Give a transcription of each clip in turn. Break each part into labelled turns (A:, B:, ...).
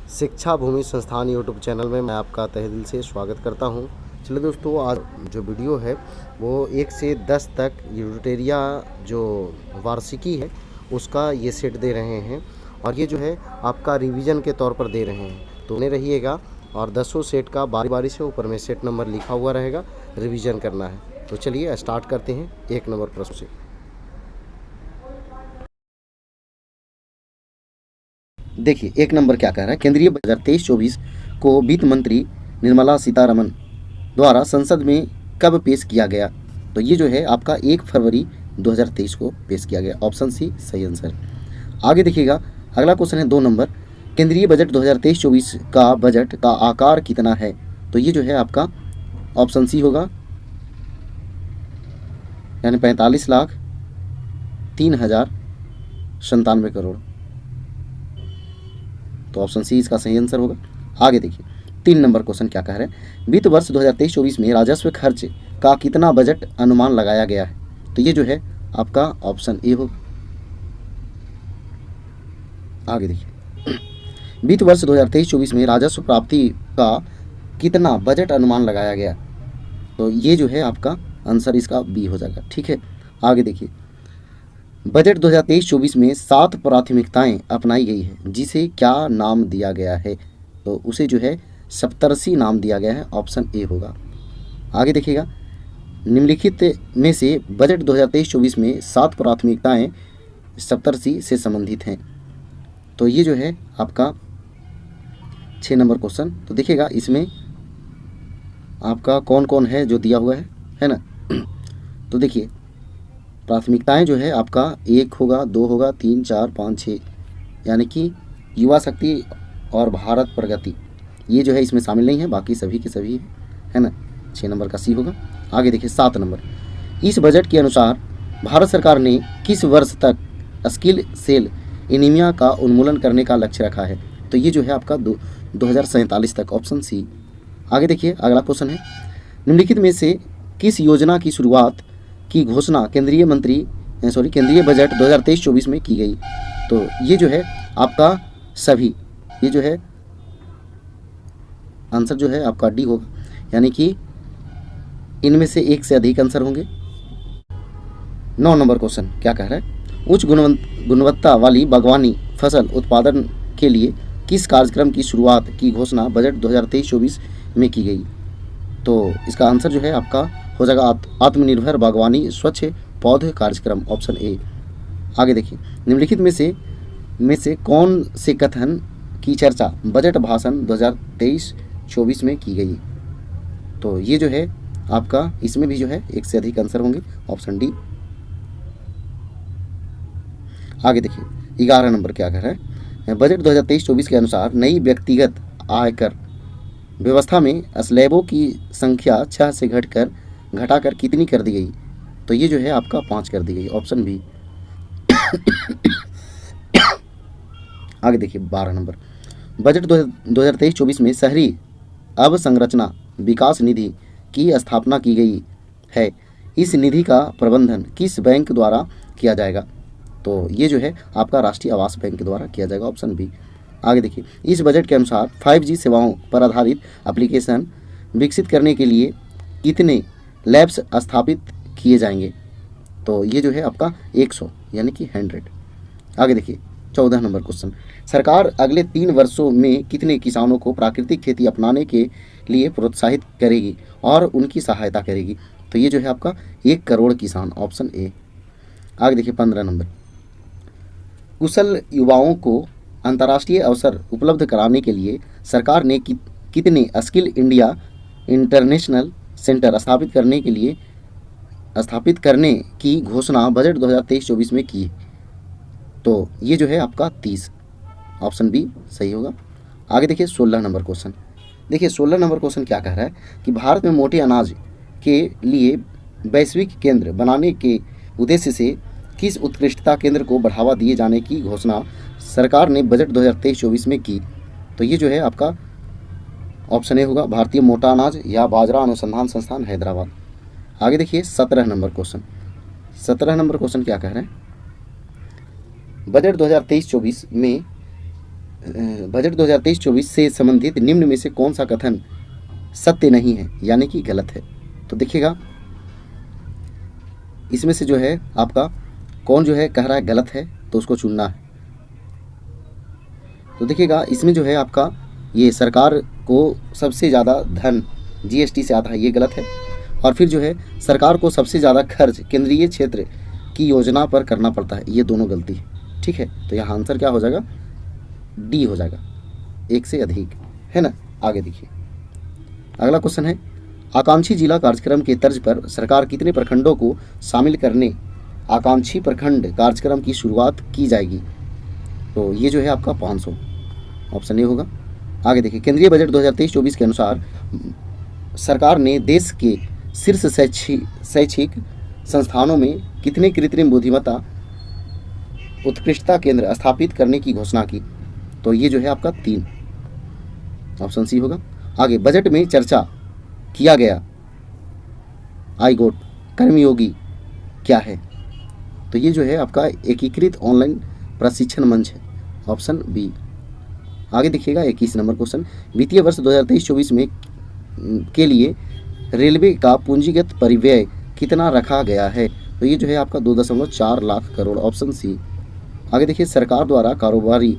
A: शिक्षा भूमि संस्थान YouTube channel में मैं आपका तहे दिल से स्वागत करता हूं। चलिए दोस्तों, आज जो वीडियो है वो 1 से 10 तक यूटेरिया जो वार्षिकी है उसका ये सेट दे रहे हैं और ये जो है आपका रिवीजन के तौर पर दे रहे हैं, तो बने रहिएगा। और 10 सेट का बारी बारी से ऊपर में सेट नंबर लिखा हुआ रहेगा, रिवीजन करना है। तो चलिए स्टार्ट करते हैं 1 नंबर प्रश्न से। देखिए 1 नंबर क्या कह रहा है, केंद्रीय बजट 2023-24 को वित्त मंत्री निर्मला सीतारमण द्वारा संसद में कब पेश किया गया? तो ये जो है आपका 1 फरवरी 2023 को पेश किया गया। ऑप्शन सी सही आंसर। आगे देखिएगा, अगला क्वेश्चन है 2 नंबर, केंद्रीय बजट 2023-24 का बजट का आकार कितना है? तो ये जो है आपका ऑप्शन सी होगा, यानी 45,03,97 करोड़। तो ऑप्शन सी इसका सही आंसर होगा। आगे देखिए 3 नंबर क्वेश्चन क्या कह रहे हैं, वित्त वर्ष 2023-24 में राजस्व खर्च का कितना बजट अनुमान लगाया गया है? तो ये जो है आपका ऑप्शन ए होगा। आगे देखिए, वित्त वर्ष 2023-24 में राजस्व प्राप्ति का कितना बजट अनुमान लगाया गया? तो ये जो है आपका आंसर इसका बी हो जाएगा। ठीक है, आगे देखिए, बजट 2023-24 में 7 प्राथमिकताएं अपनाई गई है, जिसे क्या नाम दिया गया है? तो उसे जो है सप्तर्षि नाम दिया गया है। ऑप्शन ए होगा। आगे देखिएगा, निम्नलिखित में से बजट 2023-24 में 7 प्राथमिकताएं सप्तर्षि से संबंधित हैं। तो ये जो है आपका 6 नंबर क्वेश्चन। तो देखिएगा इसमें आपका कौन कौन है जो दिया हुआ है ना। तो देखिए प्राथमिकताएं जो है आपका 1 होगा, 2 होगा, 3, 4, 5, 6, यानी कि युवा शक्ति और भारत प्रगति, ये जो है इसमें शामिल नहीं है, बाकी सभी के सभी है ना। 6 नंबर का सी होगा। आगे देखिए 7 नंबर, इस बजट के अनुसार भारत सरकार ने किस वर्ष तक स्किल सेल एनीमिया का उन्मूलन करने का लक्ष्य रखा है? तो ये जो है आपका 2047 तक। Option C. आगे देखिए अगला क्वेश्चन है, निम्नलिखित में से किस योजना की शुरुआत की घोषणा केंद्रीय बजट 2023-24 में की गई? तो ये जो है आपका सभी, ये जो है आंसर जो है आपका डी होगा, यानी कि इनमें से एक से अधिक आंसर होंगे। 9 नंबर क्वेश्चन क्या कह रहा है, उच्च गुणवत्ता वाली बागवानी फसल उत्पादन के लिए किस कार्यक्रम की शुरुआत की घोषणा बजट 2023-24 में की गई? तो इसका आंसर जो है आपका हो जाएगा आत्मनिर्भर बागवानी स्वच्छ पौध कार्यक्रम। Option A. आगे देखिए, निम्नलिखित में से कौन से कथन की चर्चा बजट भाषण 2023-24 में की गई? तो ये जो है आपका इसमें भी जो है एक से अधिक आंसर होंगे। Option D. आगे देखिए 11 नंबर क्या कह रहा है, बजट 2023-24 के अनुसार नई व्यक्तिगत आयकर व्यवस्था में स्लैबों की संख्या 6 से घटाकर कितनी कर दी गई? तो ये जो है आपका 5 कर दी गई। Option B. आगे देखिए 12 नंबर, बजट 2023-24 में शहरी अवसंरचना विकास निधि की स्थापना की गई है। इस निधि का प्रबंधन किस बैंक द्वारा किया जाएगा? तो ये जो है आपका राष्ट्रीय आवास बैंक द्वारा किया जाएगा। Option B. आगे देखिए, इस बजट के अनुसार 5G सेवाओं पर आधारित एप्लीकेशन विकसित करने के लिए कितने लैब्स स्थापित किए जाएंगे? तो ये जो है आपका 100, यानी कि 100। आगे देखिए 14 नंबर क्वेश्चन, सरकार अगले 3 वर्षों में कितने किसानों को प्राकृतिक खेती अपनाने के लिए प्रोत्साहित करेगी और उनकी सहायता करेगी? तो ये जो है आपका 1 करोड़ किसान। Option A. आगे देखिए 15 नंबर, कुशल युवाओं को अंतर्राष्ट्रीय अवसर उपलब्ध कराने के लिए सरकार ने कितने स्किल इंडिया इंटरनेशनल सेंटर स्थापित करने की घोषणा बजट 2023-24 में की? तो ये जो है आपका 30। ऑप्शन बी सही होगा। आगे देखिए 16 नंबर क्वेश्चन। देखिए 16 नंबर क्वेश्चन क्या कह रहा है कि भारत में मोटे अनाज के लिए वैश्विक केंद्र बनाने के उद्देश्य से किस उत्कृष्टता केंद्र को बढ़ावा दिए जाने की घोषणा सरकार ने बजट 2023-24 में की? तो ये जो है आपका ऑप्शन ए होगा, भारतीय मोटा अनाज या बाजरा अनुसंधान संस्थान हैदराबाद। आगे देखिए 17 नंबर क्वेश्चन। 17 नंबर क्वेश्चन क्या कह रहे हैं, बजट 2023-24 में बजट 2023-24 से संबंधित निम्न में से कौन सा कथन सत्य नहीं है यानी कि गलत है। तो देखिएगा इसमें से जो है आपका कौन जो है कह रहा है गलत है तो उसको चुनना है। तो देखिएगा इसमें जो है आपका ये सरकार को सबसे ज़्यादा धन जीएसटी से आता है, ये गलत है। और फिर जो है सरकार को सबसे ज़्यादा खर्च केंद्रीय क्षेत्र की योजना पर करना पड़ता है, ये दोनों गलती है। ठीक है, तो यहाँ आंसर क्या हो जाएगा, डी हो जाएगा, एक से अधिक, है ना। आगे देखिए अगला क्वेश्चन है, आकांक्षी जिला कार्यक्रम के तर्ज पर सरकार कितने प्रखंडों को शामिल करने आकांक्षी प्रखंड कार्यक्रम की शुरुआत की जाएगी। तो ये जो है आपका 500, ऑप्शन ए होगा। आगे देखिए केंद्रीय बजट 2023-24 के अनुसार सरकार ने देश के शीर्ष शैक्षिक संस्थानों में कितने कृत्रिम बुद्धिमत्ता उत्कृष्टता केंद्र स्थापित करने की घोषणा की। तो ये जो है आपका 3, ऑप्शन सी होगा। आगे बजट में चर्चा किया गया आई गोट कर्मयोगी क्या है। तो ये जो है आपका एकीकृत ऑनलाइन प्रशिक्षण मंच है, ऑप्शन बी। आगे देखिएगा 21 नंबर क्वेश्चन, वित्तीय वर्ष 2023-24 में के लिए रेलवे का पूंजीगत परिव्यय कितना रखा गया है। तो ये जो है आपका 2.4 लाख करोड़, ऑप्शन सी। आगे देखिए सरकार द्वारा कारोबारी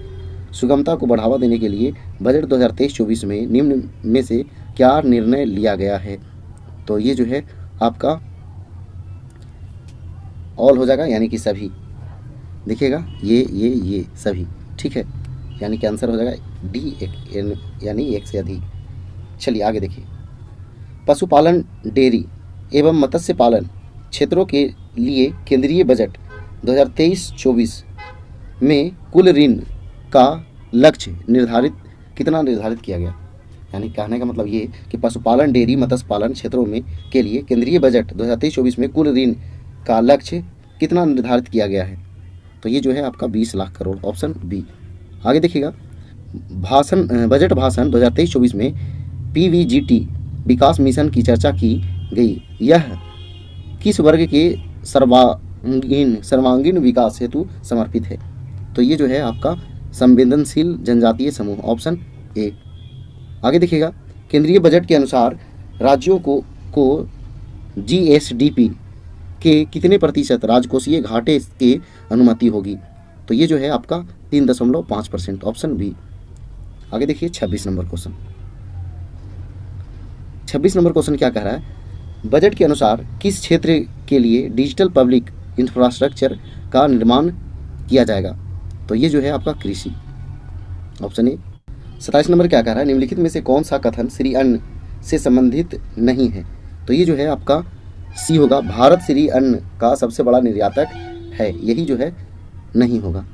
A: सुगमता को बढ़ावा देने के लिए बजट 2023-24 में निम्न में से क्या निर्णय लिया गया है। तो ये जो है आपका ऑल हो जाएगा यानी कि सभी। देखिएगा ये सभी, ठीक है, यानी कि आंसर हो जाएगा डी, यानी एक से अधिक। चलिए आगे देखिए, पशुपालन, डेयरी एवं मत्स्य पालन क्षेत्रों के लिए केंद्रीय बजट 2023-24 में कुल ऋण का लक्ष्य कितना निर्धारित किया गया। यानी कहने का मतलब ये कि पशुपालन, डेयरी, मत्स्य पालन क्षेत्रों में के लिए केंद्रीय बजट 2023-24 में कुल ऋण का लक्ष्य कितना निर्धारित किया गया है। तो ये जो है आपका 20 लाख करोड़, ऑप्शन बी। आगे देखिएगा बजट भाषण 2023-24 में पीवीजीटी विकास मिशन की चर्चा की गई, यह किस वर्ग के सर्वांगीण विकास हेतु समर्पित है। तो ये जो है आपका संवेदनशील जनजातीय समूह, ऑप्शन ए। आगे देखिएगा केंद्रीय बजट के अनुसार राज्यों को जीएसडीपी के कितने प्रतिशत राजकोषीय घाटे की अनुमति होगी। तो ये जो है आपका 3.5%, ऑप्शन बी। आगे देखिए 26 नंबर क्वेश्चन। 26 नंबर क्वेश्चन क्या कह रहा है, बजट के अनुसार किस क्षेत्र के लिए डिजिटल पब्लिक इंफ्रास्ट्रक्चर का निर्माण किया जाएगा। तो ये जो है आपका कृषि, ऑप्शन ए। 27 नंबर क्या कह रहा है, निम्नलिखित में से कौन सा कथन श्री अन्न से संबंधित नहीं है। तो ये जो है आपका सी होगा, भारत श्री अन्न का सबसे बड़ा निर्यातक है, यही जो है नहीं होगा।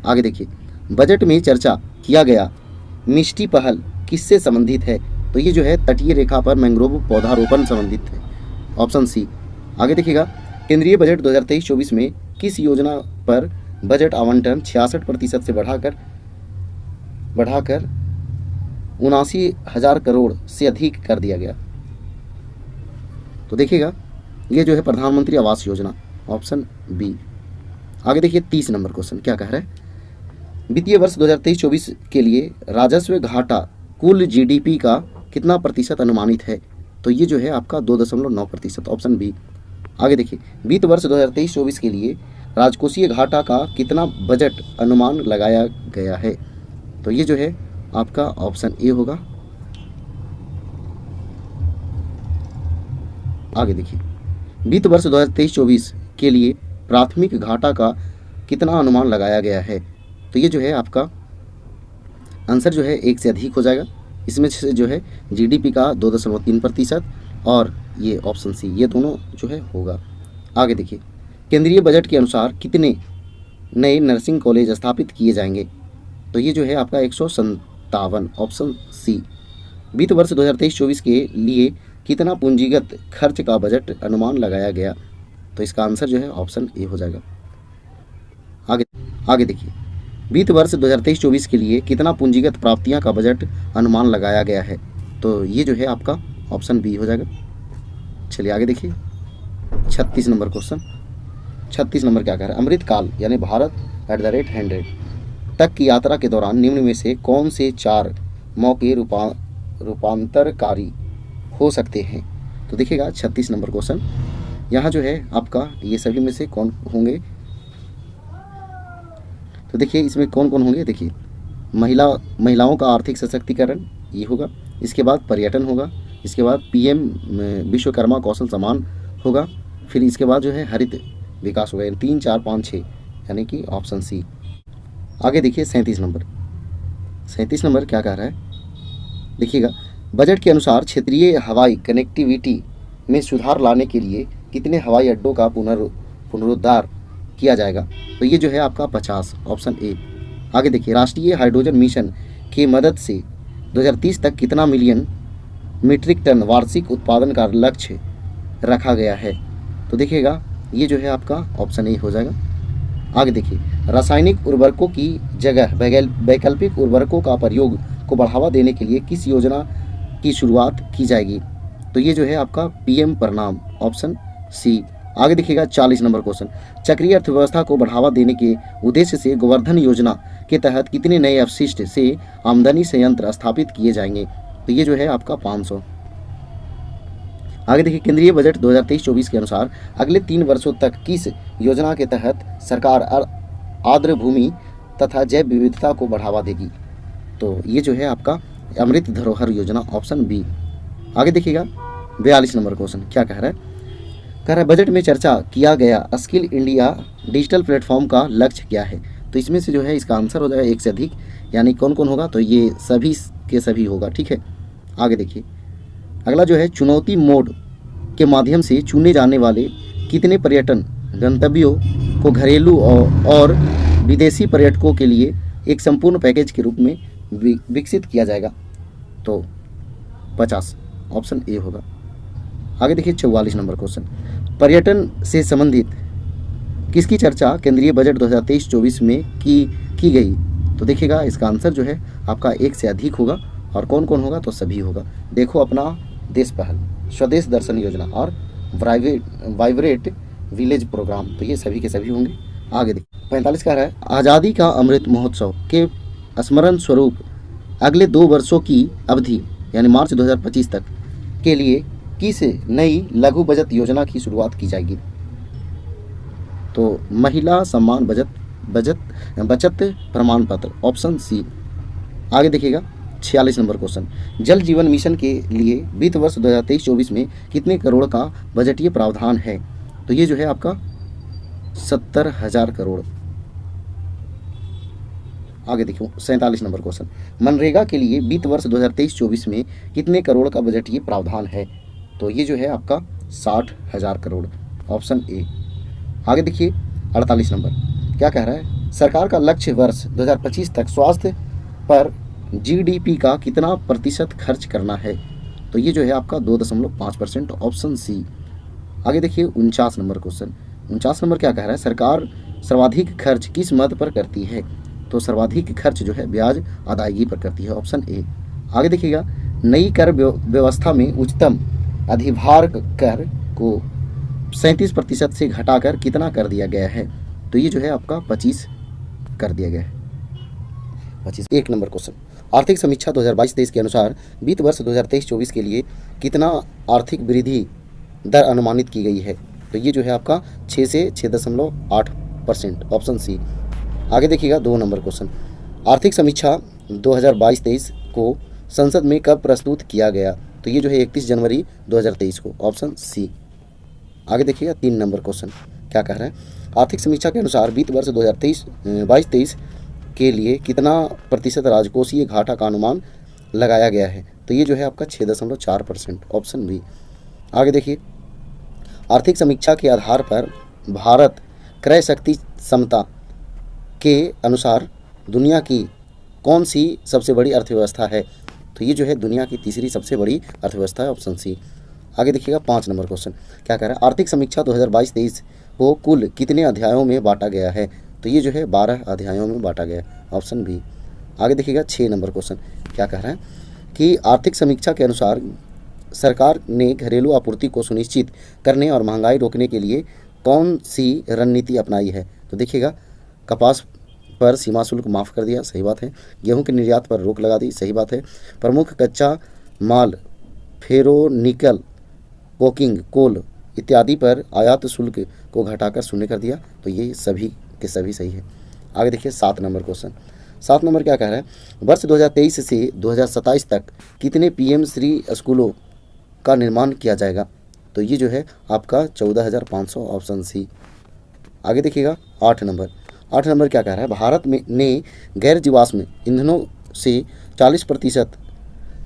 A: आगे देखिए बजट में चर्चा किया गया मिष्टी पहल किससे संबंधित है। तो ये जो है तटीय रेखा पर मैंग्रोव पौधारोपण संबंधित है, ऑप्शन सी। आगे देखिएगा केंद्रीय बजट 2023-24 में किस योजना पर बजट आवंटन 66% से बढ़ाकर 79,000 करोड़ से अधिक कर दिया गया। तो देखिएगा ये जो है प्रधानमंत्री आवास योजना, ऑप्शन बी। आगे देखिए 30 नंबर क्वेश्चन क्या कह रहा है, वित्तीय वर्ष 2023-24 के लिए राजस्व घाटा कुल जीडीपी का कितना प्रतिशत अनुमानित है। तो ये जो है आपका 2.9%, ऑप्शन बी। आगे देखिए वित्त वर्ष 2023-24 के लिए राजकोषीय घाटा का कितना बजट अनुमान लगाया गया है। तो ये जो है आपका ऑप्शन ए होगा। आगे देखिए वित्त वर्ष 2023-24 के लिए प्राथमिक घाटा का कितना अनुमान लगाया गया है। तो ये जो है आपका आंसर जो है एक से अधिक हो जाएगा। इसमें से जो है जीडीपी का 2.3% और ये ऑप्शन सी, ये दोनों जो है होगा। आगे देखिए केंद्रीय बजट के अनुसार कितने नए नर्सिंग कॉलेज स्थापित किए जाएंगे। तो ये जो है आपका 157, ऑप्शन सी। वित्त वर्ष 2023-24 के लिए कितना पूंजीगत खर्च का बजट अनुमान लगाया गया। तो इसका आंसर जो है ऑप्शन ए हो जाएगा। आगे देखिए वित्त वर्ष 2023-24 के लिए कितना पूंजीगत प्राप्तियां का बजट अनुमान लगाया गया है। तो ये जो है आपका ऑप्शन बी हो जाएगा। चलिए आगे देखिए 36 नंबर क्वेश्चन। 36 नंबर क्या कह रहा है, अमृतकाल यानी भारत @ 100 तक की यात्रा के दौरान निम्न में से कौन से 4 मौके रूपांतरकारी हो सकते हैं? तो देखिएगा 36 नंबर क्वेश्चन, यहाँ जो है आपका ये सभी में से कौन होंगे? तो देखिए इसमें कौन कौन होंगे, देखिए महिलाओं का आर्थिक सशक्तिकरण ये होगा, इसके बाद पर्यटन होगा, इसके बाद पीएम विश्वकर्मा कौशल सम्मान होगा, फिर इसके बाद जो है हरित विकास होगा। 3, 4, 5, 6 यानी कि ऑप्शन सी। आगे देखिए 37 नंबर, 37 नंबर क्या कह रहा है, देखिएगा बजट के अनुसार क्षेत्रीय हवाई कनेक्टिविटी में सुधार लाने के लिए कितने हवाई अड्डों का पुनरुद्धार किया जाएगा? तो ये जो है आपका 50, ऑप्शन ए। आगे देखिए राष्ट्रीय हाइड्रोजन मिशन की मदद से 2030 तक कितना मिलियन मीट्रिक टन वार्षिक उत्पादन का लक्ष्य रखा गया है? तो देखिएगा ये जो है आपका ऑप्शन ए हो जाएगा। आगे देखिए रासायनिक उर्वरकों की जगह वैकल्पिक उर्वरकों का प्रयोग को बढ़ावा देने के लिए किस योजना की शुरुआत की जाएगी? तो ये जो है आपका पीएम परिणाम, ऑप्शन सी। आगे देखिएगा 40 नंबर क्वेश्चन, चक्रीय अर्थव्यवस्था को बढ़ावा देने के उद्देश्य से गोवर्धन योजना के तहत कितने नए अपशिष्ट से आमदनी संयंत्र स्थापित किए जाएंगे? तो ये जो है आपका 500। आगे देखिए केंद्रीय बजट 2023-24 के अनुसार अगले 3 वर्षों तक किस योजना के तहत सरकार आर्द्र भूमि तथा जैव विविधता को बढ़ावा देगी? तो ये जो है आपका अमृत धरोहर योजना, ऑप्शन बी। आगे देखिएगा 42 नंबर क्वेश्चन क्या कह रहा है, बजट में चर्चा किया गया स्किल इंडिया डिजिटल प्लेटफॉर्म का लक्ष्य क्या है? तो इसमें से जो है इसका आंसर हो जाएगा एक से अधिक, यानी कौन कौन होगा? तो ये सभी के सभी होगा, ठीक है। आगे देखिए अगला जो है चुनौती मोड के माध्यम से चुने जाने वाले कितने पर्यटन गंतव्यों को घरेलू और विदेशी पर्यटकों के लिए एक संपूर्ण पैकेज के रूप में विकसित किया जाएगा? तो 50, ऑप्शन ए होगा। आगे देखिए 44 नंबर क्वेश्चन, पर्यटन से संबंधित किसकी चर्चा केंद्रीय बजट 2023-24 में की गई? तो देखिएगा इसका आंसर जो है आपका एक से अधिक होगा, और कौन कौन होगा? तो सभी होगा। देखो अपना देश पहल, स्वदेश दर्शन योजना और वाइब्रेट विलेज प्रोग्राम, तो ये सभी के सभी होंगे। आगे देखिए 45 कह रहा है, आज़ादी का अमृत महोत्सव के स्मरण स्वरूप अगले 2 वर्षों की अवधि यानी मार्च 2025 तक के लिए किस नई लघु बचत योजना की शुरुआत की जाएगी? तो महिला सम्मान बचत प्रमाण पत्र, ऑप्शन सी। आगे देखिएगा 46 नंबर क्वेश्चन, जल जीवन मिशन के लिए वित्त वर्ष 2023-24 में कितने करोड़ का बजटीय प्रावधान है? तो ये जो है आपका 70,000 करोड़। आगे देखिए 47 नंबर क्वेश्चन, मनरेगा के लिए वित्त वर्ष 2023-24 में कितने करोड़ का बजटीय प्रावधान है? तो ये जो है आपका 60,000 करोड़, ऑप्शन ए। आगे देखिए 48 नंबर क्या कह रहा है, सरकार का लक्ष्य वर्ष 2025 तक स्वास्थ्य पर जीडीपी का कितना प्रतिशत खर्च करना है? तो ये जो है आपका 2.5%, ऑप्शन सी। आगे देखिए 49 नंबर क्वेश्चन, 49 नंबर क्या कह रहा है, सरकार सर्वाधिक खर्च किस मद पर करती है? तो सर्वाधिक खर्च जो है ब्याज अदायगी पर करती है, ऑप्शन ए। आगे देखिएगा नई कर व्यवस्था में उच्चतम अधिभार कर को 37% से घटाकर कितना कर दिया गया है? तो ये जो है आपका 25 कर दिया गया है, 25। 1 नंबर क्वेश्चन, आर्थिक समीक्षा 2022-23 के अनुसार वित्त वर्ष 2023-24 के लिए कितना आर्थिक वृद्धि दर अनुमानित की गई है? तो ये जो है आपका 6 से 6.8%, ऑप्शन सी। आगे देखिएगा 2 नंबर क्वेश्चन, आर्थिक समीक्षा 2022-23 को संसद में कब प्रस्तुत किया गया? तो ये जो है 31 जनवरी 2023 को, ऑप्शन सी। आगे देखिएगा 3 नंबर क्वेश्चन क्या कह रहा है, आर्थिक समीक्षा के अनुसार वित्त वर्ष 2022-23 के लिए कितना प्रतिशत राजकोषीय घाटा का अनुमान लगाया गया है? तो ये जो है आपका 6.4%, ऑप्शन बी। आगे देखिए आर्थिक समीक्षा के आधार पर भारत क्रय शक्ति क्षमता के अनुसार दुनिया की कौन सी सबसे बड़ी अर्थव्यवस्था है? तो ये जो है दुनिया की तीसरी सबसे बड़ी अर्थव्यवस्था है, ऑप्शन सी। आगे देखिएगा 5 नंबर क्वेश्चन क्या कह रहा है, आर्थिक समीक्षा 2022-23 को कुल कितने अध्यायों में बांटा गया है? तो ये जो है 12 अध्यायों में बांटा गया, ऑप्शन बी। आगे देखिएगा 6 नंबर क्वेश्चन क्या कह रहा है कि आर्थिक समीक्षा के अनुसार सरकार ने घरेलू आपूर्ति को सुनिश्चित करने और महंगाई रोकने के लिए कौन सी रणनीति अपनाई है? तो देखिएगा कपास पर सीमा शुल्क माफ़ कर दिया, सही बात है। गेहूं के निर्यात पर रोक लगा दी, सही बात है। प्रमुख कच्चा माल फेरोनिकल, कोकिंग, कोल इत्यादि पर आयात शुल्क को घटाकर शून्य कर दिया। तो ये सभी के सभी सही है। आगे देखिए 7 नंबर क्वेश्चन। 7 नंबर क्या कह रहा है, वर्ष 2023 से 2027 तक कितने पीएम श्री स्कूलों का निर्माण किया जाएगा? तो ये जो है आपका 14,500, ऑप्शन सी। आगे देखिएगा 8 नंबर। 8 नंबर क्या कह रहा है, भारत में ने गैर जीवाश्म ईंधनों से 40%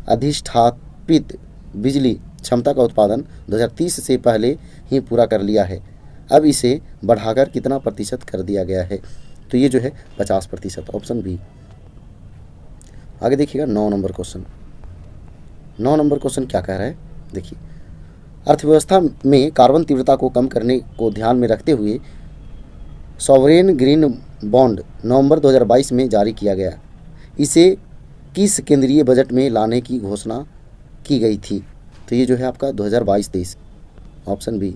A: अधिष्ठापित बिजली क्षमता का उत्पादन 2030 से पहले ही पूरा कर लिया है। अब इसे बढ़ाकर कितना प्रतिशत कर दिया गया है? तो ये जो है 50%, ऑप्शन बी। आगे देखिएगा 9 नंबर क्वेश्चन। 9 नंबर क्वेश्चन क्या कह रहा है, देखिए, अर्थव्यवस्था में कार्बन तीव्रता को कम करने को ध्यान में रखते हुए सॉवरेन ग्रीन बॉन्ड नवंबर 2022 में जारी किया गया। इसे किस केंद्रीय बजट में लाने की घोषणा की गई थी? तो ये जो है आपका 2022-23, ऑप्शन बी।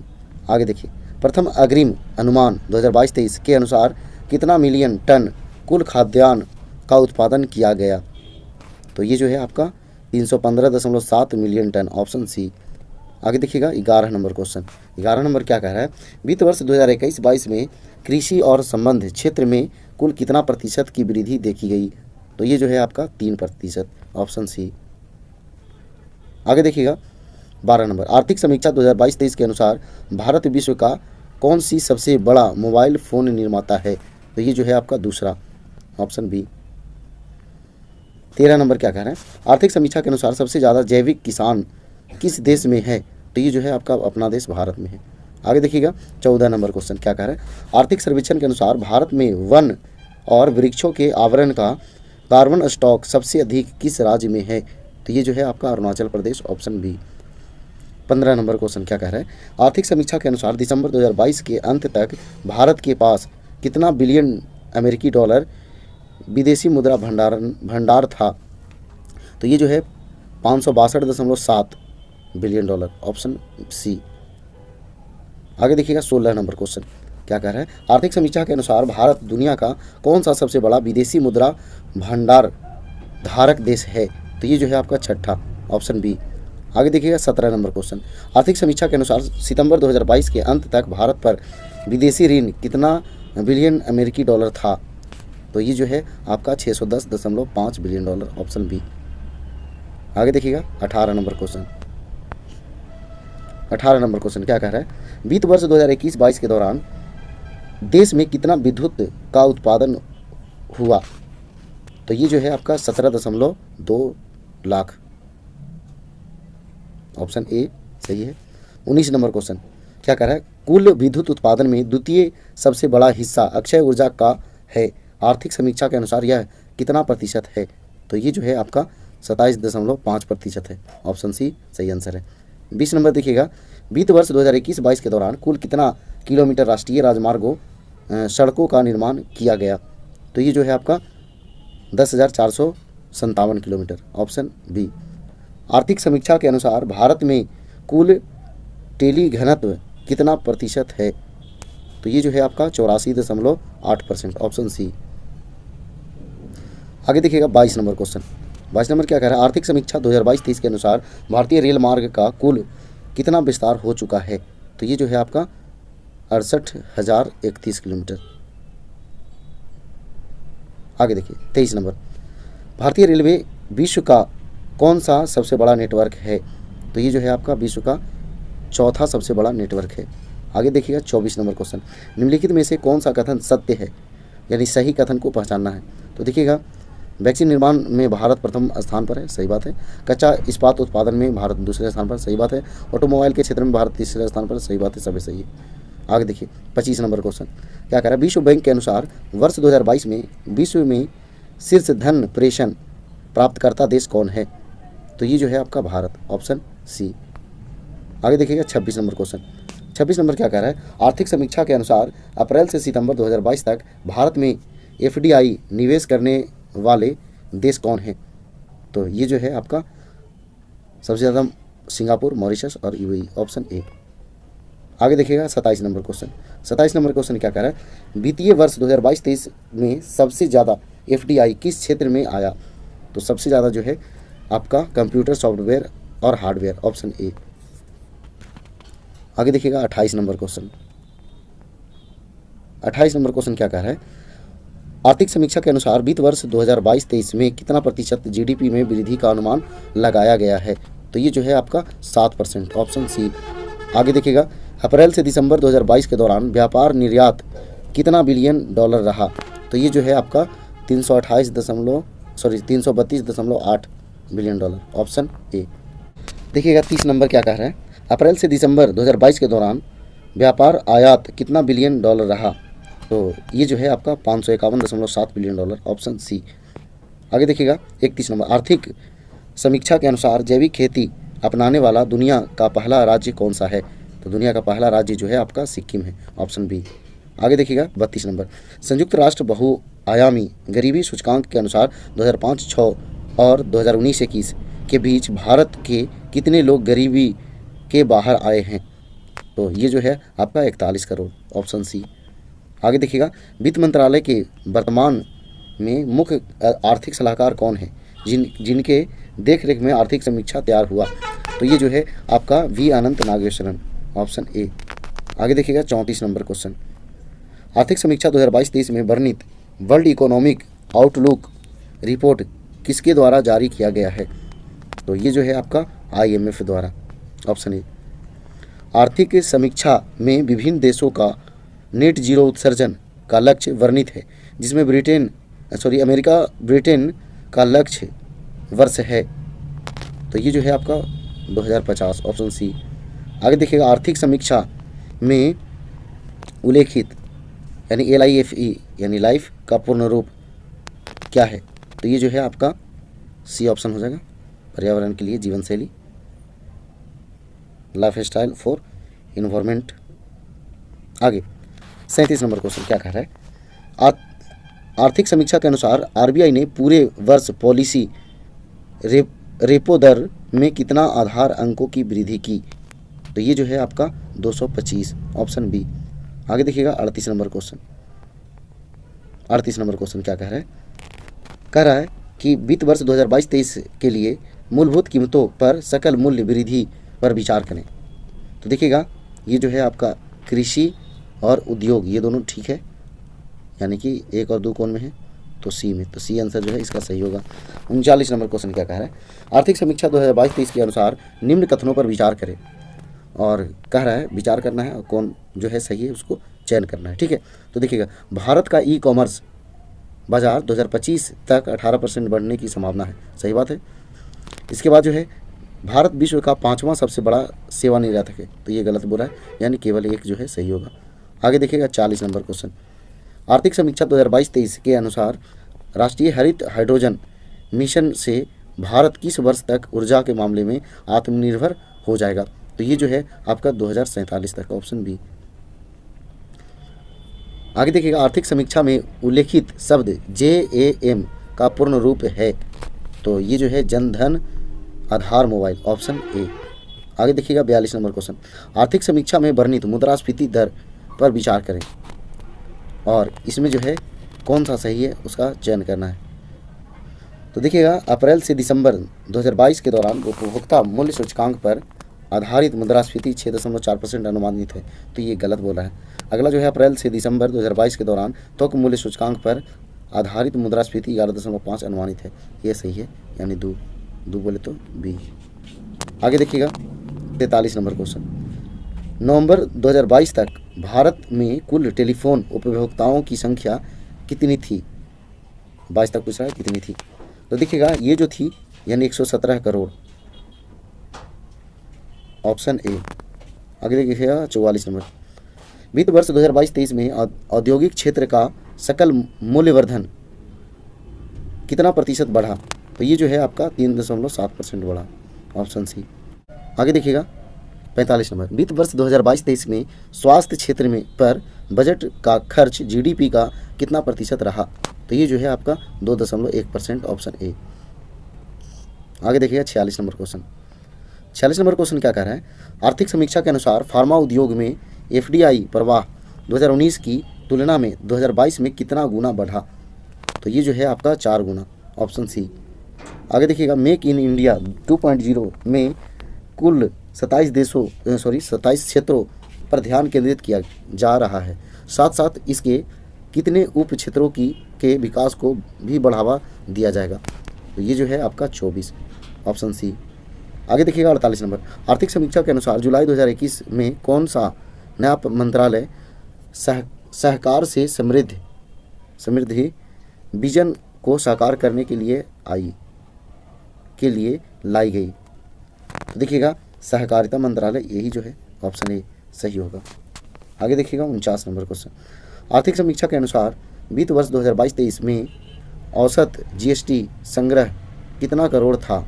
A: आगे देखिए, प्रथम अग्रिम अनुमान 2022-23 के अनुसार कितना मिलियन टन कुल खाद्यान्न का उत्पादन किया गया? तो ये जो है आपका 315.7 मिलियन टन, ऑप्शन सी। आगे देखिएगा 11 नंबर क्वेश्चन। 11 नंबर क्या कह रहा है, वित्त वर्ष 2021-22 में कृषि और संबंध क्षेत्र में कुल कितना प्रतिशत की वृद्धि देखी गई? तो ये जो है आपका 3%, ऑप्शन सी। आगे देखिएगा 12 नंबर, आर्थिक समीक्षा 2022-23 के अनुसार भारत विश्व का कौन सी सबसे बड़ा मोबाइल फ़ोन निर्माता है? तो ये जो है आपका दूसरा, ऑप्शन बी। 13 नंबर क्या कह रहे हैं, आर्थिक समीक्षा के अनुसार सबसे ज़्यादा जैविक किसान किस देश में है? तो ये जो है आपका अपना देश भारत में है। आगे देखिएगा 14 नंबर क्वेश्चन क्या कह रहा है, आर्थिक सर्वेक्षण के अनुसार भारत में वन और वृक्षों के आवरण का कार्बन स्टॉक सबसे अधिक किस राज्य में है? तो ये जो है आपका Arunachal Pradesh, option B. 15 number question क्या कह रहा है, आर्थिक समीक्षा के अनुसार दिसंबर 2022 के अंत तक भारत के पास कितना बिलियन अमेरिकी डॉलर विदेशी मुद्रा भंडार था? तो ये जो है 562.7 बिलियन डॉलर, ऑप्शन सी। आगे देखिएगा 16 नंबर क्वेश्चन क्या कह रहा है, आर्थिक समीक्षा के अनुसार भारत दुनिया का कौन सा सबसे बड़ा विदेशी मुद्रा भंडार धारक देश है? तो ये जो है आपका छठा, ऑप्शन बी। आगे देखिएगा 17 नंबर क्वेश्चन, आर्थिक समीक्षा के अनुसार सितंबर 2022 के अंत तक भारत पर विदेशी ऋण कितना बिलियन अमेरिकी डॉलर था? तो ये जो है आपका 610.5 बिलियन डॉलर, ऑप्शन बी। आगे देखिएगा 18 नंबर क्वेश्चन। 18 नंबर क्वेश्चन क्या कह रहा है, वित्त वर्ष 2021-22 के दौरान देश में कितना विद्युत का उत्पादन हुआ? तो ये जो है आपका 17.2 लाख, ऑप्शन ए सही है। 19 नंबर क्वेश्चन क्या कह रहा है, कुल विद्युत उत्पादन में द्वितीय सबसे बड़ा हिस्सा अक्षय ऊर्जा का है, आर्थिक समीक्षा के अनुसार यह कितना प्रतिशत है? तो ये जो है आपका 27.5% है, ऑप्शन सी सही आंसर है। 20 नंबर देखिएगा, वित्त वर्ष 2021-22 के दौरान कुल कितना किलोमीटर राष्ट्रीय राजमार्गों सड़कों का निर्माण किया गया? तो ये जो है आपका 10,457 किलोमीटर, ऑप्शन बी। आर्थिक समीक्षा के अनुसार भारत में कुल टेली घनत्व कितना प्रतिशत है? तो ये जो है आपका 84.8%, ऑप्शन सी। आगे देखिएगा 22 नंबर क्वेश्चन। 22 नंबर क्या कह रहा है, आर्थिक समीक्षा 2022-23 के अनुसार भारतीय रेल मार्ग का कुल कितना विस्तार हो चुका है? तो ये जो है आपका 68,031 किलोमीटर। आगे देखिए 23 नंबर, भारतीय रेलवे विश्व का कौन सा सबसे बड़ा नेटवर्क है? तो ये जो है आपका विश्व का चौथा सबसे बड़ा नेटवर्क है। आगे देखिएगा 24 नंबर क्वेश्चन, निम्नलिखित में से कौन सा कथन सत्य है, यानी सही कथन को पहचानना है। तो देखिएगा, वैक्सीन निर्माण में भारत प्रथम स्थान पर है, सही बात है। कच्चा इस्पात उत्पादन में भारत दूसरे स्थान पर, सही बात है। ऑटोमोबाइल के क्षेत्र में भारत तीसरे स्थान पर, सही बात है, सभी सही है। आगे देखिए 25 नंबर क्वेश्चन क्या कह रहा है, विश्व बैंक के अनुसार वर्ष 2022 में विश्व में शीर्ष धन प्रेषण प्राप्तकर्ता देश कौन है? तो ये जो है आपका भारत, ऑप्शन सी। आगे देखिएगा 26 नंबर क्वेश्चन। 26 नंबर क्या कह रहा है, आर्थिक समीक्षा के अनुसार अप्रैल से सितंबर 2022 तक भारत में एफडीआई निवेश करने वाले देश कौन हैं? तो ये जो है आपका सबसे ज़्यादा सिंगापुर, मॉरिशस और यूएई, ऑप्शन ए। आगे देखिएगा 27 नंबर क्वेश्चन। 27 नंबर क्वेश्चन क्या कह रहा है, वित्तीय वर्ष 2022-23 में सबसे ज़्यादा FDI किस क्षेत्र में आया? तो सबसे ज़्यादा जो है आपका कंप्यूटर सॉफ्टवेयर और हार्डवेयर, ऑप्शन ए। आगे देखिएगा 28 नंबर क्वेश्चन। 28 नंबर क्वेश्चन क्या कह रहा है, आर्थिक समीक्षा के अनुसार वित्त वर्ष 2022-23 में कितना प्रतिशत GDP में वृद्धि का अनुमान लगाया गया है? तो ये जो है आपका 7%, ऑप्शन सी। आगे देखिएगा, अप्रैल से दिसंबर 2022 के दौरान व्यापार निर्यात कितना बिलियन डॉलर रहा? तो ये जो है आपका 332.8 बिलियन डॉलर, ऑप्शन ए। देखिएगा 30 नंबर क्या कह रहा है, अप्रैल से दिसंबर 2022 के दौरान व्यापार आयात कितना बिलियन डॉलर रहा? तो ये जो है आपका 551.7 बिलियन डॉलर, ऑप्शन सी। आगे देखिएगा 31 नंबर, आर्थिक समीक्षा के अनुसार जैविक खेती अपनाने वाला दुनिया का पहला राज्य कौन सा है? तो दुनिया का पहला राज्य जो है आपका सिक्किम है, ऑप्शन बी। आगे देखिएगा 32 नंबर, संयुक्त राष्ट्र बहुआयामी गरीबी सूचकांक के अनुसार 2005-06 और 2019-21 के बीच भारत के कितने लोग गरीबी के बाहर आए हैं? तो ये जो है आपका 41 करोड़, ऑप्शन सी। आगे देखिएगा, वित्त मंत्रालय के वर्तमान में मुख्य आर्थिक सलाहकार कौन है जिनके देखरेख में आर्थिक समीक्षा तैयार हुआ? तो ये जो है आपका V Anantha Nageswaran, option A. आगे देखिएगा 34 नंबर क्वेश्चन, आर्थिक समीक्षा 2022-23 में वर्णित वर्ल्ड इकोनॉमिक आउटलुक रिपोर्ट किसके द्वारा जारी किया गया है? तो ये जो है आपका IMF द्वारा, ऑप्शन ए। आर्थिक समीक्षा में विभिन्न देशों का नेट जीरो उत्सर्जन का लक्ष्य वर्णित है, जिसमें अमेरिका ब्रिटेन का लक्ष्य वर्ष है। तो ये जो है आपका 2050, ऑप्शन सी। आगे देखिएगा, आर्थिक समीक्षा में उल्लेखित यानी LIFE यानी लाइफ का पूर्ण रूप क्या है? तो ये जो है आपका सी ऑप्शन हो जाएगा, पर्यावरण के लिए जीवन शैली, लाइफ स्टाइल फॉर इन्वायरमेंट। आगे 37 नंबर क्वेश्चन क्या कह रहा है, आर्थिक समीक्षा के अनुसार RBI ने पूरे वर्ष पॉलिसी रेपो दर में कितना आधार अंकों की वृद्धि की? तो ये जो है आपका 225, ऑप्शन बी। आगे देखिएगा 38 नंबर क्वेश्चन। 38 नंबर क्वेश्चन क्या कह रहा है कि वित्त वर्ष 2022-23 के लिए मूलभूत कीमतों पर सकल मूल्य वृद्धि पर विचार करें। तो देखिएगा ये जो है आपका कृषि और उद्योग, ये दोनों ठीक है, यानी कि 1 और 2 कौन में है? तो सी में। तो सी आंसर जो है इसका सही होगा। 39 नंबर क्वेश्चन क्या कह रहा है, आर्थिक समीक्षा 2022-23 के अनुसार निम्न कथनों पर विचार करें, और कह रहा है विचार करना है और कौन जो है सही है उसको चयन करना है, ठीक है। तो देखिएगा, भारत का ई-कॉमर्स बाजार 2025 तक 18% बढ़ने की संभावना है, सही बात है। इसके बाद जो है भारत विश्व का 5वां सबसे बड़ा सेवा निर्यातक है, तो ये गलत बोला है, यानी केवल एक जो है सही होगा। आगे देखिएगा 40 नंबर क्वेश्चन, आर्थिक समीक्षा 2022-23 के अनुसार राष्ट्रीय हरित हाइड्रोजन मिशन से भारत किस वर्ष तक ऊर्जा के मामले में आत्मनिर्भर हो जाएगा? तो ये जो है आपका 2047 तक, ऑप्शन बी। आगे देखिएगा, आर्थिक समीक्षा में उल्लेखित शब्द JAM का पूर्ण रूप है? तो ये जो है Jan Dhan Aadhaar mobile, option A. आगे देखिएगा 42 नंबर क्वेश्चन, आर्थिक समीक्षा में वर्णित मुद्रास्फीति दर पर विचार करें, और इसमें जो है कौन सा सही है उसका चयन करना है। तो देखिएगा, अप्रैल से दिसंबर 2022 के दौरान उपभोक्ता मूल्य सूचकांक पर आधारित मुद्रास्फीति 6.4% अनुमानित है, तो ये गलत बोला है। अगला जो है अप्रैल से दिसंबर 2022 के दौरान थोक मूल्य सूचकांक पर आधारित मुद्रास्फीति 11.5 अनुमानित है, ये सही है, यानी दो बोले तो बी। आगे देखिएगा 43 नंबर क्वेश्चन, नवंबर 2022 तक भारत में कुल टेलीफोन उपभोक्ताओं की संख्या कितनी थी? 22 तक पूछ रहा है कितनी थी? तो देखिएगा ये जो थी यानी 117 करोड़, ऑप्शन ए। आगे देखिएगा 44 नंबर, वित्त वर्ष 2022-23 में औद्योगिक क्षेत्र का सकल मूल्यवर्धन कितना प्रतिशत बढ़ा? तो ये जो है आपका 3.7% बढ़ा, ऑप्शन सी। आगे देखिएगा 45 नंबर, वित्त वर्ष 2022-23 में स्वास्थ्य क्षेत्र में पर बजट का खर्च GDP का कितना प्रतिशत रहा? तो ये जो है आपका 2.1%, ऑप्शन ए। आगे देखिएगा 46 नंबर क्वेश्चन। 46 नंबर क्वेश्चन क्या कह रहा है, आर्थिक समीक्षा के अनुसार फार्मा उद्योग में एफडीआई प्रवाह 2019 की तुलना में 2022 में कितना गुना बढ़ा? तो ये जो है आपका 4 गुना, ऑप्शन सी। आगे देखिएगा, मेक इन इंडिया 2.0 में कुल 27 क्षेत्रों पर ध्यान केंद्रित किया जा रहा है, साथ साथ इसके कितने उप क्षेत्रों के विकास को भी बढ़ावा दिया जाएगा? तो ये जो है आपका 24, ऑप्शन सी। आगे देखिएगा 48 नंबर, आर्थिक समीक्षा के अनुसार जुलाई 2021 में कौन सा नया मंत्रालय सहकार से समृद्धि विजन को साकार करने के लिए लाई गई? तो देखिएगा सहकारिता मंत्रालय, यही जो है ऑप्शन ए सही होगा। आगे देखिएगा 49 नंबर क्वेश्चन, आर्थिक समीक्षा के अनुसार वित्त वर्ष 2022-23 में औसत जीएसटी संग्रह कितना करोड़ था?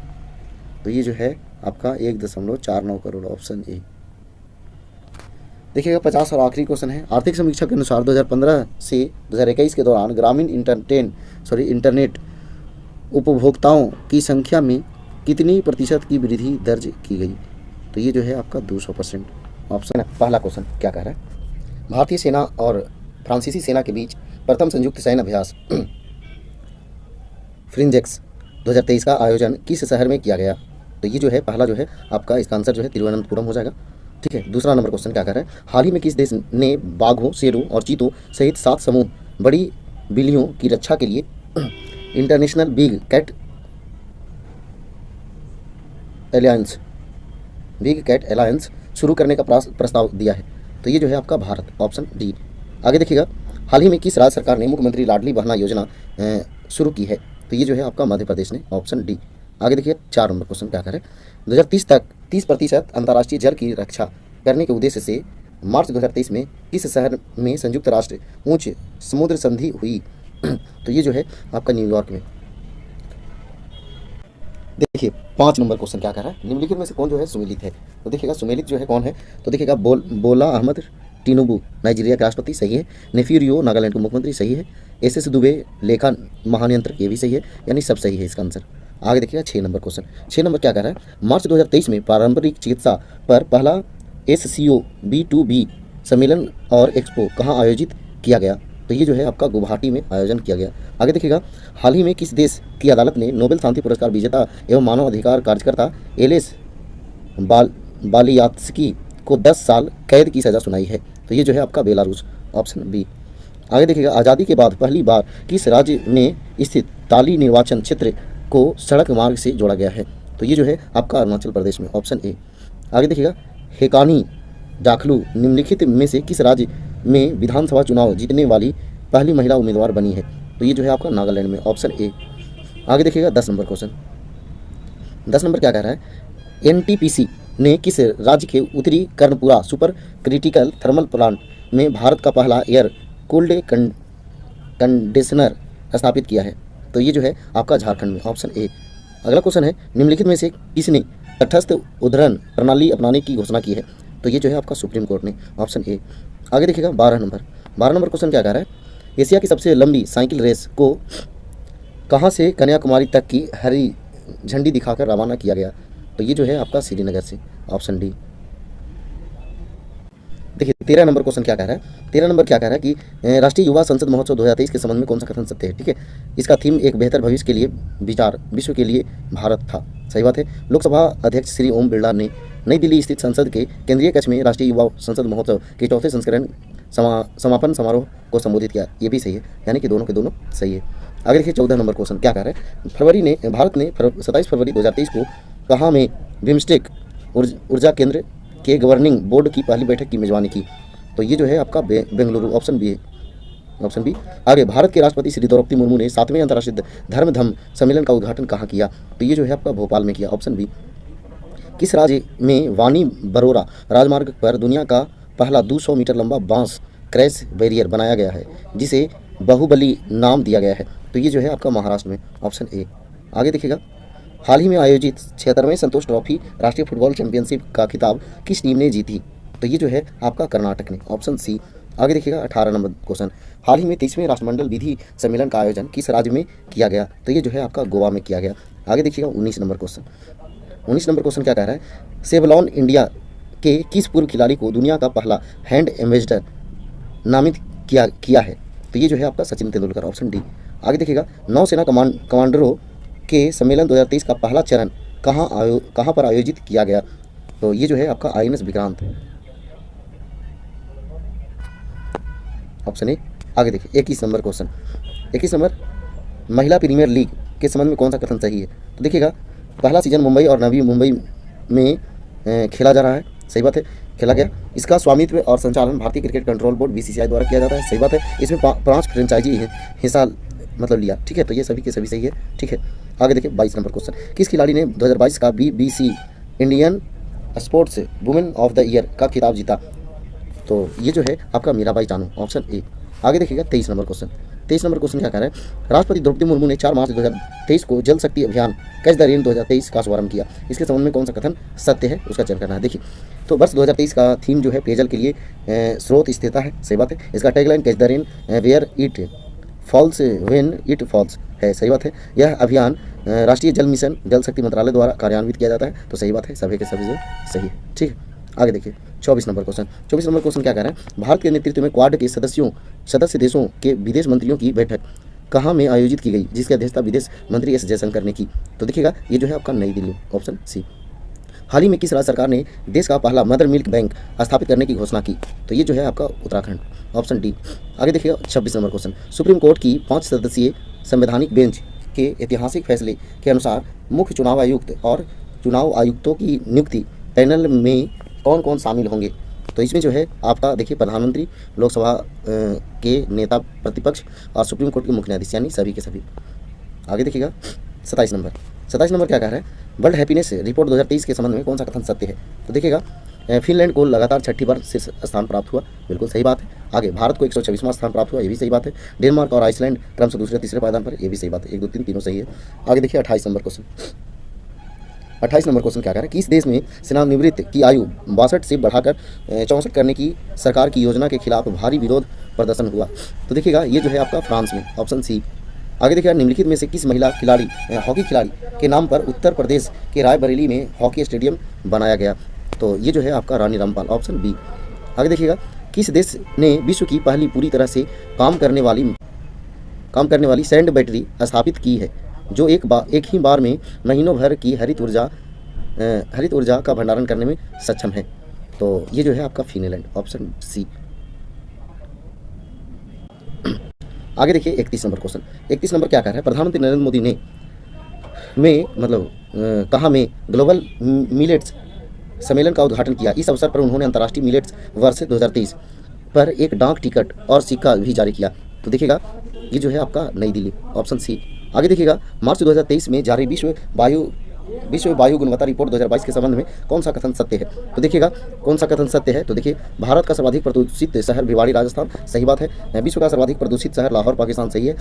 A: तो ये जो है आपका 1.49 करोड़, ऑप्शन ए। देखिएगा 50 और आखिरी क्वेश्चन है, आर्थिक समीक्षा के अनुसार 2015 से 2021 के दौरान ग्रामीण इंटरनेट उपभोक्ताओं की संख्या में कितनी प्रतिशत की वृद्धि दर्ज की गई? तो ये जो है आपका 200%, ऑप्शन है। पहला क्वेश्चन क्या कह रहा है, भारतीय सेना और फ्रांसीसी सेना के बीच प्रथम संयुक्त सैन्य अभ्यास फ्रिंजेक्स 2023 का आयोजन किस शहर में किया गया? तो ये जो है पहला जो है आपका, इसका आंसर जो है तिरुवनंतपुरम हो जाएगा, ठीक है। दूसरा नंबर क्वेश्चन क्या कर रहा है, हाल ही में किस देश ने बाघों, शेरों और चीतों सहित 7 समूह बड़ी बिल्लियों की रक्षा के लिए इंटरनेशनल बिग कैट अलायंस शुरू करने का प्रस्ताव दिया है? तो ये जो है आपका भारत, ऑप्शन डी। आगे देखिएगा, हाल ही में किस राज्य सरकार ने मुख्यमंत्री लाडली बहना योजना शुरू की है? तो ये जो है आपका मध्य प्रदेश ने, ऑप्शन डी। आगे देखिए 4 नंबर क्वेश्चन क्या करें, 2030 तक 30% अंतर्राष्ट्रीय जल की रक्षा करने के उद्देश्य से मार्च 2023 में किस शहर में संयुक्त राष्ट्र ऊंच समुद्र संधि हुई? तो ये जो है आपका न्यूयॉर्क में। देखिए 5 नंबर क्वेश्चन क्या कर रहा है, निम्नलिखित में से कौन जो है सुमेलित है? तो देखिएगा सुमेलित जो है कौन है? तो देखिएगा बोला अहमद टिनुबू नाइजीरिया के राष्ट्रपति, सही है। नेफ्यूरियो नागालैंड के मुख्यमंत्री, सही है। एस दुबे लेखा महानियंत्रक, ये भी सही है, यानी सब सही है इसका आंसर। आगे देखिएगा 6 नंबर क्वेश्चन, 6 नंबर क्या कह रहा है, मार्च 2023 में पारंपरिक चिकित्सा पर पहला SCO B2B सम्मेलन और एक्सपो कहाँ आयोजित किया गया? तो ये जो है आपका गुवाहाटी में आयोजन किया गया। आगे देखिएगा, हाल ही में किस देश की अदालत ने नोबेल शांति पुरस्कार विजेता एवं मानव अधिकार कार्यकर्ता एलेस बालियात्स्की को 10 साल कैद की सज़ा सुनाई है? तो ये जो है आपका बेलारूस, ऑप्शन बी। आगे देखिएगा, आज़ादी के बाद पहली बार किस राज्य में स्थित ताली निर्वाचन क्षेत्र को सड़क मार्ग से जोड़ा गया है? तो ये जो है आपका अरुणाचल प्रदेश में, ऑप्शन ए। आगे देखिएगा, हेकानी जाखलू निम्नलिखित में से किस राज्य में विधानसभा चुनाव जीतने वाली पहली महिला उम्मीदवार बनी है? तो ये जो है आपका नागालैंड में, ऑप्शन ए। आगे देखिएगा 10 नंबर क्वेश्चन, 10 नंबर क्या कह रहा है, NTPC ने किस राज्य के उत्तरी Karanpura super critical thermal plant में भारत का पहला एयर कूल्ड कंडीशनर स्थापित किया है? तो ये जो है आपका झारखंड में, ऑप्शन ए। अगला क्वेश्चन है, निम्नलिखित में से किसने तटस्थ उद्धरण प्रणाली अपनाने की घोषणा की है? तो ये जो है आपका सुप्रीम कोर्ट ने, ऑप्शन ए। आगे देखिएगा 12 नंबर क्वेश्चन क्या कह रहा है, एशिया की सबसे लंबी साइकिल रेस को कहाँ से कन्याकुमारी तक की हरी झंडी दिखाकर रवाना किया गया? तो ये जो है आपका श्रीनगर से, ऑप्शन डी। देखिए 13 नंबर क्वेश्चन क्या कह रहा है, 13 नंबर क्या कह रहा है कि राष्ट्रीय युवा संसद महोत्सव 2023 के संबंध में कौन सा कथन सत्य है? ठीक है, इसका थीम एक बेहतर भविष्य के लिए विचार, विश्व के लिए भारत था, सही बात है। लोकसभा अध्यक्ष श्री ओम बिरला ने नई दिल्ली स्थित संसद के केंद्रीय कक्ष में राष्ट्रीय युवा संसद महोत्सव के 4थे संस्करण समापन समारोह को संबोधित किया, ये भी सही है, यानी कि दोनों के दोनों सही है। आगे देखिए 14 नंबर क्वेश्चन क्या कह रहा है, भारत ने 27 फरवरी 2023 को कहाँ में बिम्स्टेक ऊर्जा केंद्र के गवर्निंग बोर्ड की पहली बैठक की मेजबानी की? तो ये जो है आपका बेंगलुरु, ऑप्शन बी है, ऑप्शन बी। आगे, भारत के राष्ट्रपति श्री द्रौपदी मुर्मू ने 7वें अंतर्राष्ट्रीय धर्म सम्मेलन का उद्घाटन कहाँ किया? तो ये जो है आपका भोपाल में किया, ऑप्शन बी। किस राज्य में वानी बरोरा राजमार्ग पर दुनिया का पहला 200 मीटर लंबा बांस क्रैश बैरियर बनाया गया है, जिसे बाहुबली नाम दिया गया है? तो ये जो है आपका महाराष्ट्र में, ऑप्शन ए। आगे देखिएगा, हाल ही में आयोजित 76वें संतोष ट्रॉफी राष्ट्रीय फुटबॉल चैंपियनशिप का खिताब किस टीम ने जीती? तो ये जो है आपका कर्नाटक ने, ऑप्शन सी। आगे देखिएगा 18 नंबर क्वेश्चन, हाल ही में 30वें राष्ट्रमंडल विधि सम्मेलन का आयोजन किस राज्य में किया गया? तो ये जो है आपका गोवा में किया गया। आगे देखिएगा 19 नंबर क्वेश्चन, 19 नंबर क्वेश्चन क्या कह रहा है, सेवलॉन इंडिया के किस पूर्व खिलाड़ी को दुनिया का पहला हैंड एम्बेसडर नामित किया है? तो ये जो है आपका सचिन तेंदुलकर, ऑप्शन डी। आगे देखिएगा, नौसेना कमांडरों के सम्मेलन 2023 का पहला चरण कहाँ पर आयोजित किया गया? तो ये जो है आपका INS विक्रांत, ऑप्शन ए। आगे देखिए 21 नंबर क्वेश्चन, 21 नंबर, महिला प्रीमियर लीग के संबंध में कौन सा कथन सही है? तो देखिएगा, पहला सीजन मुंबई और नवी मुंबई में खेला जा रहा है, सही बात है, खेला गया। इसका स्वामित्व और संचालन भारतीय क्रिकेट कंट्रोल बोर्ड BCCI द्वारा किया जाता है, सही बात है। इसमें 5 फ्रेंचाइजी हिस्सा मतलब लिया, ठीक है, तो ये सभी के सभी सही है, ठीक है। आगे देखिए 22 नंबर क्वेश्चन, किस खिलाड़ी ने 2022 का BBC Indian sports women of the year का खिताब जीता? तो ये जो है आपका मीराबाई चानू, ऑप्शन ए। आगे देखिएगा 23 नंबर क्वेश्चन, 23 नंबर क्वेश्चन क्या कह रहा है? राष्ट्रपति द्रौपदी मुर्मू ने 4 मार्च 2023 को जल शक्ति अभियान कैच द रेन 2023 का शुभारंभ किया। इसके संबंध में कौन सा कथन सत्य है, उसका चयन करना है। देखिए, तो वर्ष 2023 का थीम जो है पेयजल के लिए स्रोत स्थिरता है, सही बात है। इसका tagline catch the rain where it falls when it falls है, सही बात है। यह अभियान राष्ट्रीय जल मिशन जल शक्ति मंत्रालय द्वारा कार्यान्वित किया जाता है, तो सही बात है, सभी के सभी सही है, ठीक है। आगे देखिए 24 नंबर क्वेश्चन, 24 नंबर क्वेश्चन क्या कह रहा है? भारत के नेतृत्व में क्वाड के सदस्य देशों के विदेश मंत्रियों की बैठक कहाँ में आयोजित की गई, जिसकी अध्यक्षता विदेश मंत्री S जयशंकर ने की? तो देखिएगा, ये जो है आपका नई दिल्ली, ऑप्शन सी। हाल ही में किस राज्य सरकार ने देश का पहला मदर मिल्क बैंक स्थापित करने की घोषणा की? तो ये जो है आपका उत्तराखंड, ऑप्शन डी। आगे देखिएगा 26 नंबर क्वेश्चन, सुप्रीम कोर्ट की 5 सदस्यीय संवैधानिक बेंच के ऐतिहासिक फैसले के अनुसार मुख्य चुनाव आयुक्त और चुनाव आयुक्तों की नियुक्ति पैनल में कौन कौन शामिल होंगे? तो इसमें जो है आपका देखिए प्रधानमंत्री, लोकसभा के नेता प्रतिपक्ष और सुप्रीम कोर्ट के मुख्य न्यायाधीश, यानी सभी के सभी। आगे देखिएगा 27 नंबर, 27 नंबर क्या कह रहा है? वर्ल्ड हैप्पीनेस रिपोर्ट 2023 के संबंध में कौन सा कथन सत्य है? तो देखिएगा, फिनलैंड को लगातार 6ठी बार शीर्ष स्थान प्राप्त हुआ, बिल्कुल सही बात है। आगे भारत को 126वां स्थान प्राप्त हुआ, ये भी सही बात है। डेनमार्क और आइसलैंड क्रमशः दूसरे तीसरे पायदान पर, ये भी सही बात है। 1 2 3 तीनों सही है। आगे देखिए 28 नंबर क्वेश्चन, 28 नंबर क्वेश्चन क्या कह रहा है? किस देश में सेवानिवृत्त की आयु 62 से बढ़ाकर 64 करने की सरकार की योजना के खिलाफ भारी विरोध प्रदर्शन हुआ? तो देखिएगा, ये जो है आपका फ्रांस में, ऑप्शन सी। आगे देखिएगा, निम्नलिखित में से किस महिला खिलाड़ी हॉकी खिलाड़ी के नाम पर उत्तर प्रदेश के रायबरेली में हॉकी स्टेडियम बनाया गया? तो ये जो है आपका रानी रामपाल, ऑप्शन बी। आगे देखिएगा, किस देश ने विश्व की पहली पूरी तरह से काम करने वाली सैंड बैटरी स्थापित की है, जो एक ही बार में महीनों भर की हरित ऊर्जा का भंडारण करने में सक्षम है? तो ये जो है आपका फिनलैंड, ऑप्शन सी। आगे देखिए 31 नंबर क्वेश्चन, 31 नंबर क्या कह रहा है? प्रधानमंत्री नरेंद्र मोदी ने कहाँ में ग्लोबल मिलेट्स सम्मेलन का उद्घाटन किया? इस अवसर पर उन्होंने अंतर्राष्ट्रीय मिलेट्स वर्ष 2023 पर एक डाक टिकट और सिक्का भी जारी किया। तो देखिएगा, ये जो है आपका नई दिल्ली, ऑप्शन सी। आगे देखिएगा, मार्च 2023 में जारी विश्व वायु गुणवत्ता रिपोर्ट 2022 के संबंध में कौन सा कथन सत्य है? तो देखिएगा, कौन सा कथन सत्य है? तो देखिए, भारत का सर्वाधिक प्रदूषित शहर भिवाड़ी राजस्थान, सही बात है। विश्व का सर्वाधिक प्रदूषित शहर लाहौर पाकिस्तान, सही है।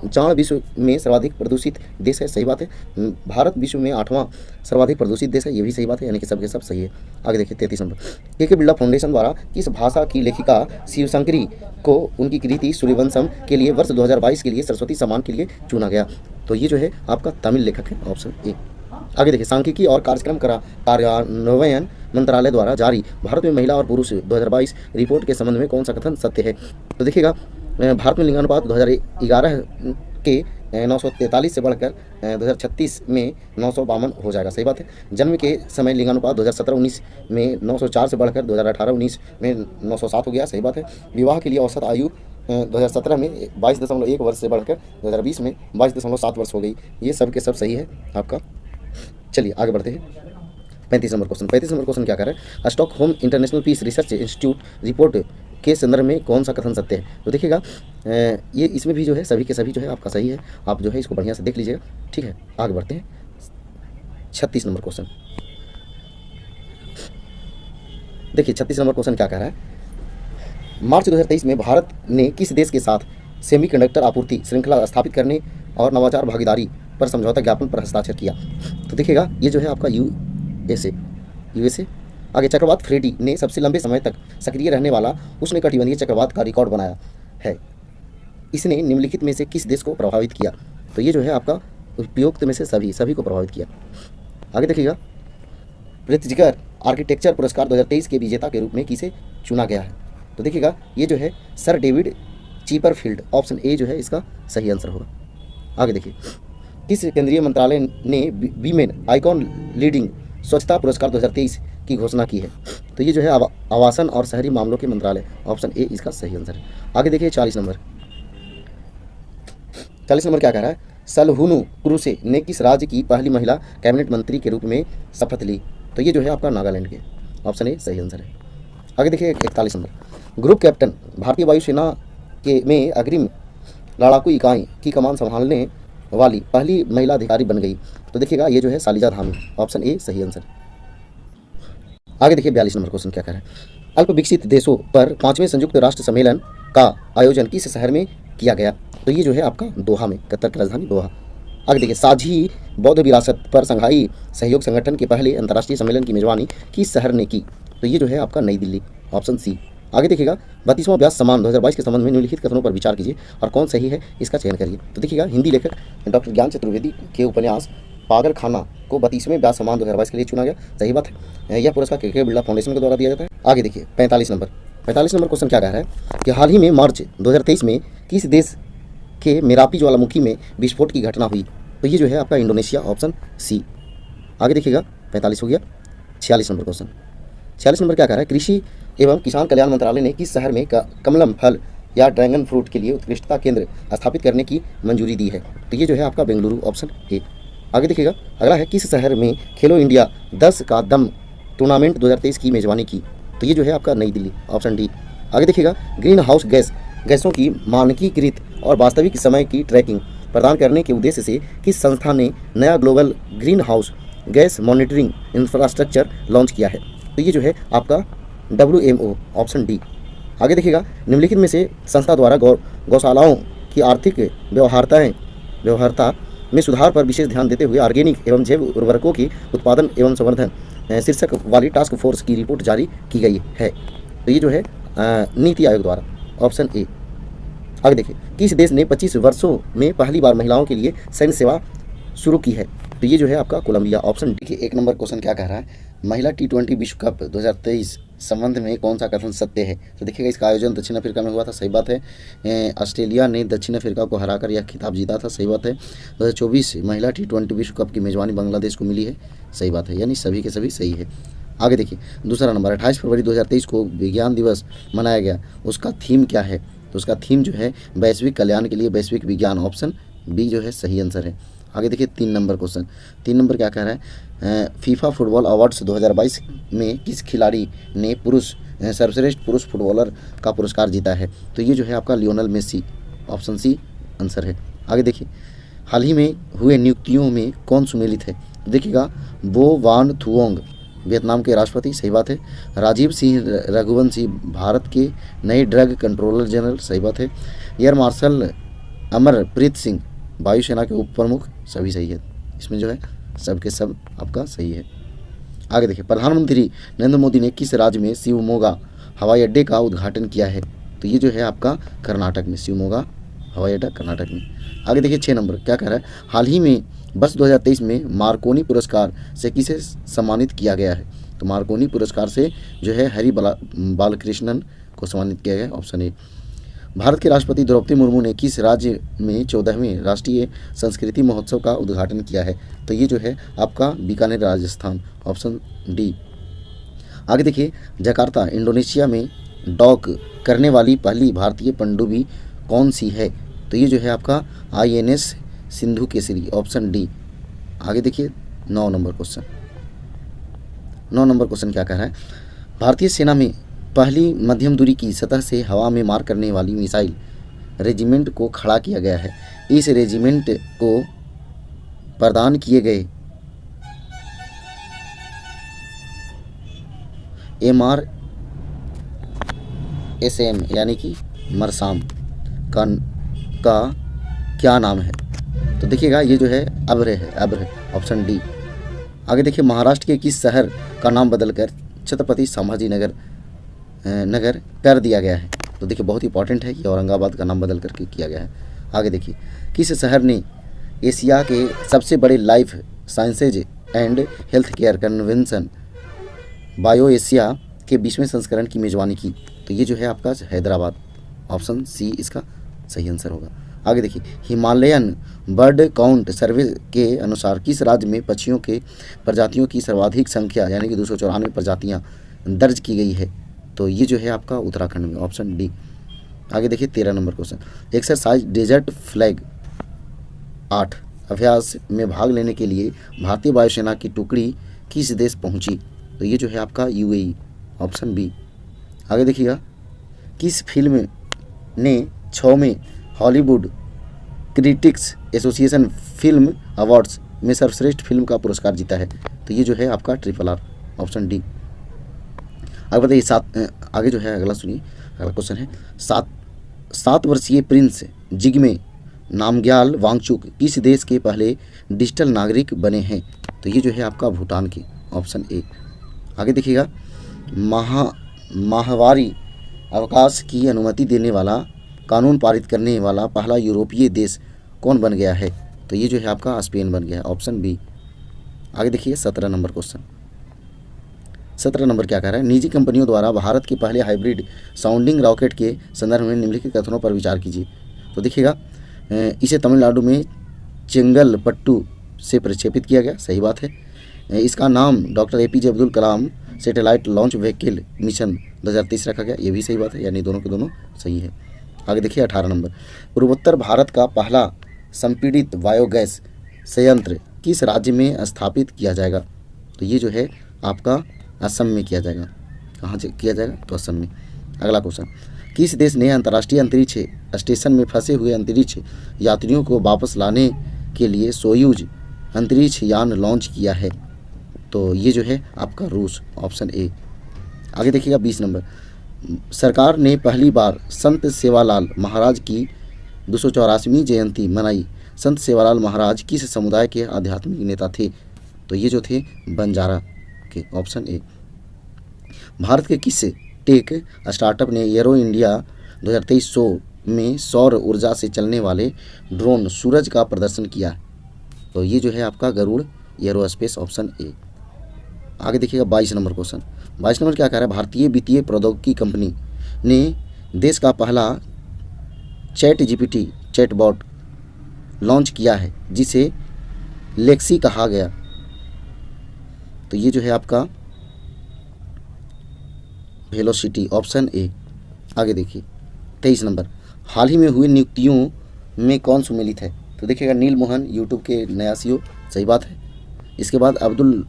A: चाण विश्व में सर्वाधिक प्रदूषित देश है, सही बात है। भारत विश्व में 8वां सर्वाधिक प्रदूषित देश है, ये भी सही बात है, यानी कि सबके सब सही है। आगे देखिए 33 नंबर, के बिरला फाउंडेशन द्वारा किस भाषा की लेखिका शिवशंकरी को उनकी कृति सूर्यवंशम के लिए वर्ष 2022 के लिए सरस्वती सम्मान के लिए चुना गया? तो ये जो है आपका तमिल लेखक है, ऑप्शन ए। आगे देखिए, सांख्यिकी और कार्यक्रम कार्यान्वयन मंत्रालय द्वारा जारी भारत में महिला और पुरुष 2022 रिपोर्ट के संबंध में कौन सा कथन सत्य है? तो देखिएगा, भारत में लिंगानुपात 2011 के 943 से बढ़कर 2036 में 952 हो जाएगा, सही बात है। जन्म के समय लिंगानुपात 2017-19 में 904 से बढ़कर 2018-19 में 907 हो गया, सही बात है। विवाह के लिए औसत आयु 2017 में 22.1 वर्ष से बढ़कर 2020 में 22.7 वर्ष हो गई। ये सब के सब सही है आपका। चलिए आगे बढ़ते हैं 35 नंबर क्वेश्चन, 35 नंबर क्वेश्चन क्या कर रहा है? Stockholm International Peace Research Institute report के संदर्भ में कौन सा कथन सत्य है? तो देखिएगा, ये इसमें भी जो है सभी के सभी जो है आपका सही है। आप जो है इसको बढ़िया से देख लीजिएगा, ठीक है। आगे बढ़ते हैं 36 नंबर क्वेश्चन। देखिए 36 नंबर क्वेश्चन क्या कह रहा है? मार्च 2023 में भारत ने किस देश के साथ सेमीकंडक्टर आपूर्ति श्रृंखला स्थापित करने और नवाचार भागीदारी पर समझौता ज्ञापन पर हस्ताक्षर किया? तो देखिएगा, ये जो है आपका यूएसए। आगे, चक्रवात फ्रेडी ने सबसे लंबे समय तक सक्रिय रहने वाला उष्णकटिबंधीय चक्रवात का रिकॉर्ड बनाया है। इसने निम्नलिखित में से किस देश को प्रभावित किया? तो ये जो है आपका उपयुक्त में से सभी को प्रभावित किया। आगे देखिएगा, पृथ्वीकर आर्किटेक्चर पुरस्कार 2023 के विजेता के रूप में किसे चुना गया है? तो देखिएगा ये जो है सर डेविड चीपरफील्ड, ऑप्शन ए जो है इसका सही आंसर होगा। आगे देखिए, किस केंद्रीय मंत्रालय ने वीमेन आइकॉन लीडिंग स्वच्छता पुरस्कार 2023 की घोषणा की है? तो ये जो है आवासन और शहरी मामलों के मंत्रालय, ऑप्शन ए इसका सही आंसर है। आगे देखिए 40 नंबर क्या कह रहा है? सलहुनु क्रुसे ने किस राज्य की पहली महिला कैबिनेट मंत्री के रूप में शपथ ली? तो ये जो है आपका नागालैंड के, ऑप्शन ए सही आंसर है। आगे देखिए 41 नंबर, ग्रुप कैप्टन भारतीय वायुसेना के में अग्रिम लड़ाकू इकाई की कमान संभालने वाली पहली महिला अधिकारी बन गई? तो देखिएगा ये जो है शालिजा धामी, ऑप्शन ए सही आंसर। आगे देखिए 42 नंबर क्वेश्चन क्या कह रहा है? अल्प विकसित देशों पर 5वें संयुक्त राष्ट्र सम्मेलन का आयोजन किस शहर में किया गया? तो ये जो है आपका दोहा में, कतर की राजधानी दोहा। आगे देखिए, साझी बौद्ध विरासत पर संघाई सहयोग संगठन के पहले अंतर्राष्ट्रीय सम्मेलन की मेजबानी किस शहर ने की? तो ये जो है आपका नई दिल्ली, ऑप्शन सी। आगे देखिएगा, 32वां व्यास सम्मान 2022 के संबंध में निम्नलिखित कथनों पर विचार कीजिए और कौन सही है इसका चयन करिए। तो देखिएगा, हिंदी लेखक डॉक्टर ज्ञान चतुर्वेदी के उपन्यास पागल खाना को 32वें व्यास सम्मान 2022 के लिए चुना गया, सही बात है। यह पुरस्कार के बिरला फाउंडेशन के द्वारा दिया जाता है। आगे देखिए 45 नंबर क्वेश्चन क्या कह रहा है कि हाल ही में मार्च 2023 में किस देश के मेरापी ज्वालामुखी में विस्फोट की घटना हुई? तो ये जो है आपका इंडोनेशिया, ऑप्शन सी। आगे देखिएगा 45 हो गया। 46 नंबर क्वेश्चन, 46 नंबर क्या कह रहा है? कृषि एवं किसान कल्याण मंत्रालय ने किस शहर में कमलम फल या ड्रैगन फ्रूट के लिए उत्कृष्टता केंद्र स्थापित करने की मंजूरी दी है? तो ये जो है आपका बेंगलुरु, ऑप्शन ए। आगे देखिएगा, अगला है किस शहर में खेलो इंडिया 10 का दम टूर्नामेंट 2023 की मेजबानी की? तो ये जो है आपका नई दिल्ली, ऑप्शन डी। आगे देखिएगा, ग्रीन हाउस गैसों की मानकीकृत और वास्तविक समय की ट्रैकिंग प्रदान करने के उद्देश्य से किस संस्था ने नया global green house gas monitoring infrastructure launch किया है? तो ये जो है आपका WMO, ऑप्शन डी। आगे देखिएगा, निम्नलिखित में से संस्था द्वारा गौशालाओं की आर्थिक व्यवहार्यता में सुधार पर विशेष ध्यान देते हुए ऑर्गेनिक एवं जैव उर्वरकों की उत्पादन एवं संवर्धन शीर्षक वाली टास्क फोर्स की रिपोर्ट जारी की गई है? तो ये जो है नीति आयोग द्वारा, ऑप्शन ए। आगे देखिए, किस देश ने 25 वर्षों में पहली बार महिलाओं के लिए सैन्य सेवा शुरू की है? तो ये जो है आपका कोलंबिया, ऑप्शन डी। 1 नंबर क्वेश्चन क्या कह रहा है? महिला T20 विश्व कप 2023 संबंध में कौन सा कथन सत्य है? तो देखिएगा, इसका आयोजन दक्षिण अफ्रीका में हुआ था, सही बात है। ऑस्ट्रेलिया ने दक्षिण अफ्रीका को हराकर यह खिताब जीता था, सही बात है। 2024 महिला T20 विश्व कप की मेजबानी बांग्लादेश को मिली है, सही बात है। यानी सभी के सभी सही है। आगे देखिए, दूसरा नंबर 28 फरवरी 2023 को विज्ञान दिवस मनाया गया, उसका थीम क्या है? तो उसका थीम जो है वैश्विक कल्याण के लिए वैश्विक विज्ञान, ऑप्शन बी जो है सही आंसर है। आगे देखिए 3 नंबर क्वेश्चन, 3 नंबर क्या कह रहा है? फीफा फुटबॉल अवार्ड्स 2022 में किस खिलाड़ी ने सर्वश्रेष्ठ पुरुष फुटबॉलर का पुरस्कार जीता है? तो ये जो है आपका Lionel Messi, option C answer है। आगे देखिए, हाल ही में हुए नियुक्तियों में कौन सुमेलित है? देखिएगा, बो वान थुओंग वियतनाम के राष्ट्रपति, सही बात है। राजीव सिंह रघुवंशी भारत के नए ड्रग कंट्रोलर जनरल, सही बात है। एयर मार्शल अमरप्रीत सिंह वायुसेना के उप प्रमुख, सभी सही है। इसमें जो है सब के सब आपका सही है। आगे देखिए, प्रधानमंत्री नरेंद्र मोदी ने किस राज्य में शिवमोगा हवाई अड्डे का उद्घाटन किया है? तो ये जो है आपका कर्नाटक में, शिवमोगा हवाई अड्डा कर्नाटक में। आगे देखिए 6 नंबर क्या कह रहा है? हाल ही में वर्ष 2023 में मार्कोनी पुरस्कार से किसे सम्मानित किया गया है? तो मार्कोनी पुरस्कार से जो है हरि बालकृष्णन को सम्मानित किया गया, ऑप्शन ए। भारत के राष्ट्रपति द्रौपदी मुर्मू ने किस राज्य में 14वें राष्ट्रीय संस्कृति महोत्सव का उद्घाटन किया है? तो ये जो है आपका बीकानेर राजस्थान, ऑप्शन डी। आगे देखिए, जकार्ता इंडोनेशिया में डॉक करने वाली पहली भारतीय पनडुब्बी कौन सी है? तो ये जो है आपका INS Sindhu Kesari, option D. आगे देखिए 9 नंबर क्वेश्चन, 9 नंबर क्वेश्चन क्या कह रहा है? भारतीय सेना में पहली मध्यम दूरी की सतह से हवा में मार करने वाली मिसाइल रेजिमेंट को खड़ा किया गया है। इस रेजिमेंट को प्रदान किए गए MRSAM यानी कि मरसाम का क्या नाम है? तो देखिएगा, ये जो है अब्र, ऑप्शन डी। आगे देखिए, महाराष्ट्र के किस शहर का नाम बदलकर छत्रपति संभाजी नगर कर दिया गया है? तो देखिए बहुत इंपॉर्टेंट है कि औरंगाबाद का नाम बदल करके किया गया है। आगे देखिए, किस शहर ने एशिया के सबसे बड़े life sciences and health care convention bio Asia के 20वें संस्करण की मेजबानी की? तो ये जो है आपका हैदराबाद, ऑप्शन सी इसका सही आंसर होगा। आगे देखिए, हिमालयन बर्ड काउंट सर्वे के अनुसार किस राज्य में पक्षियों के प्रजातियों की सर्वाधिक संख्या यानी कि 294 प्रजातियां दर्ज की गई है? तो ये जो है आपका उत्तराखंड में, ऑप्शन डी। आगे देखिए 13 नंबर क्वेश्चन, एक्सरसाइज डेजर्ट फ्लैग 8 अभ्यास में भाग लेने के लिए भारतीय वायुसेना की टुकड़ी किस देश पहुंची? तो ये जो है आपका यूएई, ऑप्शन बी। आगे देखिएगा, किस फिल्म ने 6वें Hollywood critics association film awards में सर्वश्रेष्ठ फिल्म का पुरस्कार जीता है? तो ये जो है आपका RRR, ऑप्शन डी। आगे बताइए, आगे जो है अगला सुनिए, अगला क्वेश्चन है, 7 वर्षीय प्रिंस जिग्मे नामग्याल वांगचुक किस देश के पहले डिजिटल नागरिक बने हैं? तो ये जो है आपका भूटान के, ऑप्शन ए। आगे देखिएगा, माहवारी अवकाश की अनुमति देने वाला कानून पारित करने वाला पहला यूरोपीय देश कौन बन गया है? तो ये जो है आपका स्पेन बन गया है, ऑप्शन बी। आगे देखिए 17 नंबर क्वेश्चन, 17 नंबर क्या कह रहा है, निजी कंपनियों द्वारा भारत के पहले हाइब्रिड साउंडिंग रॉकेट के संदर्भ में निम्नलिखित कथनों पर विचार कीजिए। तो देखिएगा, इसे तमिलनाडु में चेंगलपट्टू से प्रक्षेपित किया गया, सही बात है। इसका नाम doctor APJ Abdul Kalam satellite launch vehicle mission 2023 रखा गया, ये भी सही बात है, यानी दोनों के दोनों सही है। आगे देखिए 18 नंबर, पूर्वोत्तर भारत का पहला संपीड़ित बायोगैस संयंत्र किस राज्य में स्थापित किया जाएगा? तो ये जो है आपका असम में किया जाएगा। कहाँ से किया जाएगा? तो असम में। अगला क्वेश्चन, किस देश ने अंतर्राष्ट्रीय अंतरिक्ष स्टेशन में फंसे हुए अंतरिक्ष यात्रियों को वापस लाने के लिए सोयूज अंतरिक्ष यान लॉन्च किया है? तो ये जो है आपका रूस, ऑप्शन ए। आगे देखिएगा 20 नंबर, सरकार ने पहली बार संत सेवालाल महाराज की 284वीं जयंती मनाई। संत सेवालाल महाराज किस समुदाय के आध्यात्मिक नेता थे? तो ये जो थे बंजारा के, ऑप्शन ए। भारत के किस टेक स्टार्टअप ने एरो इंडिया 2023 शो में सौर ऊर्जा से चलने वाले ड्रोन सूरज का प्रदर्शन किया? तो ये जो है आपका गरुड़ एरोस्पेस, ऑप्शन ए। आगे देखिएगा 22 नंबर क्वेश्चन, 22 नंबर क्या कह रहा है, भारतीय वित्तीय प्रौद्योगिकी कंपनी ने देश का पहला ChatGPT चैटबॉट लॉन्च किया है जिसे लेक्सी कहा गया। तो ये जो है आपका वेलोसिटी, ऑप्शन ए। आगे देखिए 23 नंबर, हाल ही में हुई नियुक्तियों में कौन सम्मिलित है? तो देखिएगा नील मोहन यूट्यूब के नया CEO, सही बात है। इसके बाद अब्दुल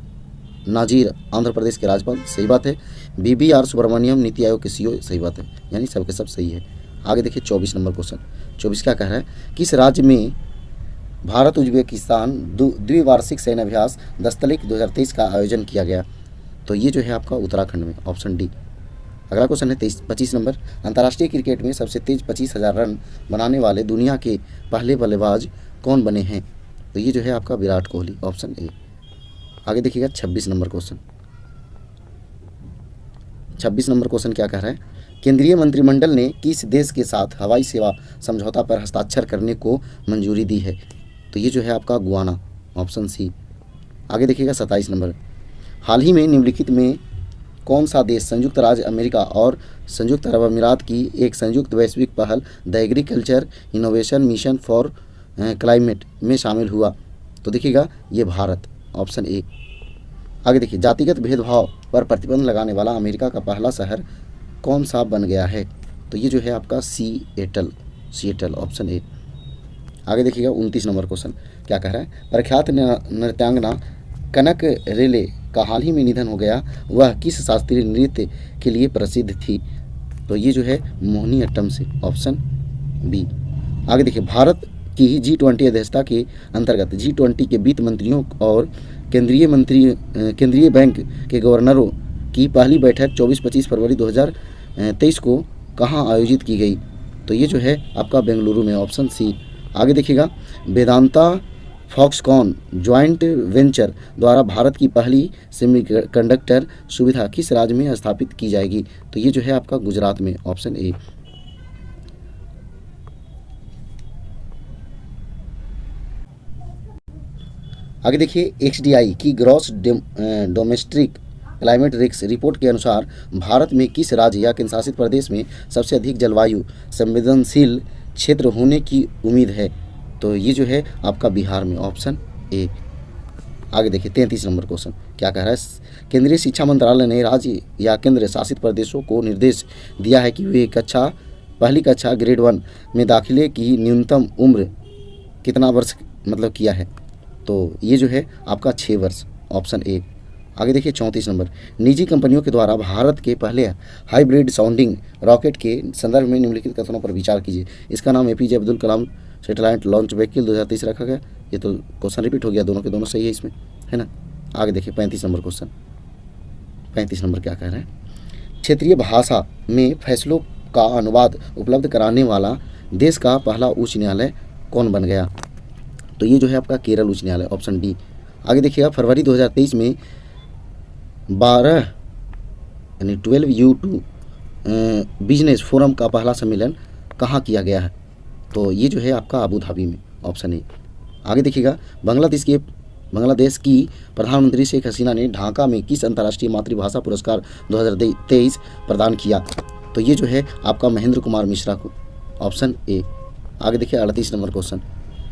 A: नाजीर आंध्र प्रदेश के राज्यपाल, सही बात है। BBR सुब्रमण्यम नीति आयोग के CEO, सही बात है, यानी सबके सब सही है। आगे देखिए 24 नंबर क्वेश्चन, 24 क्या कह रहा है, किस राज्य में भारत उज्बेकिस्तान द्विवार्षिक सैन्य अभ्यास दस्तलिक 2023 का आयोजन किया गया? तो ये जो है आपका उत्तराखंड में, ऑप्शन डी। अगला क्वेश्चन है 25 नंबर, अंतर्राष्ट्रीय क्रिकेट में सबसे तेज 25,000 रन बनाने वाले दुनिया के पहले बल्लेबाज कौन बने हैं? तो ये जो है आपका विराट कोहली, ऑप्शन ए। आगे देखिएगा 26 नंबर क्वेश्चन, 26 नंबर क्वेश्चन क्या कह रहा है, केंद्रीय मंत्रिमंडल ने किस देश के साथ हवाई सेवा समझौता पर हस्ताक्षर करने को मंजूरी दी है? तो ये जो है आपका गुआना, ऑप्शन सी। आगे देखिएगा 27 नंबर, हाल ही में निम्नलिखित में कौन सा देश संयुक्त राज्य अमेरिका और संयुक्त अरब अमीरात की एक संयुक्त वैश्विक पहल the agriculture innovation mission for climate में शामिल हुआ? तो देखिएगा ये भारत, ऑप्शन ए। आगे देखिए, जातिगत भेदभाव पर प्रतिबंध लगाने वाला अमेरिका का पहला शहर कौन सा बन गया है? तो ये जो है आपका सिएटल, ऑप्शन ए। आगे देखिएगा 29 नंबर क्वेश्चन क्या कह रहा है, प्रख्यात नृत्यांगना कनक रेले का हाल ही में निधन हो गया, वह किस शास्त्रीय नृत्य के लिए प्रसिद्ध थी? तो ये जो है मोहिनी अट्टम से, ऑप्शन बी। आगे देखिए, भारत की G20 अध्यक्षता के अंतर्गत G20 के वित्त मंत्रियों और केंद्रीय बैंक के गवर्नरों की पहली बैठक 24-25 फरवरी 2023 को कहाँ आयोजित की गई? तो ये जो है आपका बेंगलुरु में, ऑप्शन सी। आगे देखिएगा, वेदांता फॉक्सकॉन जॉइंट वेंचर द्वारा भारत की पहली सेमीकंडक्टर सुविधा किस राज्य में स्थापित की जाएगी? तो ये जो है आपका गुजरात में, ऑप्शन ए। आगे देखिए, XDI की gross domestic climate risk report के अनुसार भारत में किस राज्य या केंद्र शासित प्रदेश में सबसे अधिक जलवायु संवेदनशील क्षेत्र होने की उम्मीद है? तो ये जो है आपका बिहार में, ऑप्शन ए। आगे देखिए 33 नंबर क्वेश्चन क्या कह रहा है। केंद्रीय शिक्षा मंत्रालय ने राज्य या केंद्र शासित प्रदेशों को निर्देश दिया है कि वे पहली कक्षा ग्रेड 1 में दाखिले की न्यूनतम उम्र कितना वर्ष मतलब किया है? तो ये जो है आपका 6 वर्ष, ऑप्शन ए। आगे देखिए 34 नंबर, निजी कंपनियों के द्वारा भारत के पहले हाइब्रिड साउंडिंग रॉकेट के संदर्भ में निम्नलिखित कथनों पर विचार कीजिए। इसका नाम APJ Abdul Kalam satellite launch vehicle 2023 रखा गया। ये तो क्वेश्चन रिपीट हो गया, दोनों के दोनों सही है इसमें, है ना। आगे देखिए 35 नंबर क्वेश्चन। 35 नंबर क्या कह रहे हैं, क्षेत्रीय भाषा में फैसलों का अनुवाद उपलब्ध कराने वाला देश का पहला उच्च न्यायालय कौन बन गया? तो ये जो है आपका केरल उच्च न्यायालय, ऑप्शन डी। आगे देखिएगा फरवरी 2023 में 12U2 बिजनेस फोरम का पहला सम्मेलन कहाँ किया गया है? तो ये जो है आपका अबू धाबी में, ऑप्शन ए। आगे देखिएगा बांग्लादेश की प्रधानमंत्री शेख हसीना ने ढाका में किस अंतर्राष्ट्रीय मातृभाषा पुरस्कार 2023 प्रदान किया? तो ये जो है आपका महेंद्र कुमार मिश्रा को, ऑप्शन ए। आगे देखिए 38 नंबर क्वेश्चन।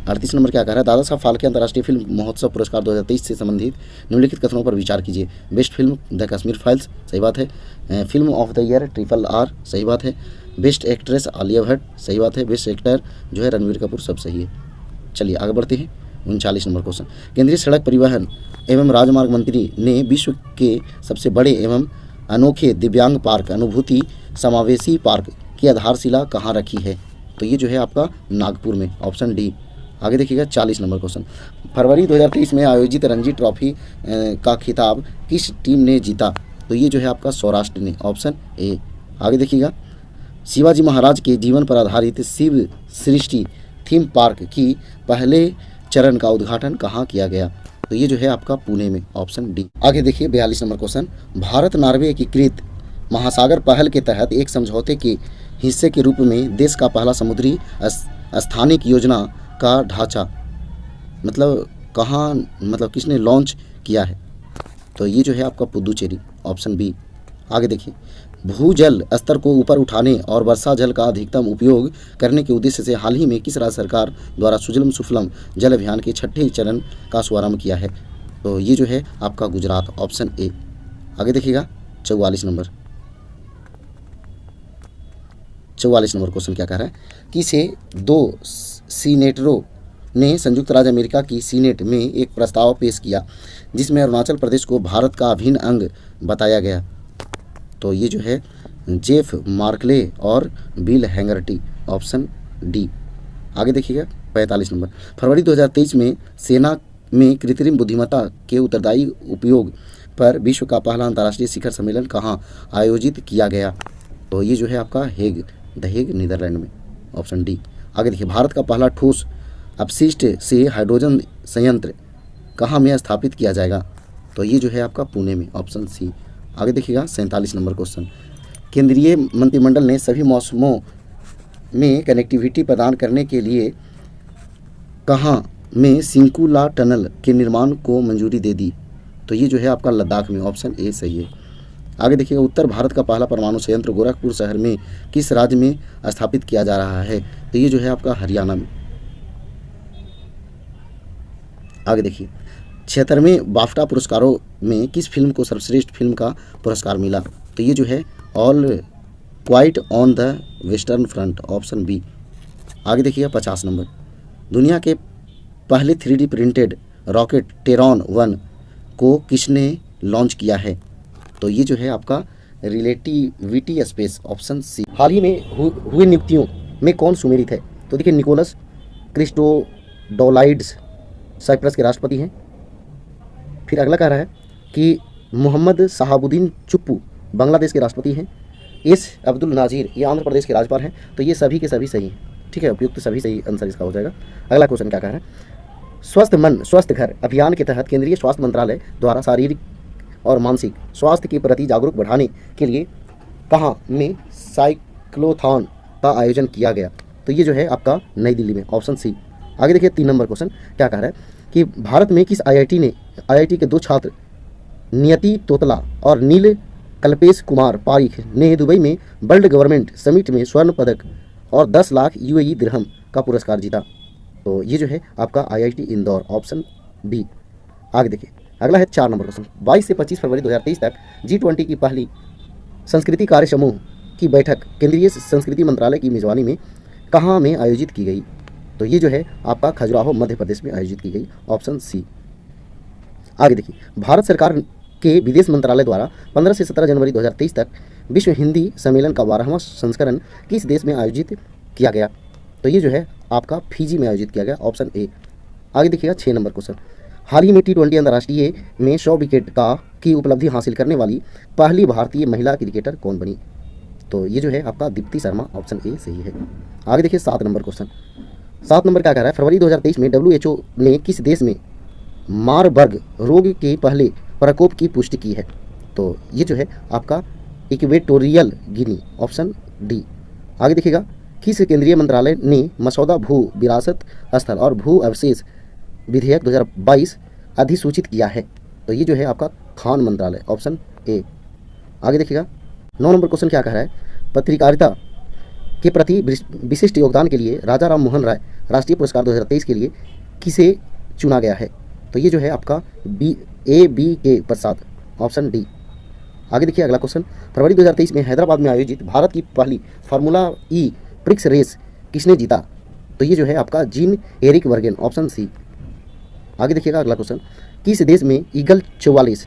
A: 38 नंबर क्या कह रहा है, दादा साहब फाल्के अंतर्राष्ट्रीय फिल्म महोत्सव पुरस्कार 2023 से संबंधित निम्नलिखित कथनों पर विचार कीजिए। Best film the Kashmir files, सही बात है। Film of the year RRR, सही बात है। बेस्ट एक्ट्रेस आलिया भट्ट, सही बात है। बेस्ट एक्टर जो है रणवीर कपूर, सब सही है। चलिए आगे बढ़ते हैं 39 नंबर क्वेश्चन। केंद्रीय सड़क परिवहन एवं राजमार्ग मंत्री ने विश्व के सबसे बड़े एवं अनोखे दिव्यांग पार्क अनुभूति समावेशी पार्क की आधारशिला कहाँ रखी है? तो ये जो है आपका नागपुर में, ऑप्शन डी। आगे देखिएगा 40 नंबर क्वेश्चन। फरवरी 2023 में आयोजित रणजी ट्रॉफी का खिताब किस टीम ने जीता? तो ये जो है आपका सौराष्ट्र ने, ऑप्शन ए। आगे देखिएगा शिवाजी महाराज के जीवन पर आधारित शिव सृष्टि थीम पार्क की पहले चरण का उद्घाटन कहाँ किया गया? तो ये जो है आपका पुणे में, ऑप्शन डी। आगे देखिए 42 नंबर क्वेश्चन। भारत नॉर्वे एकीकृत महासागर पहल के तहत एक समझौते के हिस्से के रूप में देश का पहला समुद्री स्थानिक योजना का ढांचा मतलब कहाँ मतलब किसने लॉन्च किया है? तो ये जो है आपका पुदुचेरी, ऑप्शन बी। आगे देखिए भूजल स्तर को ऊपर उठाने और वर्षा जल का अधिकतम उपयोग करने के उद्देश्य से हाल ही में किस राज्य सरकार द्वारा सुजलम सुफलम जल अभियान के 6ठे चरण का शुभारंभ किया है? तो ये जो है आपका गुजरात, ऑप्शन ए। आगे देखिएगा 44 नंबर क्वेश्चन क्या कह रहा है कि से 2 सीनेटरों ने संयुक्त राज्य अमेरिका की सीनेट में एक प्रस्ताव पेश किया जिसमें अरुणाचल प्रदेश को भारत का अभिन्न अंग बताया गया। तो ये जो है जेफ मार्कले और बिल हैंगर्टी, ऑप्शन डी। आगे देखिएगा 45 नंबर। फरवरी 2023 में सेना में कृत्रिम बुद्धिमत्ता के उत्तरदायी उपयोग पर विश्व का पहला अंतर्राष्ट्रीय शिखर सम्मेलन कहाँ आयोजित किया गया? तो ये जो है आपका द हेग नीदरलैंड में, ऑप्शन डी। आगे देखिए भारत का पहला ठोस अपशिष्ट से हाइड्रोजन संयंत्र कहाँ में स्थापित किया जाएगा? तो ये जो है आपका पुणे में, ऑप्शन सी। आगे देखिएगा 47 नंबर क्वेश्चन। केंद्रीय मंत्रिमंडल ने सभी मौसमों में कनेक्टिविटी प्रदान करने के लिए कहाँ में सिंकुला टनल के निर्माण को मंजूरी दे दी? तो ये जो है आपका लद्दाख में, ऑप्शन ए सही है। आगे देखिएगा उत्तर भारत का पहला परमाणु संयंत्र गोरखपुर शहर में किस राज्य में स्थापित किया जा रहा है? तो ये जो है आपका हरियाणा में। आगे देखिए 76वें बाफ्टा पुरस्कारों में किस फिल्म को सर्वश्रेष्ठ फिल्म का पुरस्कार मिला? तो ये जो है all quiet on the western front, option B. आगे देखिएगा 50 नंबर। दुनिया के पहले 3D प्रिंटेड रॉकेट टेरॉन 1 को किसने लॉन्च किया है? तो ये जो है आपका रिलेटिविटी स्पेस, ऑप्शन सी। हाल ही में हुए नियुक्तियों में कौन सुमेलित है? तो देखिए निकोलस क्रिस्टोडोलाइड्स साइप्रस के राष्ट्रपति हैं। फिर अगला कह रहा है कि मोहम्मद शहाबुद्दीन चुप्पू बांग्लादेश के राष्ट्रपति हैं। एस अब्दुल नाजीर ये आंध्र प्रदेश के राज्यपाल हैं। तो ये सभी के सभी सही हैं, ठीक है, उपयुक्त सभी सही आंसर इसका हो जाएगा। अगला क्वेश्चन क्या कह रहा है, स्वस्थ मन स्वस्थ घर अभियान के तहत केंद्रीय स्वास्थ्य मंत्रालय द्वारा शारीरिक और मानसिक स्वास्थ्य के प्रति जागरूक बढ़ाने के लिए कहाँ में साइक्लोथॉन का आयोजन किया गया? तो ये जो है आपका नई दिल्ली में, ऑप्शन सी। आगे देखिए 3 नंबर क्वेश्चन क्या कह रहा है कि भारत में किस आईआईटी के 2 छात्र नियति तोतला और नील कल्पेश कुमार पारिख ने दुबई में वर्ल्ड गवर्नमेंट समिट में स्वर्ण पदक और 10 लाख यूएई दिरहम का पुरस्कार जीता। तो ये जो है आपका आईआईटी इंदौर, ऑप्शन बी। आगे देखिए, अगला है 4 नंबर क्वेश्चन। 22 से 25 फरवरी 2023 तक G20 की पहली संस्कृति कार्य समूह की बैठक केंद्रीय संस्कृति मंत्रालय की मेजबानी में कहाँ में आयोजित की गई? तो ये जो है आपका खजुराहो मध्य प्रदेश में आयोजित की गई, ऑप्शन सी। आगे देखिए, भारत सरकार के विदेश मंत्रालय द्वारा 15 से 17 जनवरी 2023 तक विश्व हिंदी सम्मेलन का 12वां संस्करण किस देश में आयोजित किया गया? तो ये जो है आपका फिजी में आयोजित किया गया, ऑप्शन ए। आगे देखिएगा 6 नंबर क्वेश्चन। हाल ही में T20 अंतर्राष्ट्रीय में 100 विकेट की उपलब्धि हासिल करने वाली पहली भारतीय महिला क्रिकेटर कौन बनी? तो ये जो है आपका दीप्ति शर्मा, ऑप्शन ए सही है। आगे देखिए 7 नंबर क्वेश्चन। 7 नंबर क्या कह रहा है? फरवरी 2023 में WHO ने किस देश में मारबर्ग रोग के पहले प्रकोप की पुष्टि की है? तो ये जो है आपका इक्वेटोरियल गिनी, ऑप्शन डी। आगे देखिएगा, किस केंद्रीय मंत्रालय ने मसौदा भू विरासत स्थल और भू अवशेष विधेयक 2022 अधिसूचित किया है? तो ये जो है आपका खान मंत्रालय, ऑप्शन ए। आगे देखिएगा 9 नंबर क्वेश्चन क्या कह रहा है? पत्रकारिता के प्रति विशिष्ट योगदान के लिए राजा राम मोहन राय राष्ट्रीय पुरस्कार 2023 के लिए किसे चुना गया है? तो ये जो है आपका बी के प्रसाद, ऑप्शन डी। आगे देखिए अगला क्वेश्चन। फरवरी 2023 में हैदराबाद में आयोजित भारत की पहली फार्मूला ई प्रिक्स रेस किसने जीता? तो ये जो है आपका जीन एरिक वर्गेन, ऑप्शन सी। आगे देखिएगा अगला क्वेश्चन। किस देश में ईगल 44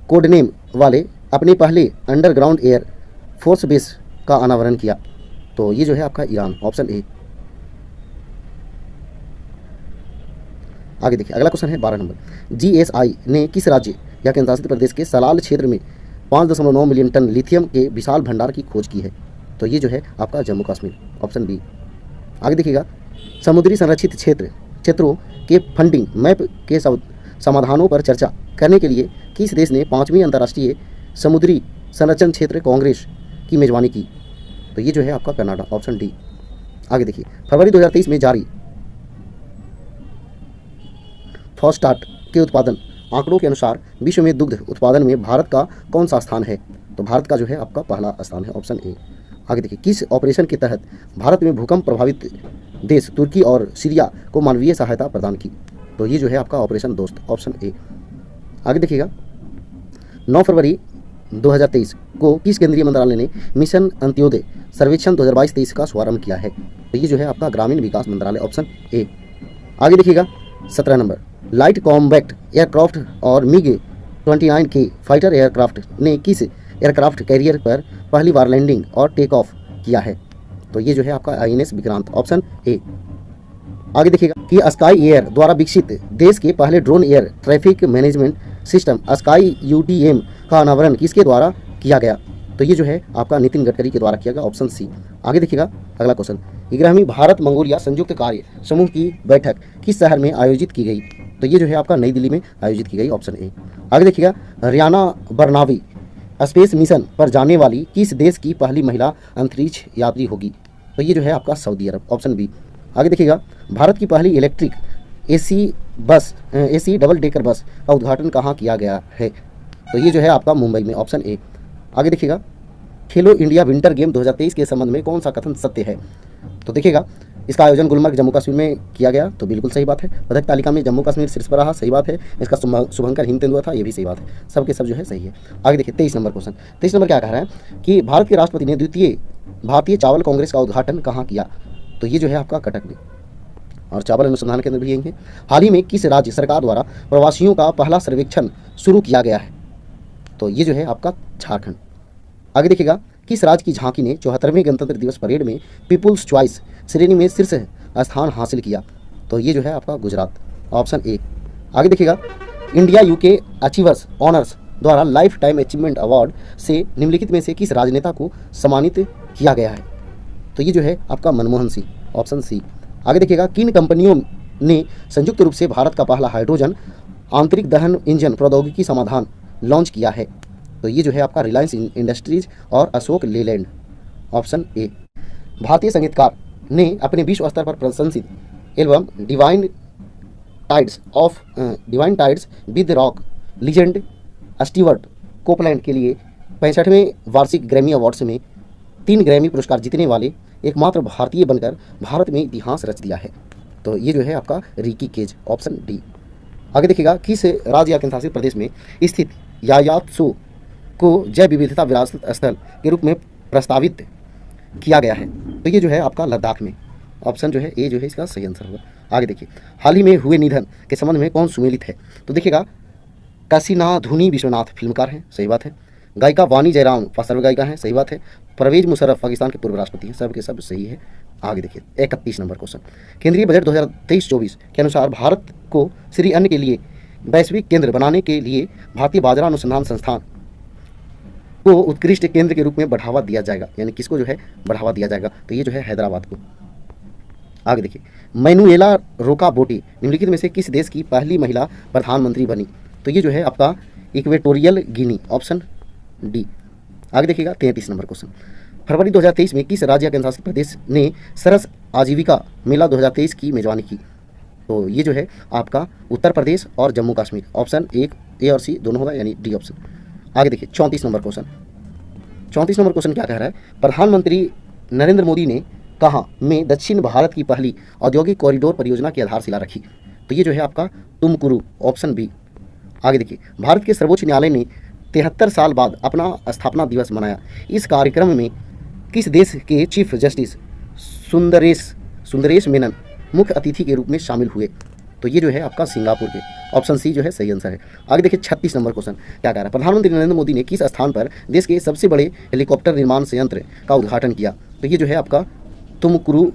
A: कोडनेम वाले अपने पहले अंडरग्राउंड एयर फोर्स बेस का अनावरण किया? तो ये जो है आपका ईरान, ऑप्शन ए। आगे देखिए अगला क्वेश्चन है 12 नंबर। GSI ने किस राज्य या केंद्रशासित प्रदेश के सलाल क्षेत्र में 5.9 मिलियन टन लिथियम के विशाल भंडार की खोज की है? तो ये जो है आपका जम्मू कश्मीर, ऑप्शन बी। आगे देखिएगा, समुद्री संरक्षित क्षेत्रों के फंडिंग मैप के समाधानों पर चर्चा करने के लिए किस देश ने 5वीं अंतर्राष्ट्रीय समुद्री संरक्षण क्षेत्र कांग्रेस की मेजबानी की? तो ये जो है आपका कनाडा, ऑप्शन डी। आगे देखिए, फरवरी 2023 में जारी फॉस्टाट के उत्पादन आंकड़ों के अनुसार विश्व में दुग्ध उत्पादन में भारत का कौन सा स्थान है? तो भारत का जो है आपका पहला स्थान है, ऑप्शन ए। आगे देखिए, किस ऑपरेशन के तहत भारत में भूकंप प्रभावित देश तुर्की और सीरिया को मानवीय सहायता प्रदान की? तो ये जो है आपका ऑपरेशन दोस्त, ऑप्शन ए। आगे देखिएगा, 9 फरवरी 2023 को किस केंद्रीय मंत्रालय ने मिशन अंत्योदय सर्वेक्षण 2022-23 का शुभारंभ किया है? तो ये जो है आपका ग्रामीण विकास मंत्रालय, ऑप्शन ए। आगे देखिएगा 17 नंबर। लाइट कॉम्बैक्ट एयरक्राफ्ट और MiG-29 के फाइटर एयरक्राफ्ट ने किस एयरक्राफ्ट कैरियर पर पहली बार लैंडिंग और टेक ऑफ किया है? तो ये जो है आपका INS विक्रांत, ऑप्शन ए। आगे देखिएगा कि स्काई एयर द्वारा विकसित देश के पहले drone air traffic management system sky UTM का अनावरण किसके द्वारा किया गया? तो ये जो है आपका नितिन गडकरी के द्वारा किया गया, ऑप्शन सी। आगे देखिएगा अगला क्वेश्चन। 11वीं भारत मंगोलिया संयुक्त कार्य समूह की बैठक किस शहर में आयोजित की गई? तो ये जो है आपका नई दिल्ली में आयोजित की गई, ऑप्शन ए। आगे देखिएगा, रियाना बरनावी स्पेस मिशन पर जाने वाली किस देश की पहली महिला अंतरिक्ष यात्री होगी? तो ये जो है आपका सऊदी अरब, ऑप्शन बी। आगे देखिएगा, भारत की पहली electric AC double decker bus का उद्घाटन कहाँ किया गया है? तो ये जो है आपका मुंबई में, ऑप्शन ए। आगे देखिएगा, खेलो इंडिया विंटर गेम 2023 के संबंध में कौन सा कथन सत्य है? तो देखिएगा, इसका आयोजन गुलमर्ग जम्मू कश्मीर में किया गया, तो बिल्कुल सही बात है। पदक तालिका में जम्मू कश्मीर शीर्ष पर रहा, सही बात है। इसका शुभंकर हिम तेंदुआ था, ये भी सही बात है। सबके सब जो है सही है। आगे देखिए 23 नंबर क्वेश्चन। 23 नंबर क्या कह रहा है कि भारत के राष्ट्रपति ने द्वितीय भारतीय चावल कांग्रेस का उद्घाटन कहाँ किया? तो ये जो है आपका कटक में, और चावल अनुसंधान केंद्र भी यही है। हाल ही में किस राज्य सरकार द्वारा प्रवासियों का पहला सर्वेक्षण शुरू किया गया है? तो ये जो है आपका झारखंड। आगे देखिएगा, किस राज्य की झांकी ने 74वें गणतंत्र दिवस परेड में पीपुल्स चॉइस श्रेणी में शीर्ष स्थान हासिल किया? तो ये जो है आपका गुजरात, ऑप्शन ए। आगे देखिएगा, इंडिया UK अचीवर्स ऑनर्स द्वारा लाइफ टाइम अचीवमेंट अवार्ड से निम्नलिखित में से किस राजनेता को सम्मानित किया गया है? तो ये जो है आपका मनमोहन सिंह, ऑप्शन सी। आगे देखिएगा, किन कंपनियों ने संयुक्त रूप से भारत का पहला हाइड्रोजन आंतरिक दहन इंजन प्रौद्योगिकी समाधान लॉन्च किया है? तो ये जो है आपका रिलायंस इंडस्ट्रीज और अशोक लेलैंड, ऑप्शन ए। भारतीय संगीतकार ने अपने विश्व स्तर पर प्रशंसित album divine tides with rock legend Stewart Copeland के लिए 65वें वार्षिक ग्रैमी अवार्ड्स में 3 ग्रैमी पुरस्कार जीतने वाले एकमात्र भारतीय बनकर भारत में इतिहास रच दिया है। तो ये जो है आपका रिकी केज, ऑप्शन डी। आगे देखिएगा, किस राज्य या केंद्रशासित प्रदेश में स्थित यायात्सो को जैव विविधता विरासत स्थल के रूप में प्रस्तावित किया गया है? तो ये जो है आपका लद्दाख में, ऑप्शन जो है ए जो है इसका सही आंसर होगा। आगे देखिए, हाल ही में हुए निधन के संबंध में कौन सुमेलित है? तो देखिएगा, काशीनाथुनी विश्वनाथ फिल्मकार हैं, सही बात है। गायिका वाणी जयराम सर्व गायिका हैं, सही बात है। परवेज मुशर्रफ पाकिस्तान के पूर्व राष्ट्रपति हैं, सब के सब सही है। आगे देखिए 31 नंबर क्वेश्चन, केंद्रीय बजट 2023-24 के अनुसार भारत को श्री अन्न के लिए वैश्विक केंद्र बनाने के लिए भारतीय बाजरा अनुसंधान संस्थान को उत्कृष्ट केंद्र के रूप में बढ़ावा दिया जाएगा, यानी किसको जो है बढ़ावा दिया जाएगा? तो ये जो है हैदराबाद को। आगे देखिए, मैनुएला रोकाबोटी निम्नलिखित में से किस देश की पहली महिला प्रधानमंत्री बनी? तो ये जो है आपका इक्वेटोरियल गिनी, ऑप्शन डी। आगे देखिएगा 33 नंबर क्वेश्चन, फरवरी 2023 में किस राज्य या केंद्रशासित प्रदेश ने सरस आजीविका मेला 2023 की मेजबानी की? तो ये जो है आपका उत्तर प्रदेश और जम्मू कश्मीर, ऑप्शन ए और सी दोनों होगा, यानी डी ऑप्शन। आगे देखिए 34 नंबर क्वेश्चन, 34 नंबर क्वेश्चन क्या कह रहा है? प्रधानमंत्री नरेंद्र मोदी ने कहाँ में दक्षिण भारत की पहली औद्योगिक कॉरिडोर परियोजना की आधारशिला रखी? तो ये जो है आपका तुमकुरू, ऑप्शन बी। आगे देखिए, भारत के सर्वोच्च न्यायालय ने 73 साल बाद अपना स्थापना दिवस मनाया। इस कार्यक्रम में किस देश के चीफ जस्टिस सुंदरेश मेनन मुख्य अतिथि के रूप में शामिल हुए? तो ये जो है आपका सिंगापुर के, ऑप्शन सी जो है सही आंसर है। आगे देखिए 36 नंबर क्वेश्चन क्या कह रहा है? प्रधानमंत्री नरेंद्र मोदी ने किस स्थान पर देश के सबसे बड़े हेलीकॉप्टर निर्माण संयंत्र का उद्घाटन किया? तो ये जो है आपका तुमकुरू,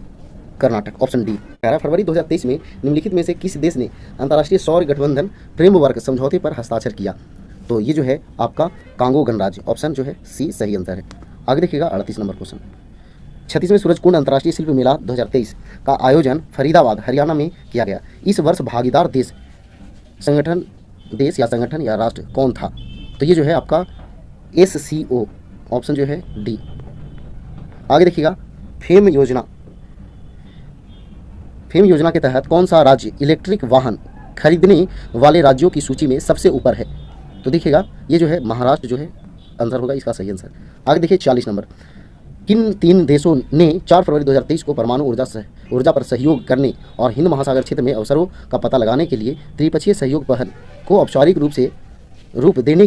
A: कर्नाटक, ऑप्शन डी। कह रहा है फरवरी 2023 में निम्नलिखित में से किस देश ने अंतर्राष्ट्रीय सौर गठबंधन फ्रेमवर्क समझौते पर हस्ताक्षर किया? तो ये जो है आपका कांगो गणराज्य, ऑप्शन जो है सी सही आंसर है। आगे देखिएगा 38 नंबर क्वेश्चन, 36वें सूरजकुंड अंतर्राष्ट्रीय शिल्प मेला 2023 का आयोजन फरीदाबाद, हरियाणा में किया गया। इस वर्ष भागीदार देश संगठन या राष्ट्र कौन था? तो ये जो है आपका SCO, ऑप्शन जो है डी। आगे देखिएगा, फेम योजना के तहत कौन सा राज्य इलेक्ट्रिक वाहन खरीदने वाले राज्यों की सूची में सबसे ऊपर है? तो देखिएगा ये जो है महाराष्ट्र जो है आंसर होगा इसका सही आंसर। आगे देखिए 40 नंबर, किन 3 देशों ने 4 फरवरी 2023 को परमाणु ऊर्जा पर सहयोग करने और हिंद महासागर क्षेत्र में अवसरों का पता लगाने के लिए त्रिपक्षीय सहयोग पहल को औपचारिक रूप देने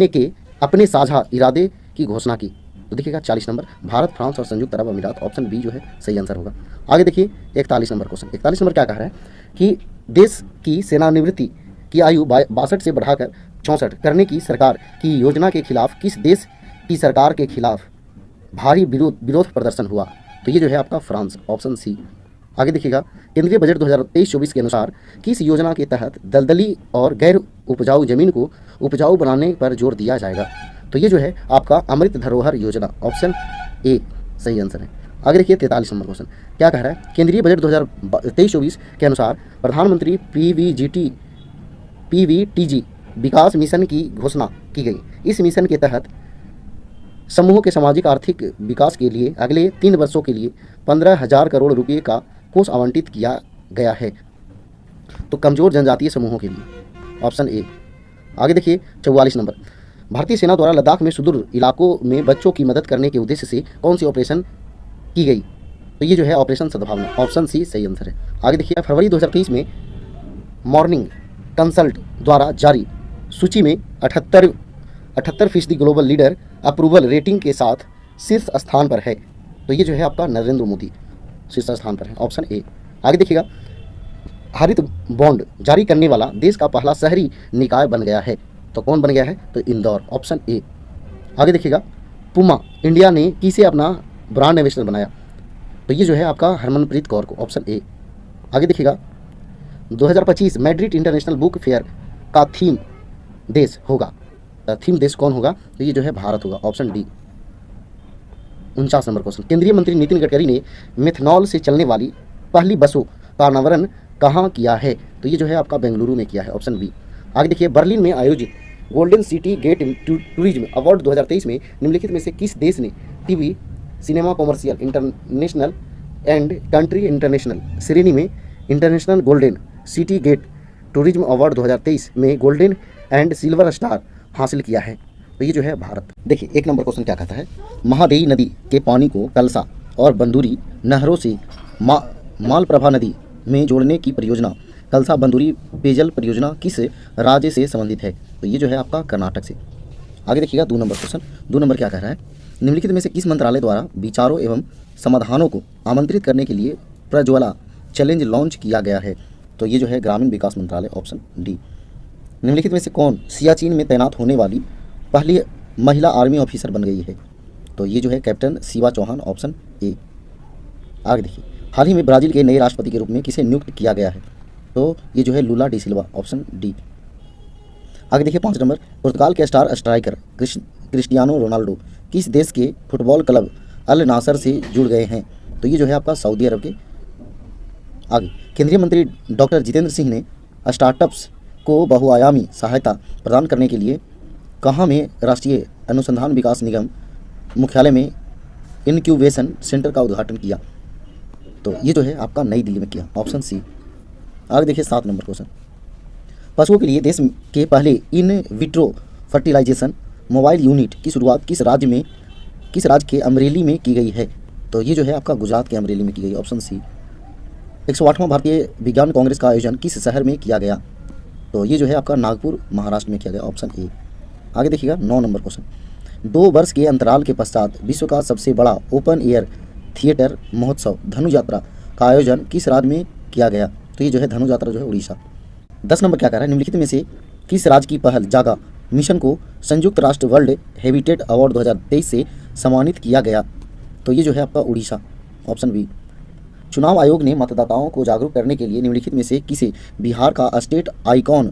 A: के अपने साझा इरादे की घोषणा की? तो देखिएगा 40 नंबर, भारत, फ्रांस और संयुक्त अरब अमीरात, ऑप्शन बी जो है सही आंसर होगा। आगे देखिए 41 नंबर क्वेश्चन, 41 नंबर क्या कह रहा है कि देश की सेवानिवृत्ति की आयु 62 से बढ़ाकर 64 करने की सरकार की योजना के खिलाफ किस देश की सरकार के खिलाफ भारी विरोध प्रदर्शन हुआ? तो ये जो है आपका फ्रांस, ऑप्शन सी। आगे देखिएगा, केंद्रीय बजट 2023-24 के अनुसार किस योजना के तहत दलदली और गैर उपजाऊ जमीन को उपजाऊ बनाने पर जोर दिया जाएगा? तो ये जो है आपका अमृत धरोहर योजना, ऑप्शन ए सही आंसर है। आगे देखिए 43 नंबर क्वेश्चन क्या कह रहा है? केंद्रीय बजट 2023-24 के अनुसार प्रधानमंत्री PVTG विकास मिशन की घोषणा की गई। इस मिशन के तहत समूह के सामाजिक आर्थिक विकास के लिए अगले 3 वर्षों के लिए 15,000 करोड़ रुपये का कोष आवंटित किया गया है, तो कमजोर जनजातीय समूहों के लिए, ऑप्शन ए। आगे देखिए 44 नंबर, भारतीय सेना द्वारा लद्दाख में सुदूर इलाकों में बच्चों की मदद करने के उद्देश्य से कौन सी ऑपरेशन की गई? तो ये जो है ऑपरेशन सद्भावना, ऑप्शन सी सही आंसर है। आगे देखिए, फरवरी 2023 में मॉर्निंग कंसल्ट द्वारा जारी सूची में 78% ग्लोबल लीडर अप्रूवल रेटिंग के साथ शीर्ष स्थान पर है। तो ये जो है आपका नरेंद्र मोदी शीर्ष स्थान पर है, ऑप्शन ए। आगे देखिएगा, हरित बॉन्ड जारी करने वाला देश का पहला शहरी निकाय बन गया है, तो कौन बन गया है? तो इंदौर, ऑप्शन ए। आगे देखिएगा, पुमा इंडिया ने किसे अपना ब्रांड एम्बेसडर बनाया? तो ये जो है आपका हरमनप्रीत कौर को, ऑप्शन ए। आगे देखिएगा, 2025 मैड्रिड इंटरनेशनल बुक फेयर का थीम देश कौन होगा? तो ये जो है भारत होगा, ऑप्शन डी। 49 नंबर क्वेश्चन, केंद्रीय मंत्री नितिन गडकरी ने मेथनॉल से चलने वाली पहली बसों का अनावरण कहाँ किया है? तो ये जो है आपका बेंगलुरु में किया है, ऑप्शन बी। आगे देखिए, बर्लिन में आयोजित golden city gate tourism award 2023 में निम्नलिखित में से किस देश ने TV cinema commercial international and country international श्रेणी में international golden city gate tourism award 2023 में गोल्डन एंड सिल्वर स्टार हासिल किया है? तो ये जो है भारत। देखिए 1 नंबर क्वेश्चन क्या कहता है, महादेई नदी के पानी को कलसा और बंदूरी नहरों से मालप्रभा नदी में जोड़ने की परियोजना कलसा बंदूरी पेयजल परियोजना किस राज्य से संबंधित है? तो ये जो है आपका कर्नाटक से। आगे देखिएगा 2 नंबर क्वेश्चन। 2 नंबर क्या कह रहा है, निम्नलिखित में से किस मंत्रालय द्वारा विचारों एवं समाधानों को आमंत्रित करने के लिए प्रज्वला चैलेंज लॉन्च किया गया है? तो ये जो है ग्रामीण विकास मंत्रालय, ऑप्शन डी। निम्नलिखित में से कौन सियाचिन में तैनात होने वाली पहली महिला आर्मी ऑफिसर बन गई है? तो ये जो है captain Shiva Chauhan, option A. आगे देखिए, हाल ही में ब्राज़ील के नए राष्ट्रपति के रूप में किसे नियुक्त किया गया है? तो ये जो है लूला डी सिल्वा, ऑप्शन डी। आगे देखिए 5 नंबर, पुर्तगाल के स्टार स्ट्राइकर क्रिस्टियानो रोनाल्डो किस देश के फुटबॉल क्लब अल नासर से जुड़ गए हैं? तो ये जो है आपका सऊदी अरब के। आगे, केंद्रीय मंत्री डॉक्टर जितेंद्र सिंह ने स्टार्टअप्स को बहुआयामी सहायता प्रदान करने के लिए कहाँ में राष्ट्रीय अनुसंधान विकास निगम मुख्यालय में इनक्यूबेशन सेंटर का उद्घाटन किया? तो ये जो है आपका नई दिल्ली में किया, ऑप्शन सी। आगे देखिए 7 नंबर क्वेश्चन, पशुओं के लिए देश के पहले in vitro fertilization mobile unit की शुरुआत किस राज्य के अमरेली में की गई है? तो ये जो है आपका गुजरात के अमरेली में की गई, ऑप्शन सी। 108वां भारतीय विज्ञान कांग्रेस का आयोजन किस शहर में किया गया? तो ये जो है आपका नागपुर महाराष्ट्र में किया गया, ऑप्शन ए। आगे देखिएगा 9 नंबर क्वेश्चन, 2 वर्ष के अंतराल के पश्चात विश्व का सबसे बड़ा ओपन एयर थिएटर महोत्सव धनु यात्रा का आयोजन किस राज्य में किया गया? तो ये जो है धनु यात्रा जो है उड़ीसा। 10 नंबर क्या कह रहा है, निम्नलिखित में से किस राज्य की पहल जागा मिशन को संयुक्त राष्ट्र वर्ल्ड हैबिटेट अवार्ड 2023 से सम्मानित किया गया? तो ये जो है आपका उड़ीसा, ऑप्शन बी। चुनाव आयोग ने मतदाताओं को जागरूक करने के लिए निम्नलिखित में से किसे बिहार का स्टेट आइकॉन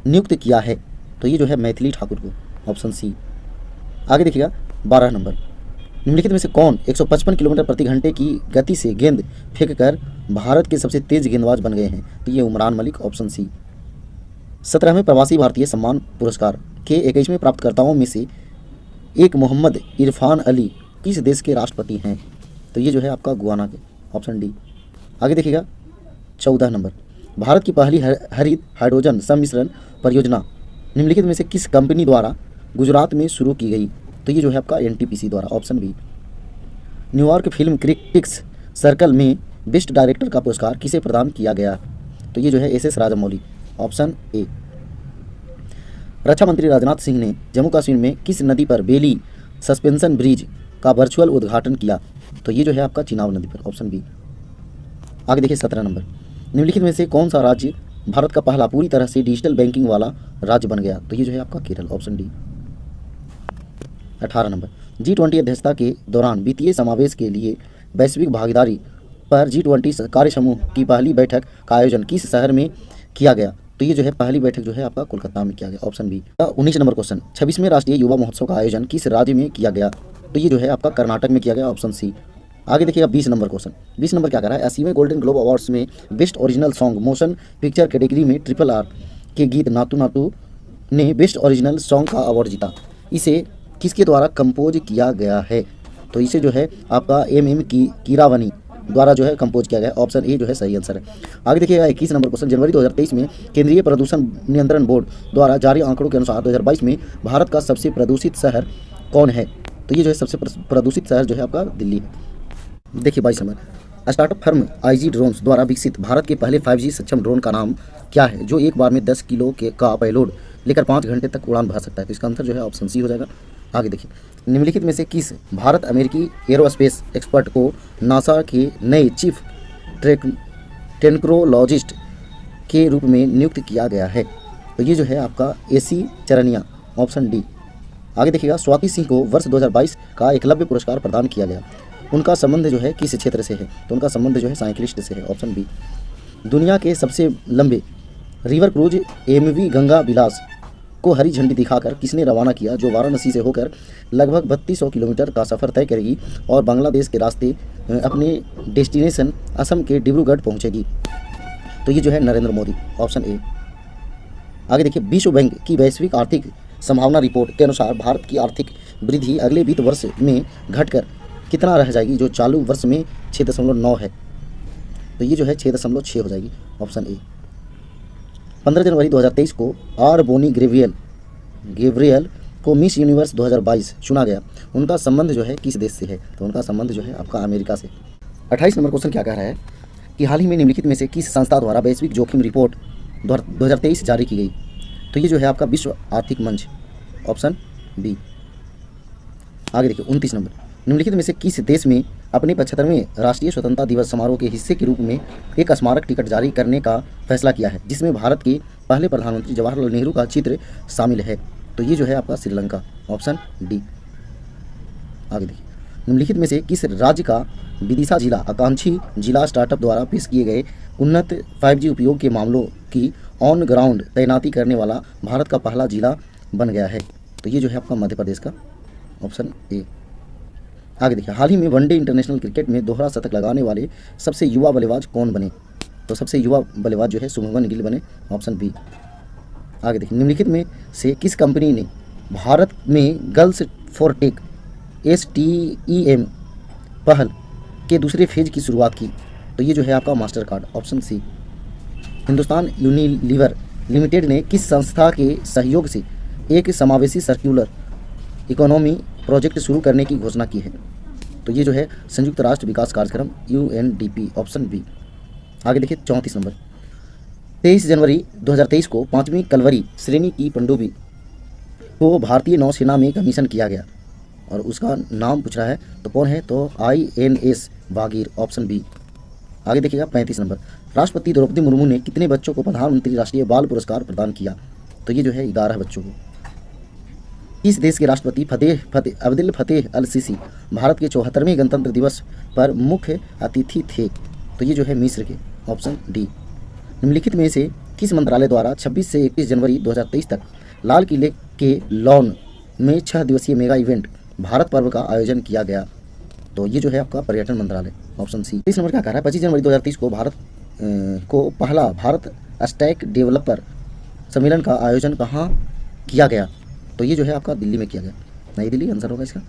A: नियुक्त किया है? तो ये जो है मैथिली ठाकुर को, ऑप्शन सी। आगे देखिएगा 12 नंबर, निम्नलिखित में से कौन 155 किलोमीटर प्रति घंटे की गति से गेंद फेंककर भारत के सबसे तेज गेंदबाज बन गए हैं? तो ये उमरान मलिक, ऑप्शन सी। 17वें प्रवासी भारतीय सम्मान पुरस्कार के 21वें प्राप्तकर्ताओं में से एक मोहम्मद इरफान अली किस देश के राष्ट्रपति हैं? तो ये जो है आपका गुयाना के, ऑप्शन डी। आगे देखिएगा 14 नंबर, भारत की पहली हरित हाइड्रोजन सम्मिश्रण परियोजना निम्नलिखित में से किस कंपनी द्वारा गुजरात में शुरू की गई? तो ये जो है आपका एनटीपीसी द्वारा, option B. New York film critics circle में बेस्ट डायरेक्टर का पुरस्कार किसे प्रदान किया गया? तो ये जो है एस राजामौली, ऑप्शन ए। रक्षा मंत्री राजनाथ सिंह ने जम्मू कश्मीर में किस नदी पर बेली सस्पेंशन ब्रिज का वर्चुअल उद्घाटन किया? तो ये जो है आपका चिनाब नदी पर, ऑप्शन बी। आगे देखिए 17 नंबर, निम्नलिखित में से कौन सा राज्य भारत का पहला पूरी तरह से डिजिटल बैंकिंग वाला राज्य बन गया? तो ये जो है आपका Kerala, option D. 18 number, G20 अध्यक्षता के दौरान वित्तीय समावेश के लिए वैश्विक भागीदारी पर G20 कार्य समूह की पहली बैठक का आयोजन किस शहर में किया गया? तो ये जो है पहली बैठक जो है आपका कोलकाता में किया गया, ऑप्शन बी। 19 नंबर क्वेश्चन, 26वें राष्ट्रीय युवा महोत्सव का आयोजन किस राज्य में किया गया? तो ये जो है आपका कर्नाटक में किया गया, ऑप्शन सी। आगे देखिएगा 20 नंबर क्वेश्चन। 20 नंबर क्या कर रहा है, 80वें गोल्डन ग्लोब अवार्ड्स में best original song motion picture category में RRR के गीत नातू नातू ने बेस्ट ओरिजिनल सॉन्ग का अवार्ड जीता। इसे किसके द्वारा कंपोज किया गया है? तो इसे जो है आपका MM कीरावनी द्वारा जो है कंपोज किया गया, ऑप्शन ए जो है सही आंसर है। आगे देखिएगा 21 नंबर क्वेश्चन, जनवरी 2023 में केंद्रीय प्रदूषण नियंत्रण बोर्ड द्वारा जारी आंकड़ों के अनुसार 2022 में भारत का सबसे प्रदूषित शहर कौन है? तो ये जो है सबसे प्रदूषित शहर जो है आपका दिल्ली है। देखिए 22 number, startup firm IG drones द्वारा विकसित भारत के पहले 5G सक्षम ड्रोन का नाम क्या है, जो एक बार में 10 किलो का पेलोड लेकर 5 घंटे तक उड़ान भर सकता है? तो इसका आंसर जो है ऑप्शन सी हो जाएगा। आगे देखिए, निम्नलिखित में से किस भारत अमेरिकी एरोस्पेस एक्सपर्ट को नासा के नए चीफ टेक्नोलॉजिस्ट के रूप में नियुक्त किया गया है? तो ये जो है आपका AC चरनिया, ऑप्शन डी। आगे देखिएगा, स्वाति सिंह को वर्ष 2022 का एकलव्य पुरस्कार प्रदान किया गया। उनका संबंध जो है किस क्षेत्र से है? तो उनका संबंध जो है साइकिलिस्ट से है, ऑप्शन बी। दुनिया के सबसे लंबे रिवर क्रूज MV गंगा विलास को हरी झंडी दिखाकर किसने रवाना किया, जो वाराणसी से होकर लगभग 3200 किलोमीटर का सफ़र तय करेगी और बांग्लादेश के रास्ते अपने डेस्टिनेशन असम के डिब्रूगढ़ पहुंचेगी? तो ये जो है नरेंद्र मोदी, ऑप्शन ए। आगे देखिए, विश्व बैंक की वैश्विक आर्थिक संभावना रिपोर्ट के अनुसार भारत की आर्थिक वृद्धि अगले वित्त वर्ष में घटकर कितना रह जाएगी, जो चालू वर्ष में 6.9 है? तो ये जो है 6.6 हो जाएगी, ऑप्शन ए। 15 जनवरी 2023 को आर बोनी गेब्रियल को मिस यूनिवर्स 2022 चुना गया। उनका संबंध जो है किस देश से है? तो उनका संबंध जो है आपका अमेरिका से। 28 नंबर क्वेश्चन क्या कह रहा है कि हाल ही में निम्नलिखित में से किस संस्था द्वारा वैश्विक जोखिम रिपोर्ट 2023 जारी की गई? तो ये जो है आपका विश्व आर्थिक मंच, ऑप्शन बी। आगे देखिए 29 नंबर, निम्नलिखित में से किस देश में अपने 75वें राष्ट्रीय स्वतंत्रता दिवस समारोह के हिस्से के रूप में एक स्मारक टिकट जारी करने का फैसला किया है, जिसमें भारत के पहले प्रधानमंत्री जवाहरलाल नेहरू का चित्र शामिल है? तो ये जो है आपका श्रीलंका, ऑप्शन डी। आगे देखिए, निम्नलिखित में से किस राज्य का विदिशा जिला आकांक्षी जिला स्टार्टअप द्वारा पेश किए गए उन्नत 5G उपयोग के मामलों की ऑन ग्राउंड तैनाती करने वाला भारत का पहला जिला बन गया है? तो ये जो है आपका मध्य प्रदेश का, ऑप्शन ए। आगे देखिए, हाल ही में वनडे इंटरनेशनल क्रिकेट में दोहरा शतक लगाने वाले सबसे युवा बल्लेबाज कौन बने? तो सबसे युवा बल्लेबाज जो है शुभमन गिल बने, ऑप्शन बी। आगे देखिए, निम्नलिखित में से किस कंपनी ने भारत में गर्ल्स फॉर टेक STEM पहल के दूसरे फेज की शुरुआत की? तो ये जो है आपका Mastercard, option C. Hindustan Unilever limited ने किस संस्था के सहयोग से एक समावेशी सर्कुलर इकोनॉमी प्रोजेक्ट शुरू करने की घोषणा की है? तो ये जो है संयुक्त राष्ट्र विकास कार्यक्रम UNDP, ऑप्शन बी। आगे देखिए 34 नंबर, 23 जनवरी 2023 को 5वीं कलवरी श्रेणी की पनडुब्बी को भारतीय नौसेना में कमीशन किया गया और उसका नाम पूछ रहा है, तो कौन है? तो INS बागीर, ऑप्शन बी। आगे देखिएगा 35 नंबर, राष्ट्रपति द्रौपदी मुर्मू ने कितने बच्चों को प्रधानमंत्री राष्ट्रीय बाल पुरस्कार प्रदान किया? तो ये जो है 11 बच्चों को। किस देश के राष्ट्रपति अब्दुल फतेह अल सीसी भारत के 74वें गणतंत्र दिवस पर मुख्य अतिथि थे? तो ये जो है मिस्र के, ऑप्शन डी। निम्नलिखित में से किस मंत्रालय द्वारा 26 से 31 जनवरी 2023 तक लाल किले के लॉन में 6 दिवसीय मेगा इवेंट भारत पर्व का आयोजन किया गया? तो ये जो है आपका पर्यटन मंत्रालय, ऑप्शन सी। 30 नंबर क्या कह रहा है, 25 जनवरी 2023 को पहला भारत स्टैक डेवलपर सम्मेलन का आयोजन कहाँ किया गया? तो ये जो है आपका दिल्ली में किया गया, नई दिल्ली आंसर होगा इसका।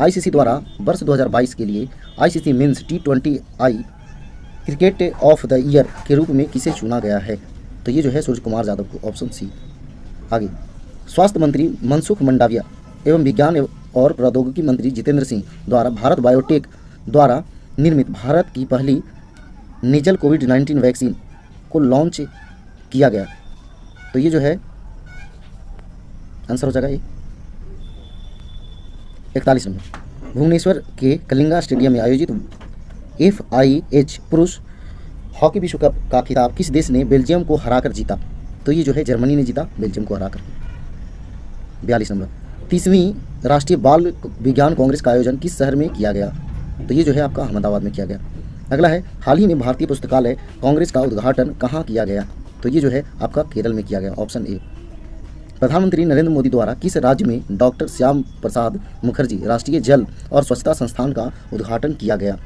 A: ICC द्वारा वर्ष 2022 के लिए ICC men's T20I cricket of the year के रूप में किसे चुना गया है? तो ये जो है सूर्य कुमार यादव को, ऑप्शन सी। आगे, स्वास्थ्य मंत्री मनसुख मंडाविया एवं विज्ञान और प्रौद्योगिकी मंत्री जितेंद्र सिंह द्वारा भारत बायोटेक द्वारा निर्मित भारत की पहली नेजल कोविड-19 वैक्सीन को लॉन्च किया गया। तो ये जो है आंसर हो जाएगा ये 41 नंबर, भुवनेश्वर के कलिंगा स्टेडियम में आयोजित FIH पुरुष हॉकी विश्व कप का खिताब किस देश ने बेल्जियम को हराकर जीता? तो ये जो है जर्मनी ने जीता बेल्जियम को हराकर। 42 नंबर, 30वीं राष्ट्रीय बाल विज्ञान कांग्रेस का आयोजन किस शहर में किया गया? तो ये जो है आपका अहमदाबाद में किया गया। अगला है, हाल ही में भारतीय पुस्तकालय कांग्रेस का उद्घाटन कहाँ किया गया? तो ये जो है आपका केरल में किया गया, ऑप्शन ए। प्रधानमंत्री नरेंद्र मोदी द्वारा किस राज्य में डॉक्टर श्याम प्रसाद मुखर्जी राष्ट्रीय जल और स्वच्छता संस्थान का उद्घाटन किया गया?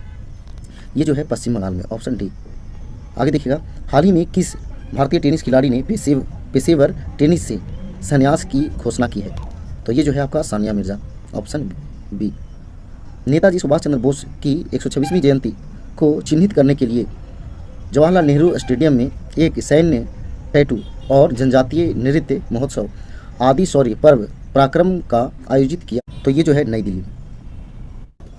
A: ये जो है पश्चिम बंगाल में, ऑप्शन डी। आगे देखिएगा, हाल ही में किस भारतीय टेनिस खिलाड़ी ने पेशेवर टेनिस से संन्यास की घोषणा की है? तो ये जो है आपका सानिया मिर्जा, ऑप्शन बी। नेताजी सुभाष चंद्र बोस की 126वीं जयंती को चिन्हित करने के लिए जवाहरलाल नेहरू स्टेडियम में एक सैन्य टैटू और जनजातीय नृत्य महोत्सव आदि शौर्य पर्व पराक्रम का आयोजित किया? तो ये जो है नई दिल्ली।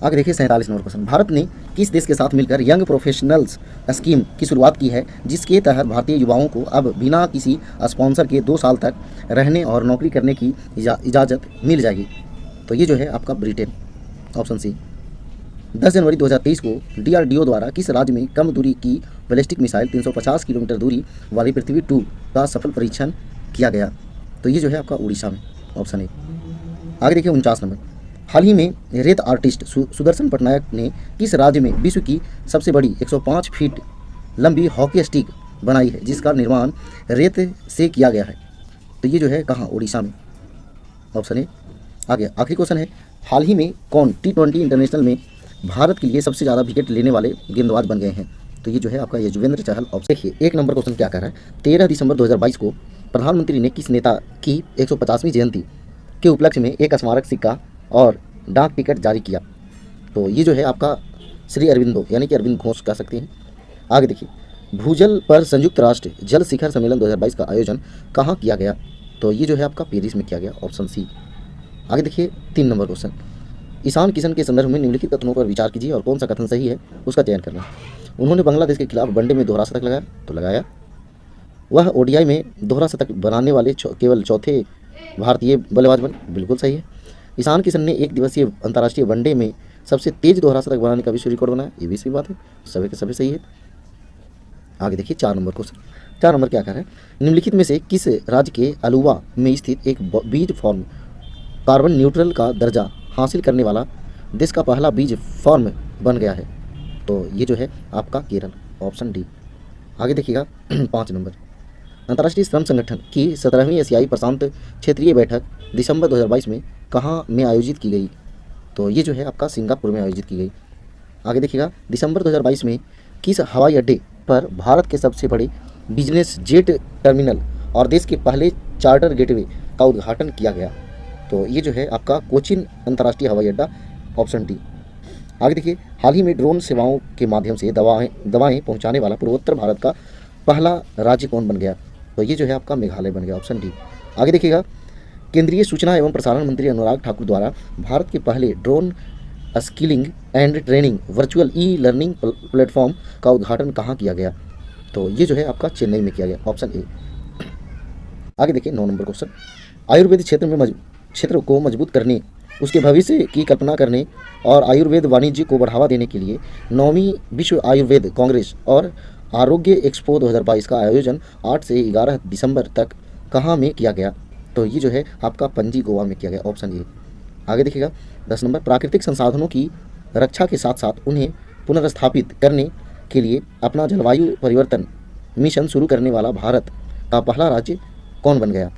A: आगे देखिए 47 नंबर क्वेश्चन, भारत ने किस देश के साथ मिलकर यंग प्रोफेशनल्स स्कीम की शुरुआत की है, जिसके तहत भारतीय युवाओं को अब बिना किसी स्पॉन्सर के 2 साल तक रहने और नौकरी करने की इजाज़त मिल जाएगी? तो ये जो है आपका ब्रिटेन, ऑप्शन सी। 10 जनवरी 2023 को DRDO द्वारा किस राज्य में कम दूरी की बैलिस्टिक मिसाइल 350 किलोमीटर दूरी वाली पृथ्वी 2 का सफल परीक्षण किया गया? तो ये जो है आपका उड़ीसा में, ऑप्शन ए। आगे देखिए 49 नंबर, हाल ही में रेत आर्टिस्ट सुदर्शन पटनायक ने किस राज्य में विश्व की सबसे बड़ी 105 फीट लंबी हॉकी स्टिक बनाई है, जिसका निर्माण रेत से किया गया है? तो ये जो है कहाँ? उड़ीसा में, ऑप्शन ए। आगे आखिरी क्वेश्चन है, हाल ही में कौन T20 इंटरनेशनल में भारत के लिए सबसे ज़्यादा विकेट लेने वाले गेंदबाज बन गए हैं? तो ये जो है आपका युजवेंद्र चहल, ऑप्शन। देखिए 1 नंबर क्वेश्चन क्या कर रहा है, 13 दिसंबर 2022 को प्रधानमंत्री ने किस नेता की 150वीं जयंती के उपलक्ष्य में एक स्मारक सिक्का और डाक टिकट जारी किया? तो ये जो है आपका श्री अरविंदो यानी कि अरविंद घोष कह सकते हैं। आगे देखिए, भूजल पर संयुक्त राष्ट्र जल शिखर सम्मेलन 2022 का आयोजन कहाँ किया गया? तो ये जो है आपका पेरिस में किया गया, ऑप्शन सी। आगे देखिए 3 नंबर क्वेश्चन, ईशान किशन के संदर्भ में निम्नलिखित कथनों पर विचार कीजिए और कौन सा कथन सही है उसका चयन करना। उन्होंने बांग्लादेश के खिलाफ वनडे में दोहरा शतक लगाया, तो लगाया। वह ओडीआई में दोहरा शतक बनाने वाले केवल चौथे भारतीय बल्लेबाज बने, बिल्कुल सही है। ईशान किशन ने एक दिवसीय अंतर्राष्ट्रीय वनडे में सबसे तेज दोहरा शतक बनाने का विश्व रिकॉर्ड बनाया, ये भी सही बात है, सभी के सभी सही है। आगे देखिए 4 नंबर क्वेश्चन, 4 नंबर क्या कह रहा है, निम्नलिखित में से किस राज्य के अलुवा में स्थित एक बीज फॉर्म कार्बन न्यूट्रल का दर्जा हासिल करने वाला देश का पहला बीज फॉर्म बन गया है? तो ये जो है आपका केरल, ऑप्शन डी। आगे देखिएगा 5 नंबर, अंतर्राष्ट्रीय श्रम संगठन की 17वीं एशियाई प्रशांत क्षेत्रीय बैठक दिसंबर 2022 में कहाँ में आयोजित की गई? तो ये जो है आपका सिंगापुर में आयोजित की गई। आगे देखिएगा दिसंबर 2022 में किस हवाई अड्डे पर भारत के सबसे बड़े बिजनेस जेट टर्मिनल और देश के पहले चार्टर गेटवे का उद्घाटन किया गया? तो ये जो है आपका कोचिन अंतर्राष्ट्रीय हवाई अड्डा, ऑप्शन डी। आगे देखिए, हाल ही में ड्रोन सेवाओं के माध्यम से दवाएं पहुंचाने वाला पूर्वोत्तर भारत का पहला राज्य कौन बन गया? तो ये जो है आपका मेघालय बन गया, ऑप्शन डी। आगे देखिएगा, केंद्रीय सूचना एवं प्रसारण मंत्री अनुराग ठाकुर द्वारा भारत के पहले drone skilling and training virtual e learning platform का उद्घाटन कहाँ किया गया? तो ये जो है आपका चेन्नई में किया गया, ऑप्शन ए। आगे देखिए 9 नंबर क्वेश्चन, आयुर्वेद क्षेत्र को मजबूत करने, उसके भविष्य की कल्पना करने और आयुर्वेद वाणिज्य को बढ़ावा देने के लिए 9वीं विश्व आयुर्वेद कांग्रेस और आरोग्य एक्सपो 2022 का आयोजन 8 से 11 दिसंबर तक कहाँ में किया गया? तो ये जो है आपका पणजी, गोवा में किया गया, ऑप्शन ए। आगे देखिएगा 10 नंबर, प्राकृतिक संसाधनों की रक्षा के साथ साथ उन्हें पुनर्स्थापित करने के लिए अपना जलवायु परिवर्तन मिशन शुरू करने वाला भारत का पहला राज्य कौन बन गया?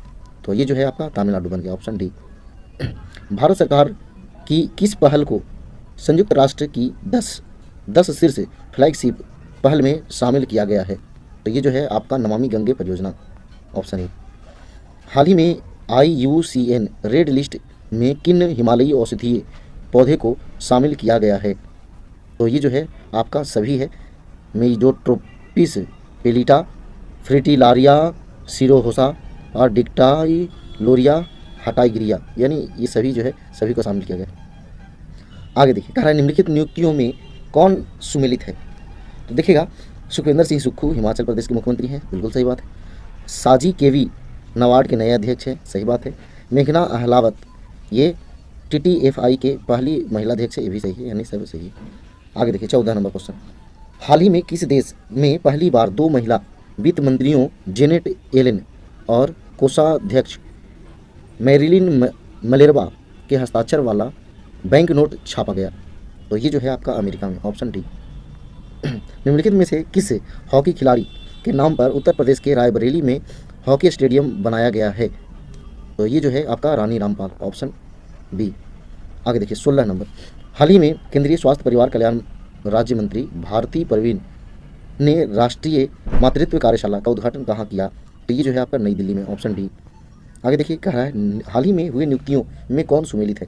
A: तो ये जो है आपका तमिलनाडु बन गया, ऑप्शन डी। भारत सरकार की किस पहल को संयुक्त राष्ट्र की 10 शीर्ष फ्लैगशिप पहल में शामिल किया गया है? तो ये जो है आपका नमामि गंगे परियोजना, ऑप्शन ए। हाल ही में IUCN रेड लिस्ट में किन हिमालयी औषधीय पौधे को शामिल किया गया है? तो ये जो है आपका सभी है, मेजोट्रोपिस पेलिटा, फ्रिटिलारिया सिरोहोसा और डिक्टाइलोरिया हटाइग्रिया, यानी ये सभी जो है सभी को शामिल किया गया। आगे देखिए, कह रहा है निम्नलिखित नियुक्तियों में कौन सुमेलित है? तो देखिएगा, सुखविंदर सिंह सुक्खू हिमाचल प्रदेश के मुख्यमंत्री हैं, बिल्कुल सही बात है। साजी केवी नाबार्ड के नए अध्यक्ष हैं, सही बात है। मेघना अहलावत ये TTFI के पहली महिला अध्यक्ष है, ये भी सही है, यानी सब सही है। आगे देखिए 14 नंबर क्वेश्चन, हाल ही में किस देश में पहली बार 2 महिला वित्त मंत्रियों जेनेट येलेन और कोषाध्यक्ष मैरिलिन मलेरबा के हस्ताक्षर वाला बैंक नोट छापा गया? तो ये जो है आपका अमेरिका में, ऑप्शन डी। निम्नलिखित में से किस हॉकी खिलाड़ी के नाम पर उत्तर प्रदेश के रायबरेली में हॉकी स्टेडियम बनाया गया है? तो ये जो है आपका रानी रामपाल, ऑप्शन बी। आगे देखिए 16 नंबर, हाल ही में केंद्रीय स्वास्थ्य परिवार कल्याण राज्य मंत्री भारती परवीन ने राष्ट्रीय मातृत्व कार्यशाला का उद्घाटन कहाँ किया? तो ये जो है आपका नई दिल्ली में, ऑप्शन डी। आगे देखिए, कह रहा है हाल ही में हुए नियुक्तियों में कौन सुमेलित है?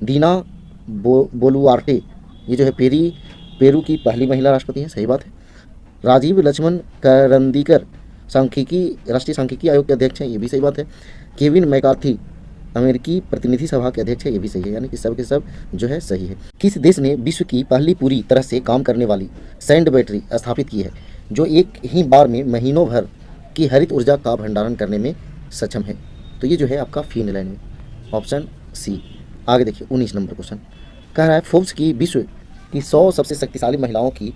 A: दीना बोलुआर्टे ये जो है पेरू की पहली महिला राष्ट्रपति हैं, सही बात है। राजीव लक्ष्मण करंदीकर राष्ट्रीय सांख्यिकी आयोग के अध्यक्ष हैं, ये भी सही बात है। केविन मैकार्थी अमेरिकी प्रतिनिधि सभा के अध्यक्ष है, ये भी सही है, यानी कि सब के सब जो है सही है। किस देश ने विश्व की पहली पूरी तरह से काम करने वाली सैंड बैटरी स्थापित की है जो एक ही बार में महीनों भर की हरित ऊर्जा का भंडारण करने में सक्षम है? तो ये जो है आपका फिनलैंड में, ऑप्शन सी। आगे देखिए 19 नंबर क्वेश्चन, कह रहा है फोर्ब्स की विश्व की 100 सबसे शक्तिशाली महिलाओं की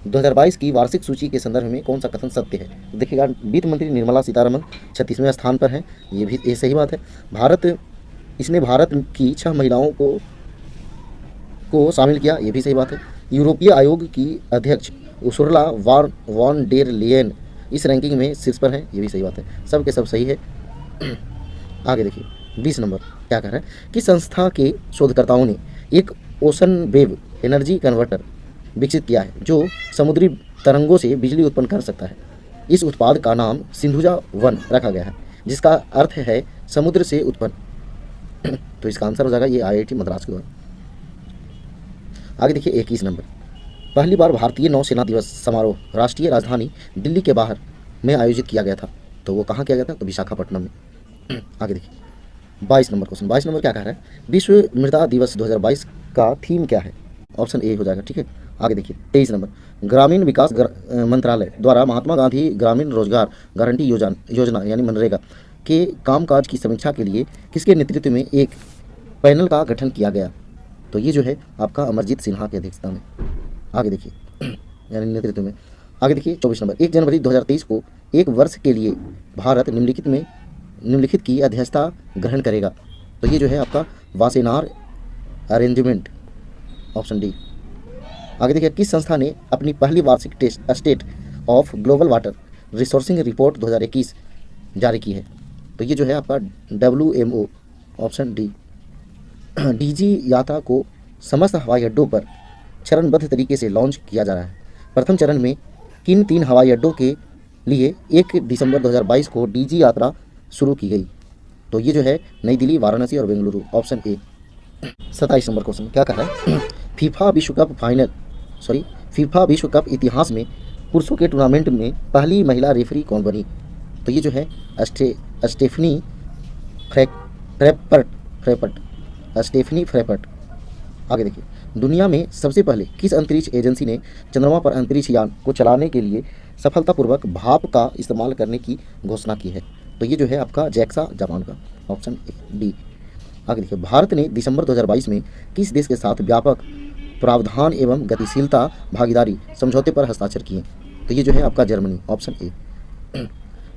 A: 2022 की वार्षिक सूची के संदर्भ में कौन सा कथन सत्य है? देखिएगा, वित्त मंत्री निर्मला सीतारमण 36वें स्थान पर हैं, ये सही बात है। इसने भारत की 6 महिलाओं को शामिल किया, ये भी सही बात है। यूरोपीय आयोग की अध्यक्ष उर्सुला वॉन डेर लेयन इस रैंकिंग में शीर्ष पर हैं, ये भी सही बात है, सब के सब सही है। आगे देखिए 20 नंबर क्या कह रहा है, कि संस्था के शोधकर्ताओं ने एक ओशन वेव एनर्जी कन्वर्टर विकसित किया है जो समुद्री तरंगों से बिजली उत्पन्न कर सकता है। इस उत्पाद का नाम सिंधुजा 1 रखा गया है जिसका अर्थ है समुद्र से उत्पन्न। तो इसका आंसर हो जाएगा ये IIT मद्रास के द्वारा। आगे देखिए 21 नंबर, पहली बार भारतीय नौसेना दिवस समारोह राष्ट्रीय राजधानी दिल्ली के बाहर में आयोजित किया गया था। तो वो कहाँ किया गया था? तो विशाखापट्टनम में। आगे देखिए 22 नंबर क्वेश्चन। 22 नंबर क्या कह रहा है? विश्व मृदा दिवस 2022 का थीम क्या है? ऑप्शन ए हो जाएगा। ठीक है, आगे देखिए 23 नंबर। ग्रामीण विकास मंत्रालय द्वारा महात्मा गांधी ग्रामीण रोजगार गारंटी योजना यानी मनरेगा के कामकाज की समीक्षा के लिए किसके नेतृत्व में एक पैनल का गठन किया गया? तो ये जो है आपका अमरजीत सिन्हा की अध्यक्षता में। आगे देखिए यानी नेतृत्व में। आगे देखिए 24 नंबर। 1 जनवरी 2023 को एक वर्ष के लिए भारत निम्नलिखित की अध्यक्षता ग्रहण करेगा। तो ये जो है आपका वासेनार अरेंजमेंट, ऑप्शन डी। आगे देखिए किस संस्था ने अपनी पहली वार्षिक state of global water resourcing report 2021 जारी की है? तो ये जो है आपका WMO, ऑप्शन डी। DG यात्रा को समस्त हवाई अड्डों पर चरणबद्ध तरीके से लॉन्च किया जा रहा है। प्रथम चरण में किन 3 हवाई अड्डों के लिए 1 दिसंबर 2022 को DG यात्रा शुरू की गई? तो ये जो है नई दिल्ली, वाराणसी और Bengaluru, option A. 27 number question क्या कर रहा है? फीफा विश्व कप इतिहास में पुरुषों के टूर्नामेंट में पहली महिला रेफरी कौन बनी? तो ये जो है स्टेफनी फ्रैपट। आगे देखिए दुनिया में सबसे पहले किस अंतरिक्ष एजेंसी ने चंद्रमा पर अंतरिक्ष यान को चलाने के लिए सफलतापूर्वक भाप का इस्तेमाल करने की घोषणा की है? तो ये जो है आपका जैक्सा, जापान का, ऑप्शन डी। आगे देखिए भारत ने दिसंबर 2022 में किस देश के साथ व्यापक प्रावधान एवं गतिशीलता भागीदारी समझौते पर हस्ताक्षर किए? तो ये जो है आपका जर्मनी, ऑप्शन ए।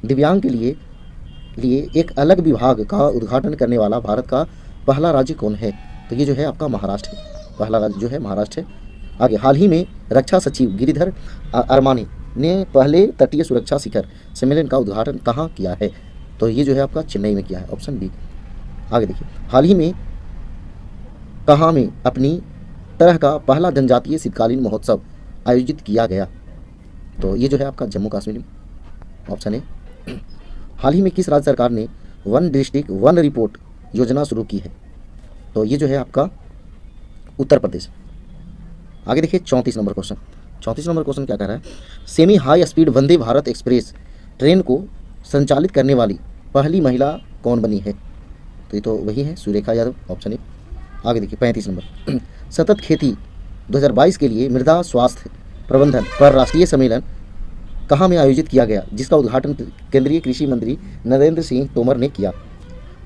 A: दिव्यांग के लिए एक अलग विभाग का उद्घाटन करने वाला भारत का पहला राज्य कौन है? तो ये जो है आपका महाराष्ट्र है। पहला राज्य जो है महाराष्ट्र है। आगे हाल ही में रक्षा सचिव गिरिधर अरमानी ने पहले तटीय सुरक्षा शिखर सम्मेलन का उद्घाटन कहाँ किया है? तो ये जो है आपका चेन्नई में किया है, ऑप्शन बी। आगे देखिए हाल ही में कहाँ में अपनी तरह का पहला जनजातीय शीतकालीन महोत्सव आयोजित किया गया? तो ये जो है आपका जम्मू कश्मीर में, ऑप्शन ए। हाल ही में किस राज्य सरकार ने वन डिस्ट्रिक्ट वन रिपोर्ट योजना शुरू की है? तो ये जो है आपका उत्तर प्रदेश। आगे देखिए 34 नंबर क्वेश्चन। 34 नंबर क्वेश्चन क्या कह रहा है? Semi high speed Vande Bharat express train को संचालित करने वाली पहली महिला कौन बनी है? तो ये तो वही है सुरेखा यादव, ऑप्शन ए। आगे देखिए 35 नंबर। सतत खेती 2022 के लिए मृदा स्वास्थ्य प्रबंधन पर राष्ट्रीय सम्मेलन कहाँ में आयोजित किया गया, जिसका उद्घाटन केंद्रीय कृषि मंत्री नरेंद्र सिंह तोमर ने किया?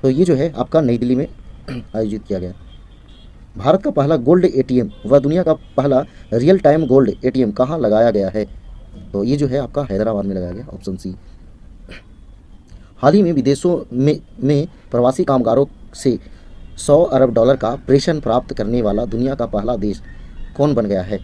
A: तो ये जो है आपका नई दिल्ली में आयोजित किया गया। भारत का पहला गोल्ड ATM व दुनिया का पहला रियल टाइम गोल्ड ATM कहाँ लगाया गया है? तो ये जो है आपका हैदराबाद में लगाया गया, ऑप्शन सी। हाल ही में विदेशों में प्रवासी कामगारों से $100 अरब का प्रेषण प्राप्त करने वाला दुनिया का पहला देश कौन बन गया है?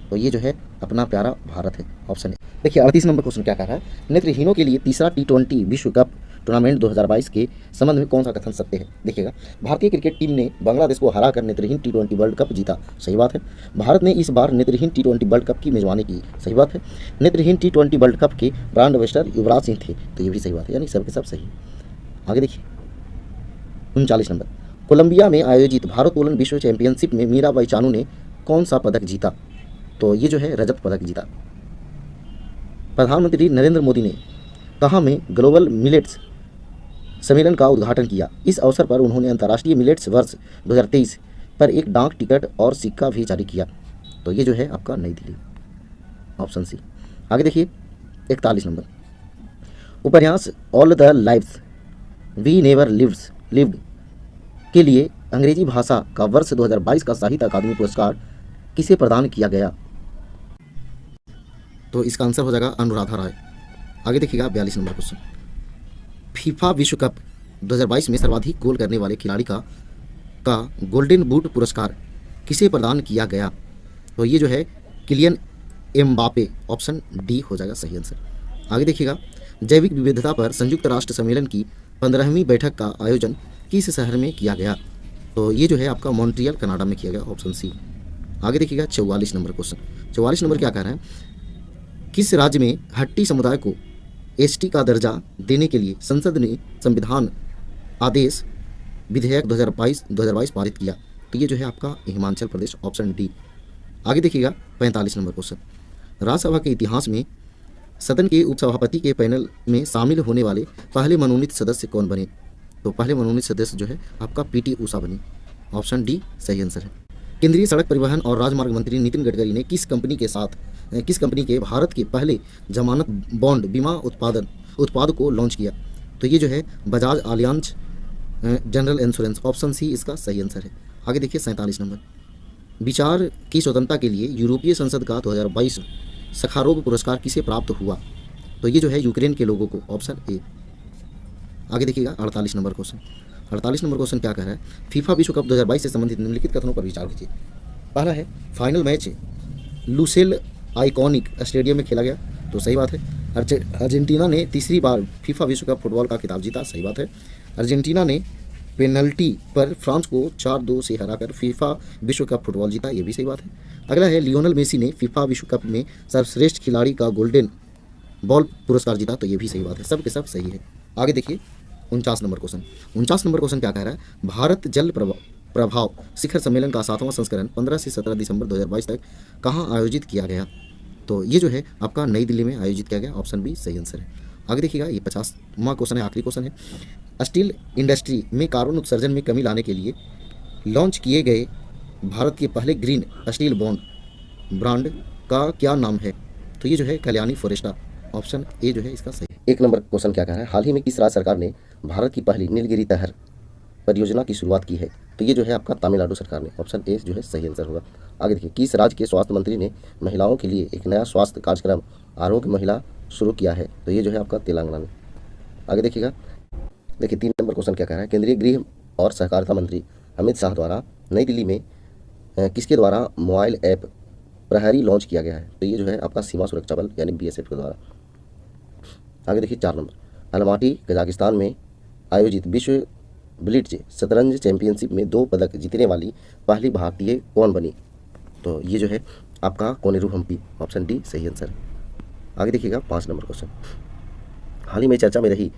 A: तो ये जो है अपना प्यारा भारत है, ऑप्शन ए। देखिए 38 नंबर क्वेश्चन क्या कर रहा है? नेत्रहीनों के लिए तीसरा T20 विश्व कप टूर्नामेंट 2022 के संबंध में कौन सा कथन सत्य है? देखिएगा भारतीय क्रिकेट टीम ने बांग्लादेश को हराकर नेत्रहीन T20 वर्ल्ड कप जीता, सही बात है। भारत ने इस बार नेत्रहीन T20 वर्ल्ड कप की मेजबानी की, सही बात है। नेत्रहीन T20 वर्ल्ड कप के ब्रांड एम्बेसडर युवराज सिंह थे, तो ये भी सही बात है, यानी सब के सब सही। आगे देखिए 39 नंबर। कोलंबिया में आयोजित भारोत्तोलन विश्व चैंपियनशिप में मीराबाई चानू ने कौन सा पदक जीता? तो ये जो है रजत पदक जीता। प्रधानमंत्री नरेंद्र मोदी ने कहाँ में ग्लोबल मिलेट्स सम्मेलन का उद्घाटन किया? इस अवसर पर उन्होंने अंतर्राष्ट्रीय मिलेट्स वर्ष 2023 पर एक डाक टिकट और सिक्का भी जारी किया। तो ये जो है आपका नई दिल्ली, ऑप्शन सी। आगे देखिए 41 नंबर। उपन्यास all the lives we never lived के लिए अंग्रेजी भाषा का वर्ष 2022 का साहित्य अकादमी पुरस्कार किसे प्रदान किया गया? तो इसका आंसर हो जाएगा अनुराधा राय। आगे देखिएगा 42 नंबर क्वेश्चन। फीफा विश्व कप 2022 में सर्वाधिक गोल करने वाले खिलाड़ी का गोल्डन बूट पुरस्कार किसे प्रदान किया गया? तो ये जो है किलियन एम्बापे, ऑप्शन डी हो जाएगा सही आंसर। आगे देखिएगा जैविक विविधता पर संयुक्त राष्ट्र सम्मेलन की 15वीं बैठक का आयोजन किस शहर में किया गया? तो ये जो है आपका मॉन्ट्रियल कनाडा में किया गया, ऑप्शन सी। आगे देखिएगा 44 नंबर क्वेश्चन। 44 नंबर क्या कह रहा है? किस राज्य में हट्टी समुदाय को ST का दर्जा देने के लिए संसद ने संविधान आदेश विधेयक 2022 पारित किया? तो ये जो है आपका हिमाचल प्रदेश, ऑप्शन डी। आगे देखिएगा 45 नंबर क्वेश्चन, राज्यसभा के इतिहास में सदन के उपसभापति के पैनल में शामिल होने वाले पहले मनोनीत सदस्य कौन बने? तो पहले मनोनीत सदस्य जो है आपका पीटी उषा बनी। ऑप्शन डी सही आंसर है। केंद्रीय सड़क परिवहन और राजमार्ग मंत्री नितिन गडकरी ने किस कंपनी के भारत के पहले जमानत बॉन्ड बीमा उत्पाद को लॉन्च किया? तो ये जो है Bajaj Allianz general insurance. Option C इसका सही आंसर है। आगे देखिए 47 नंबर, विचार की स्वतंत्रता के लिए यूरोपीय संसद का 2022 सखारोव पुरस्कार किसे प्राप्त हुआ? तो ये जो है यूक्रेन के लोगों को। Option A. आगे देखिएगा 48 नंबर क्वेश्चन। 48 नंबर क्वेश्चन क्या कह रहा है? फीफा विश्व कप 2022 से संबंधित निम्नलिखित कथनों पर विचार कीजिए। पहला है final match Lucille iconic stadium में खेला गया। तो सही बात है। अर्जेंटीना ने तीसरी बार फीफा विश्व कप फुटबॉल का खिताब जीता। सही बात है। अर्जेंटीना ने पेनल्टी पर फ्रांस को 4-2 से हराकर फीफा विश्व कप फुटबॉल जीता। ये भी सही बात है। अगला है लियोनेल मेसी ने फीफा विश्व कप में सर्वश्रेष्ठ खिलाड़ी का गोल्डन बॉल पुरस्कार जीता। तो ये भी सही बात है। सब के सब सही है। आगे देखिए 49 नंबर क्वेश्चन। 49 नंबर क्वेश्चन क्या कह रहा है? भारत जल प्रभाव शिखर सम्मेलन का 7वां संस्करण 15 से 17 दिसंबर 2022 तक कहाँ आयोजित किया गया? तो ये जो है आपका नई दिल्ली में आयोजित किया गया। ऑप्शन बी सही आंसर है। आगे देखिएगा ये 50वां क्वेश्चन है, आखिरी क्वेश्चन है। स्टील इंडस्ट्री में कार्बन उत्सर्जन में कमी लाने के लिए लॉन्च किए गए भारत के पहले ग्रीन स्टील ब्रांड का क्या नाम है? तो ये जो है कल्याणी फोरेस्टा। ऑप्शन ए जो है इसका सही। एक नंबर क्वेश्चन क्या कह रहा है? हाल ही में किस राज्य सरकार ने भारत की पहली नीलगिरी नहर परियोजना की शुरुआत की है? तो ये जो है आपका तमिलनाडु सरकार ने। ऑप्शन ए जो है सही आंसर होगा। आगे देखिए किस राज्य के स्वास्थ्य मंत्री ने महिलाओं के लिए एक नया स्वास्थ्य कार्यक्रम आरोग्य महिला शुरू किया है? तो ये जो है आपका तेलंगाना ने। आगे देखिएगा 3 नंबर क्वेश्चन क्या कह रहा है? केंद्रीय गृह और सहकारिता मंत्री अमित शाह द्वारा नई दिल्ली में किसके द्वारा मोबाइल ऐप प्रहरी लॉन्च किया गया है? तो ये जो है आपका सीमा सुरक्षा बल यानी BSF के द्वारा। आगे देखिए 4 नंबर, अलमाटी कजाकिस्तान में आयोजित विश्व ब्लिट्ज शतरंज चैंपियनशिप में 2 पदक जीतने वाली पहली भारतीय कौन बनी? तो ये जो है आपका कोनेरू हम्पी। ऑप्शन डी सही आंसर है। आगे देखिएगा 5 नंबर क्वेश्चन, हाल ही में चर्चा में रही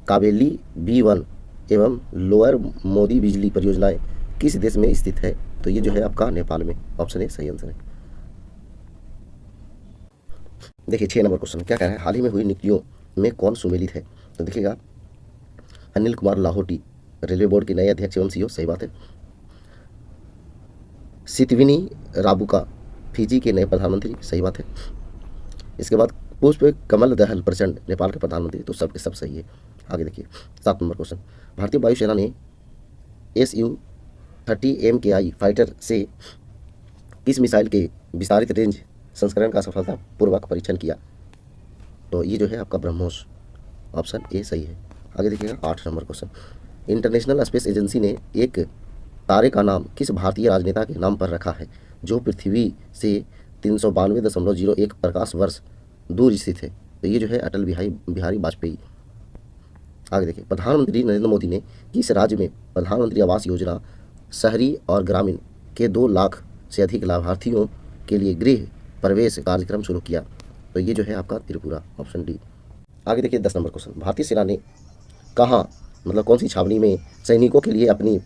A: कावेरी B1 एवं लोअर मोदी बिजली परियोजनाएं किस देश में स्थित है? तो ये जो है आपका नेपाल में। ऑप्शन ए सही आंसर है। देखिए 6 नंबर क्वेश्चन क्या कह रहा है? हाल ही में हुई नियुक्तियों में कौन सुमेलित है? तो देखिएगा अनिल कुमार लाहोटी रेलवे बोर्ड के नए अध्यक्ष एवं CEO। सही बात है। सितविनी राबुका फिजी के नए प्रधानमंत्री। सही बात है। इसके बाद पुष्प कमल दहल प्रचंड नेपाल के प्रधानमंत्री। तो सब के सब सही है। आगे देखिए 7 नंबर क्वेश्चन, भारतीय वायुसेना ने Su-30 MKI फाइटर से किस मिसाइल के विस्तारित रेंज संस्करण का सफलतापूर्वक परीक्षण किया? तो ये जो है आपका ब्रह्मोस। ऑप्शन ए सही है। आगे देखिएगा 8 number question, international space agency ने एक तारे का नाम किस भारतीय राजनेता के नाम पर रखा है जो पृथ्वी से 392.01 प्रकाश वर्ष दूर स्थित है? तो ये जो है अटल बिहारी वाजपेयी। आगे देखिए प्रधानमंत्री नरेंद्र मोदी ने किस राज्य में प्रधानमंत्री आवास योजना शहरी और ग्रामीण के 2 लाख से अधिक लाभार्थियों के लिए गृह प्रवेश कार्यक्रम शुरू किया? तो ये जो है आपका त्रिपुरा। Option D. आगे देखिए 10 नंबर क्वेश्चन, भारतीय सेना ने कहाँ कौन सी छावनी में सैनिकों के लिए अपनी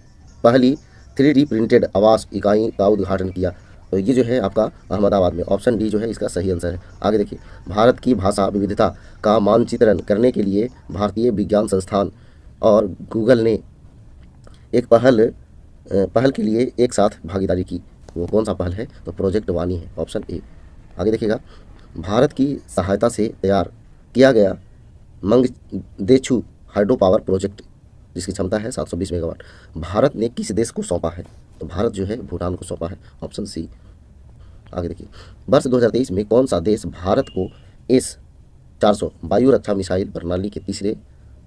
A: पहली 3D प्रिंटेड आवास इकाई का उद्घाटन किया? तो ये जो है आपका अहमदाबाद में। ऑप्शन डी जो है इसका सही आंसर है। आगे देखिए भारत की भाषा विविधता का मानचित्रण करने के लिए भारतीय विज्ञान संस्थान और गूगल ने एक पहल के लिए एक साथ भागीदारी की। वो कौन सा पहल है? तो प्रोजेक्ट वाणी है। Option A. आगे देखिएगा भारत की सहायता से तैयार किया गया मंगदेछू हाइड्रो पावर प्रोजेक्ट जिसकी क्षमता है 720 मेगावाट भारत ने किस देश को सौंपा है? तो भारत जो है भूटान को सौंपा है। Option C. आगे देखिए वर्ष 2023 में कौन सा देश भारत को S-400 वायु रक्षा मिसाइल प्रणाली के तीसरे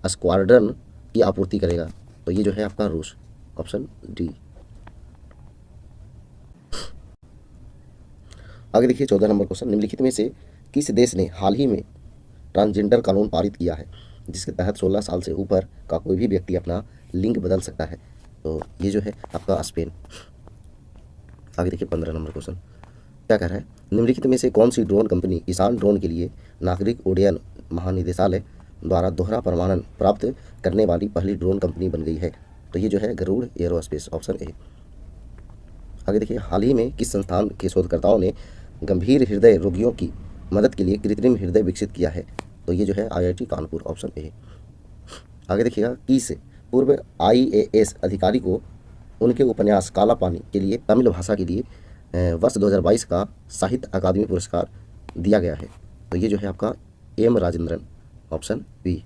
A: स्क्वाड्रन की आपूर्ति करेगा? तो ये जो है आपका रूस। Option D. आगे देखिए 14 नंबर क्वेश्चन, निम्नलिखित में से किस देश ने हाल ही में ट्रांसजेंडर कानून पारित किया है जिसके तहत 16 साल से ऊपर का कोई भी व्यक्ति अपना लिंग बदल सकता है? तो ये जो है आपका स्पेन। आगे देखिए 15 नंबर क्वेश्चन क्या कह रहा है? निम्नलिखित में से कौन सी ड्रोन कंपनी किसान ड्रोन के लिए नागरिक उड्डयन महानिदेशालय द्वारा दोहरा प्रमाणन प्राप्त करने वाली पहली ड्रोन कंपनी बन गई है? तो ये जो है गरुड़ एरोस्पेस। Option A. आगे देखिए, हाल ही में किस संस्थान के शोधकर्ताओं ने गंभीर हृदय रोगियों की मदद के लिए कृत्रिम हृदय विकसित किया है? तो ये जो है आईआईटी कानपुर, ऑप्शन ए। आगे देखिएगा, किस पूर्व आईएएस अधिकारी को उनके उपन्यास काला पानी के लिए तमिल भाषा के लिए वर्ष 2022 का साहित्य अकादमी पुरस्कार दिया गया है? तो ये जो है आपका एम राजेंद्रन, ऑप्शन बी।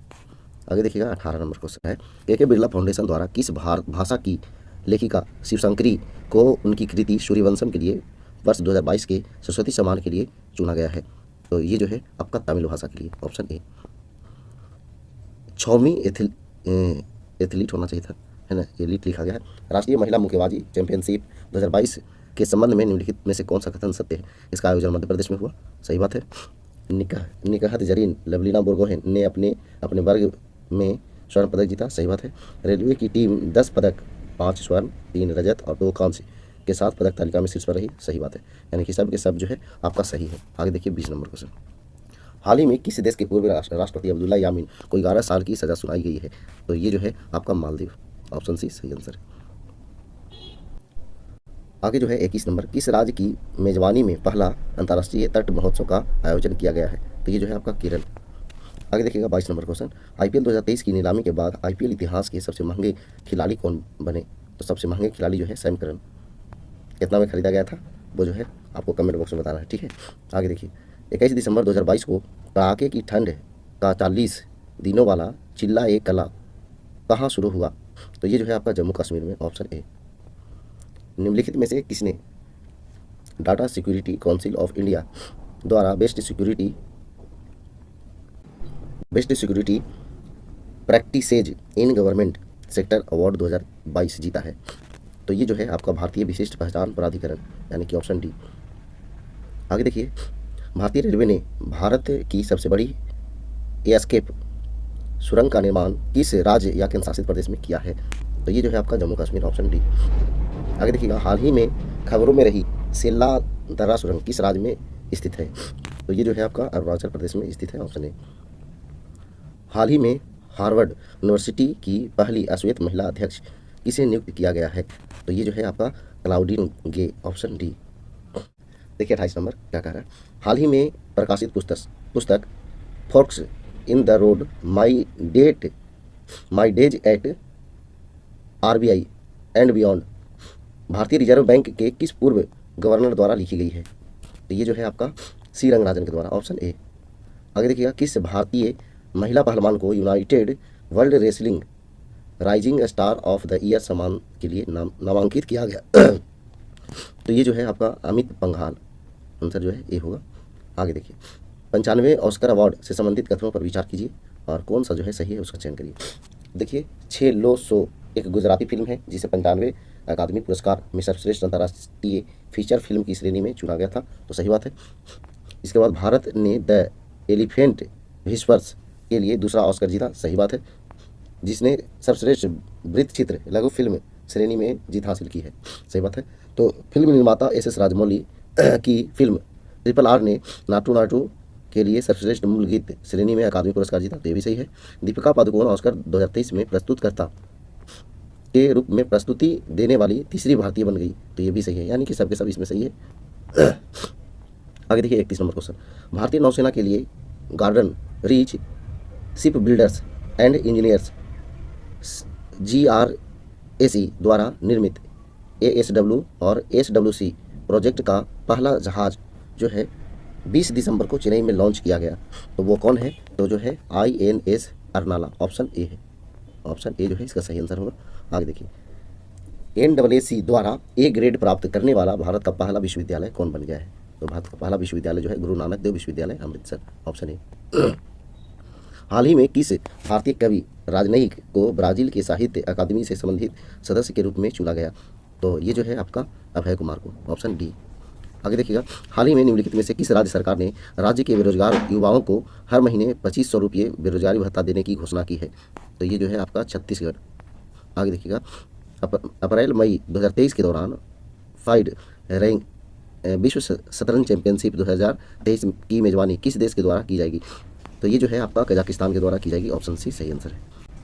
A: आगे देखिएगा, 18 नंबर क्वेश्चन है, के बिरला फाउंडेशन द्वारा किस भाषा की लेखिका शिवशंकरी को उनकी कृति सूर्यवंशम के लिए वर्ष 2022 के सरस्वती सम्मान के लिए चुना गया है? तो ये जो है आपका तमिल भाषा के लिए, ऑप्शन ए। 6वीं एथलीट होना चाहिए था, है ना, एलीट लिखा गया है। राष्ट्रीय महिला मुक्केबाजी चैंपियनशिप 2022 के संबंध में निम्नलिखित में से कौन सा कथन सत्य है? इसका आयोजन मध्य प्रदेश में हुआ, सही बात है। निकहत जरीन लवलीना बोरगोहेन ने अपने वर्ग में स्वर्ण पदक जीता, सही बात है। रेलवे की टीम 10 पदक, 5 स्वर्ण, 3 रजत और 2 कांस्य के साथ पदक तालिका में शीर्ष पर रही, सही बात है। यानी कि सब के सब जो है आपका सही है। आगे देखिए 20 नंबर क्वेश्चन, हाल ही में किस देश के पूर्व राष्ट्रपति अब्दुल्ला यामीन को 11 साल की सजा सुनाई गई है? तो ये जो है आपका मालदीव, ऑप्शन सी सही आंसर। आगे जो है 21 नंबर, किस राज्य की मेजबानी में पहला अंतर्राष्ट्रीय तट महोत्सव का आयोजन किया गया है? तो ये जो है आपका केरल। आगे देखिएगा 22 नंबर क्वेश्चन, आईपीएल 2023 की नीलामी के बाद आईपीएल इतिहास के सबसे महंगे खिलाड़ी कौन बने? तो सबसे महंगे खिलाड़ी जो है सैम करन। कितना में खरीदा गया था वो जो है आपको कमेंट बॉक्स में बताना है, ठीक है। आगे देखिए, 21 दिसंबर 2022 को कड़ाके की ठंड का 40 दिनों वाला चिल्ला ए कला कहाँ शुरू हुआ? तो ये जो है आपका जम्मू कश्मीर में, ऑप्शन ए। निम्नलिखित में से किसने data security council of India द्वारा best security practices in government sector award 2022 जीता है? तो ये जो है आपका भारतीय विशिष्ट पहचान प्राधिकरण, यानी कि ऑप्शन डी। आगे देखिए, भारतीय रेलवे ने भारत की सबसे बड़ी एस्केप सुरंग का निर्माण किस राज्य या केंद्र शासित प्रदेश में किया है? तो ये जो है आपका जम्मू कश्मीर, ऑप्शन डी। आगे देखिएगा, हाल ही में खबरों में रही सेला दर्रा सुरंग किस राज्य में स्थित है? तो ये जो है आपका अरुणाचल प्रदेश में स्थित है, ऑप्शन ए। हाल ही में हार्वर्ड यूनिवर्सिटी की पहली अश्वेत महिला अध्यक्ष किसे नियुक्त किया गया है? तो ये जो है आपका क्लाउडीन गे, ऑप्शन डी। देखिए 28 नंबर क्या कह रहा है, हाल ही में प्रकाशित पुस्तक forks in the road my days at RBI and beyond भारतीय रिजर्व बैंक के किस पूर्व गवर्नर द्वारा लिखी गई है? तो ये जो है आपका सी रंगराजन के द्वारा, ऑप्शन ए। आगे देखिएगा, किस भारतीय महिला पहलवान को United world wrestling rising star of the year सम्मान के लिए नामांकित किया गया? तो ये जो है आपका अमित पंघाल, आंसर जो है ए होगा। आगे देखिए, 95 ऑस्कर अवार्ड से संबंधित कथनों पर विचार कीजिए और कौन सा जो है सही है उसका चयन करिए। देखिए, 6 लो सो एक गुजराती फिल्म है जिसे 95 अकादमी पुरस्कार में सर्वश्रेष्ठ अंतर्राष्ट्रीय फीचर फिल्म की श्रेणी में चुना गया था, तो सही बात है। इसके बाद भारत ने द एलिफेंट व्हिस्पर्स के लिए दूसरा ऑस्कर जीता, सही बात है, जिसने सर्वश्रेष्ठ वृत्तचित्र लघु फिल्म श्रेणी में जीत हासिल की है, सही बात है। तो फिल्म निर्माता एस राजमौली की फिल्म RRR ने नाटू नाटू के लिए सर्वश्रेष्ठ मूल गीत श्रेणी में अकादमी पुरस्कार जीता, तो ये भी सही है। दीपिका पादुकोण ऑस्कर 2023 में प्रस्तुतकर्ता के रूप में प्रस्तुति देने वाली तीसरी भारतीय बन गई, तो ये भी सही है, यानी कि सबके सब इसमें सही है। आगे देखिए 31 नंबर क्वेश्चन, भारतीय नौसेना के लिए garden reach ship builders and engineers GRAC द्वारा निर्मित ASW और SWC प्रोजेक्ट का पहला जहाज जो है 20 दिसंबर को चेन्नई में लॉन्च किया गया, तो वो कौन है? तो जो है INS अर्नाला, ऑप्शन ए है, ऑप्शन ए जो है इसका सही आंसर होगा। आगे देखिए, NAAC द्वारा A ग्रेड प्राप्त करने वाला भारत का पहला विश्वविद्यालय कौन बन गया है? तो भारत का पहला विश्वविद्यालय जो है गुरु नानक देव विश्वविद्यालय अमृतसर, ऑप्शन ए। हाल ही में किस भारतीय कवि राजनयिक को ब्राजील के साहित्य अकादमी से संबंधित सदस्य के रूप में चुना गया? तो ये जो है आपका अभय कुमार को, ऑप्शन डी। आगे देखिएगा, हाल ही में निम्नलिखित में से किस राज्य सरकार ने राज्य के बेरोजगार युवाओं को हर महीने 2500 रुपये बेरोजगारी भत्ता देने की घोषणा की है? तो ये जो है आपका छत्तीसगढ़। आगे देखिएगा, अप्रैल मई 2023 के दौरान फाइड रैंक विश्व शतरंज चैंपियनशिप 2023 की मेजबानी किस देश के द्वारा की जाएगी? तो ये जो है आपका कजाकिस्तान के द्वारा की जाएगी, ऑप्शन सी सही आंसर है।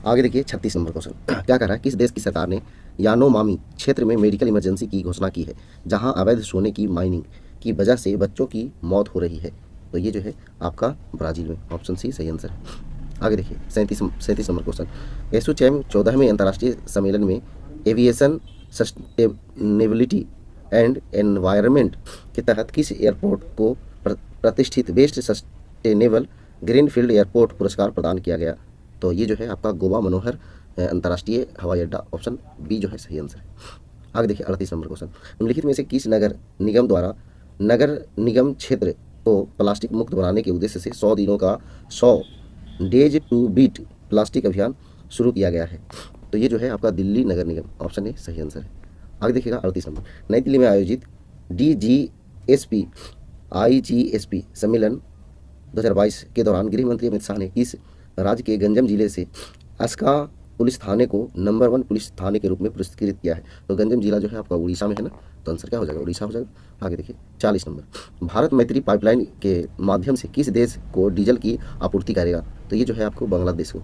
A: आगे देखिए 36 नंबर क्वेश्चन क्या कह रहा है, किस देश की सरकार ने यानोमामी क्षेत्र में मेडिकल इमरजेंसी की घोषणा की है, जहां अवैध सोने की माइनिंग की वजह से बच्चों की मौत हो रही है। तो ये जो है आपका ब्राज़ील में, ऑप्शन सी सही आंसर है। आगे देखिए 37 नंबर क्वेश्चन। एसोचैम 14वें अंतर्राष्ट्रीय सम्मेलन में एविएशन सस्टेनेबिलिटी एंड एनवायरनमेंट के तहत किस एयरपोर्ट को प्रतिष्ठित बेस्ट सस्टेनेबल ग्रीनफील्ड एयरपोर्ट पुरस्कार प्रदान किया गया? तो ये जो है आपका गोवा मनोहर अंतर्राष्ट्रीय हवाई अड्डा, ऑप्शन बी जो है सही आंसर है। आगे देखिए 38 नंबर क्वेश्चन। निम्नलिखित में से किस नगर निगम द्वारा नगर निगम क्षेत्र को प्लास्टिक मुक्त बनाने के उद्देश्य से 100 दिनों का 100 डेज टू बीट प्लास्टिक अभियान शुरू किया गया है? तो ये जो है आपका दिल्ली नगर निगम, ऑप्शन ए सही आंसर है। आगे देखिएगा 38 नंबर। नई दिल्ली में आयोजित DGSP IGSP सम्मेलन 2022 के दौरान गृह मंत्री अमित शाह ने किस राज्य के गंजम जिले से अस्का पुलिस थाने को नंबर 1 पुलिस थाने के रूप में पुरस्कृत किया है? तो गंजम जिला जो है आपका उड़ीसा में है ना, तो आंसर क्या हो जाएगा? उड़ीसा हो जाएगा। आगे देखिए 40 नंबर। भारत मैत्री पाइपलाइन के माध्यम से किस देश को डीजल की आपूर्ति करेगा? तो ये जो है आपको बांग्लादेश को।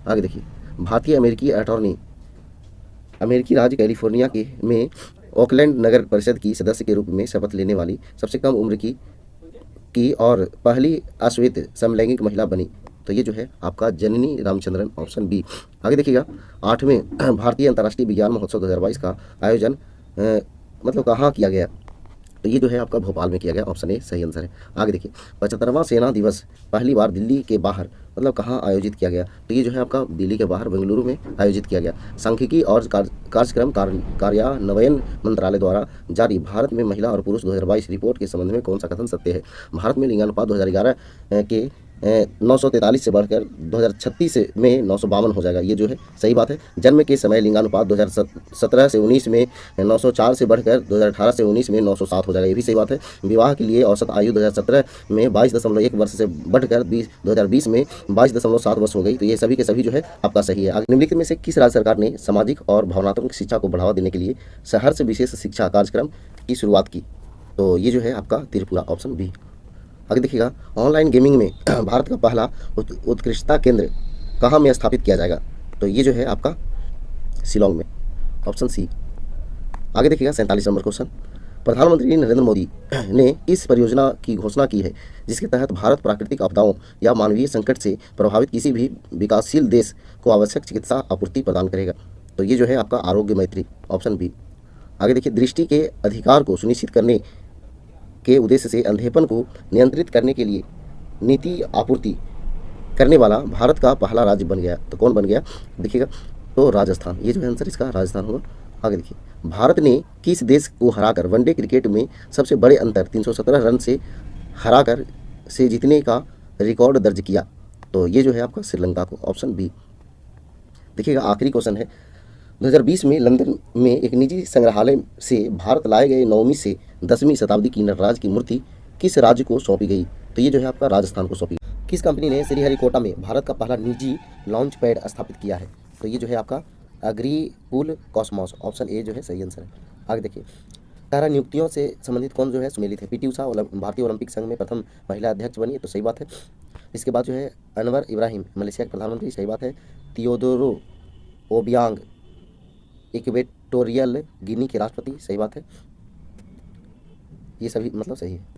A: आगे देखिए भारतीय अमेरिकी अटॉर्नी अमेरिकी राज्य कैलिफोर्निया के में ओकलैंड नगर परिषद की सदस्य के रूप में शपथ लेने वाली सबसे कम उम्र की और पहली अश्वेत समलैंगिक महिला बनी? तो ये जो है आपका जननी रामचंद्रन, ऑप्शन बी। आगे देखिएगा 8वें भारतीय अंतर्राष्ट्रीय विज्ञान महोत्सव 2022 का आयोजन मतलब कहाँ किया गया? तो ये जो है आपका भोपाल में किया गया, ऑप्शन ए सही आंसर है। आगे देखिए 75वां सेना दिवस पहली बार दिल्ली के बाहर मतलब कहाँ आयोजित किया गया? तो ये जो है आपका दिल्ली के बाहर बेंगलुरु में आयोजित किया गया। सांख्यिकी और कार्यक्रम कार्यान्वयन मंत्रालय द्वारा जारी भारत में महिला और पुरुष 2022 रिपोर्ट के संबंध में कौन सा कथन सत्य है? भारत में लिंगानुपात 2011 के 943 से बढ़कर 2036 में 952 हो जाएगा। ये जो है सही बात है। जन्म के समय लिंगानुपात 2017 से 19 में 904 से बढ़कर 2018 से 19 में 907 हो जाएगा। ये भी सही बात है। विवाह के लिए औसत आयु 2017 में 22.1 वर्ष से बढ़कर 2020 में 22.7 वर्ष हो गई। तो ये सभी के सभी जो है आपका सही है। निम्नलिखित में से किस राज्य सरकार ने सामाजिक और भावनात्मक शिक्षा को बढ़ावा देने के लिए सहर्ष विशेष शिक्षा कार्यक्रम की शुरुआत की? तो ये जो है आपका त्रिपुरा, ऑप्शन बी। आगे देखिएगा ऑनलाइन गेमिंग में भारत का पहला उत्कृष्टता केंद्र कहाँ में स्थापित किया जाएगा? तो ये जो है आपका शिलोंग में, ऑप्शन सी। आगे देखिएगा 47 नंबर क्वेश्चन। प्रधानमंत्री नरेंद्र मोदी ने इस परियोजना की घोषणा की है जिसके तहत भारत प्राकृतिक आपदाओं या मानवीय संकट से प्रभावित किसी भी विकासशील देश को आवश्यक चिकित्सा आपूर्ति प्रदान करेगा? तो ये जो है आपका आरोग्य मैत्री, ऑप्शन बी। आगे देखिए दृष्टि के अधिकार को सुनिश्चित करने के उद्देश्य से अंधेपन को नियंत्रित करने के लिए नीति आपूर्ति करने वाला भारत का पहला राज्य बन गया। तो कौन बन गया? देखिएगा तो राजस्थान, ये जो है आंसर इसका राजस्थान होगा। आगे देखिए भारत ने किस देश को हराकर वनडे क्रिकेट में सबसे बड़े अंतर 317 रन से हराकर से जीतने का रिकॉर्ड दर्ज किया? तो ये जो है आपका श्रीलंका को, ऑप्शन बी। देखिएगा आखिरी क्वेश्चन है 2020 में लंदन में एक निजी संग्रहालय से भारत लाए गए 9वीं से 10वीं शताब्दी की नटराज की मूर्ति किस राज्य को सौंपी गई? तो ये जो है आपका राजस्थान को सौंपी गई। किस कंपनी ने श्रीहरिकोटा में भारत का पहला निजी लॉन्च पैड स्थापित किया है? तो ये जो है आपका अग्रीपुल कॉस्मॉस, ऑप्शन ए जो है सही आंसर है। आगे देखिए पैरा नियुक्तियों से संबंधित कौन जो है सुमेलित है? पीटी उषा भारतीय ओलंपिक संघ में प्रथम महिला अध्यक्ष बनी, तो सही बात है। इसके बाद जो है अनवर इब्राहिम मलेशिया के प्रधानमंत्री, सही बात है। थियोडोरो ओबियांग इक्वेटोरियल गिनी के राष्ट्रपति, सही बात है। ये सभी मतलब सही है।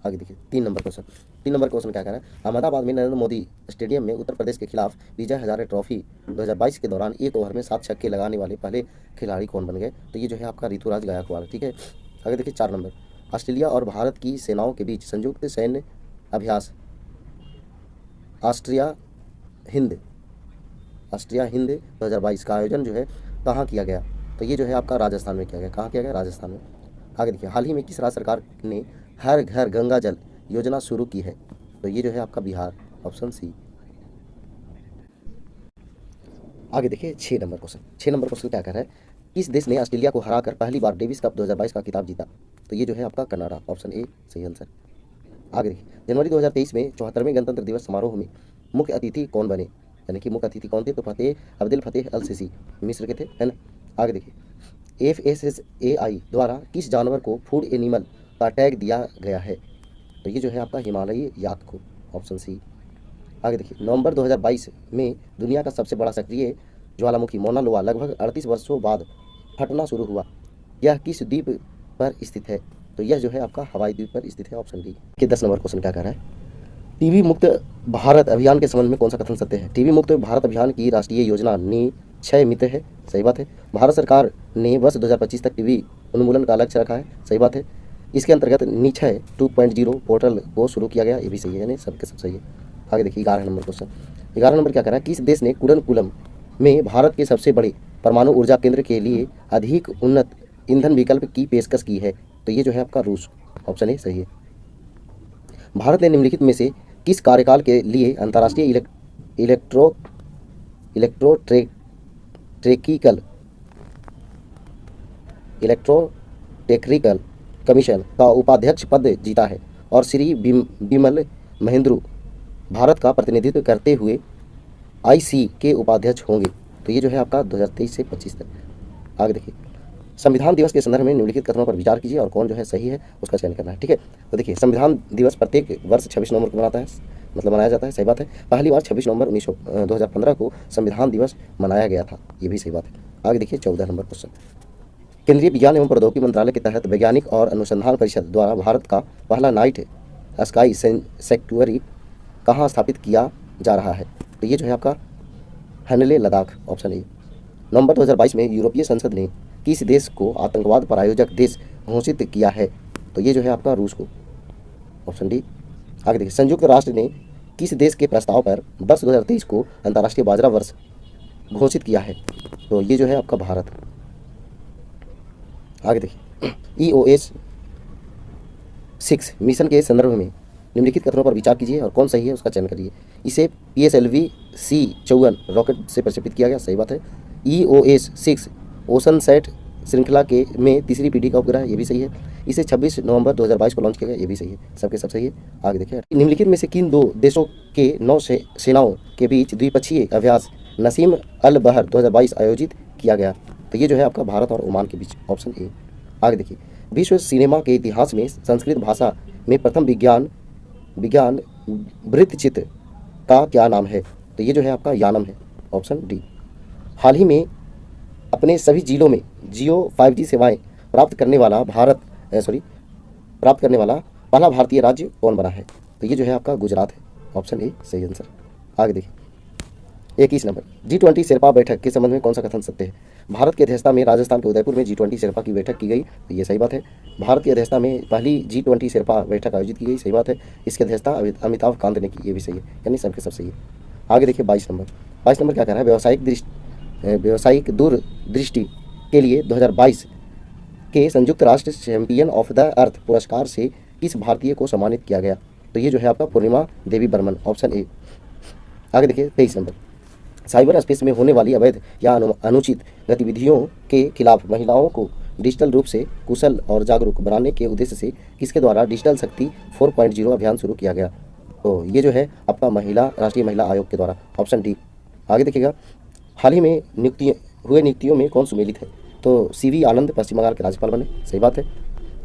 A: आगे देखिए 3 नंबर क्वेश्चन क्या कह रहा है? अहमदाबाद में नरेंद्र मोदी स्टेडियम में उत्तर प्रदेश के खिलाफ विजय हजारे ट्रॉफी 2022 के दौरान एक ओवर में 7 छक्के लगाने वाले पहले खिलाड़ी कौन बन गए? तो ये जो है आपका ऋतुराज गायकवाड़, ठीक है। आगे देखिए 4 नंबर। ऑस्ट्रेलिया और भारत की सेनाओं के बीच संयुक्त सैन्य अभ्यास ऑस्ट्रिया हिंद 2022 का आयोजन जो है कहाँ किया गया? तो ये जो है आपका राजस्थान में किया गया। कहाँ किया गया? राजस्थान में। आगे देखिए हाल ही में किस राज्य सरकार ने हर घर गंगा जल योजना शुरू की है? तो ये जो है आपका बिहार, ऑप्शन सी। आगे देखिए 6 नंबर क्वेश्चन क्या कह रहा है? किस देश ने ऑस्ट्रेलिया को हराकर पहली बार डेविस कप 2022 का खिताब जीता? तो ये जो है आपका कनाडा, ऑप्शन ए सही आंसर। आगे देखिए जनवरी 2023 में 74वें गणतंत्र दिवस समारोह में मुख्य अतिथि कौन बने? यानी कि मुख्य अतिथि कौन थे? तो अब्दुल फतेह अल सीसी मिस्र के थे, है ना। आगे देखिए FSSAI द्वारा किस जानवर को फूड एनिमल का टैग दिया गया है? तो ये जो है आपका हिमालयी याक को, ऑप्शन सी। आगे देखिए नवंबर 2022 में दुनिया का सबसे बड़ा सक्रिय ज्वालामुखी मौना लोआ लगभग 38 वर्षों बाद फटना शुरू हुआ, यह किस द्वीप पर स्थित है? तो यह जो है आपका हवाई द्वीप पर स्थित है, ऑप्शन डी। के 10 नंबर क्वेश्चन क्या कह रहा है? टीबी मुक्त भारत अभियान के संबंध में कौन सा कथन सत्य है? टीबी मुक्त भारत अभियान की राष्ट्रीय योजना निक्षय मित्र है, सही बात है। भारत सरकार ने वर्ष 2025 तक टीबी उन्मूलन का लक्ष्य रखा है, सही बात है। इसके अंतर्गत निक्षय 2.0 पोर्टल को शुरू किया गया, ये भी सही है, यानी सबके सब सही है। आगे देखिए 11 नंबर क्वेश्चन। 11 नंबर क्या कह रहा है? किस देश ने कुडनकुलम में भारत के सबसे बड़े परमाणु ऊर्जा केंद्र के लिए अधिक उन्नत ईंधन विकल्प की पेशकश की है? तो ये जो है आपका रूस, ऑप्शन ए सही है। भारत ने निम्नलिखित में से किस कार्यकाल के लिए अंतर्राष्ट्रीय इलेक्ट्रोटेक्निकल कमीशन का उपाध्यक्ष पद जीता है और श्री बिमल महेंद्रू भारत का प्रतिनिधित्व करते हुए आईसी के उपाध्यक्ष होंगे? तो ये जो है आपका 2023 से 25 तक। आगे देखिए, संविधान दिवस के संदर्भ में निम्नलिखित कथनों पर विचार कीजिए और कौन जो है सही है उसका चयन करना है, ठीक है। तो देखिए, संविधान दिवस प्रत्येक वर्ष 26 नवंबर को मनाया जाता है, सही बात है। पहली बार 26 नवंबर 2015 को संविधान दिवस मनाया गया था, ये भी सही बात है। आगे देखिए 14 नंबर क्वेश्चन। केंद्रीय विज्ञान एवं प्रौद्योगिकी मंत्रालय के तहत वैज्ञानिक और अनुसंधान परिषद द्वारा भारत का पहला नाइट स्काई सेंक्चुअरी कहाँ स्थापित किया जा रहा है? तो ये जो है आपका हनले लद्दाख, ऑप्शन ए। नवंबर 2022 में यूरोपीय संसद ने किस देश को आतंकवाद प्रायोजक देश घोषित किया है? तो ये जो है आपका रूस को, ऑप्शन डी। आगे देखिए, संयुक्त राष्ट्र ने किस देश के प्रस्ताव पर वर्ष 2023 को अंतर्राष्ट्रीय बाजरा वर्ष घोषित किया है? तो ये जो है आपका भारत। आगे देखिए, EOS 6 मिशन के संदर्भ में निम्नलिखित कथनों पर विचार कीजिए और कौन सही है उसका चयन करिए। इसे PSLV C-54 रॉकेट से प्रक्षेपित किया गया, सही बात है। EOS 6 ओशन सेट श्रृंखला के में तीसरी पीढ़ी का उपग्रह, ये भी सही है। इसे 26 नवंबर 2022 को लॉन्च किया गया, ये भी सही है, सबके सब सही है। आगे देखिए, निम्नलिखित में से किन दो देशों के नौ सेनाओं के बीच द्विपक्षीय अभ्यास नसीम अल बहर 2022 आयोजित किया गया? तो ये जो है आपका भारत और ओमान के बीच, ऑप्शन ए। आगे देखिए, विश्व सिनेमा के इतिहास में संस्कृत भाषा में प्रथम विज्ञान वृत्तचित्र का क्या नाम है? तो ये जो है आपका यानम है, ऑप्शन डी। हाल ही में अपने सभी जिलों में जियो 5G सेवाएं प्राप्त करने वाला पहला भारतीय राज्य कौन बना है? तो ये जो है आपका गुजरात है, ऑप्शन ए सही आंसर। आगे देखिए 21 नंबर, G20 शेरपा बैठक के संबंध में कौन सा कथन सत्य है? भारत की अध्यक्षता में राजस्थान के उदयपुर में G20 शेरपा की बैठक की गई, तो ये सही बात है। भारत की अध्यक्षता में पहली G20 शेरपा बैठक आयोजित की गई, सही बात है। इसकी अध्यक्षता अमिताभ कांत ने की, ये भी सही है, यानी सबके सब सही है। आगे देखिए 22 नंबर क्या कह रहा है? व्यावसायिक दूरदृष्टि के लिए 2022 के संयुक्त राष्ट्र चैंपियन ऑफ द अर्थ पुरस्कार से किस भारतीय को सम्मानित किया गया? तो ये जो है आपका पूर्णिमा देवी बर्मन, ऑप्शन ए। आगे देखिए 23 नंबर, साइबर स्पेस में होने वाली अवैध या अनुचित गतिविधियों के खिलाफ महिलाओं को डिजिटल रूप से कुशल और जागरूक बनाने के उद्देश्य से किसके द्वारा डिजिटल शक्ति 4.0 अभियान शुरू किया गया? तो ये जो है आपका राष्ट्रीय महिला आयोग के द्वारा, ऑप्शन डी। आगे देखिएगा, हाल ही में नियुक्तियों में कौन सुमेलित है? तो CV आनंद पश्चिम बंगाल के राज्यपाल बने, सही बात है।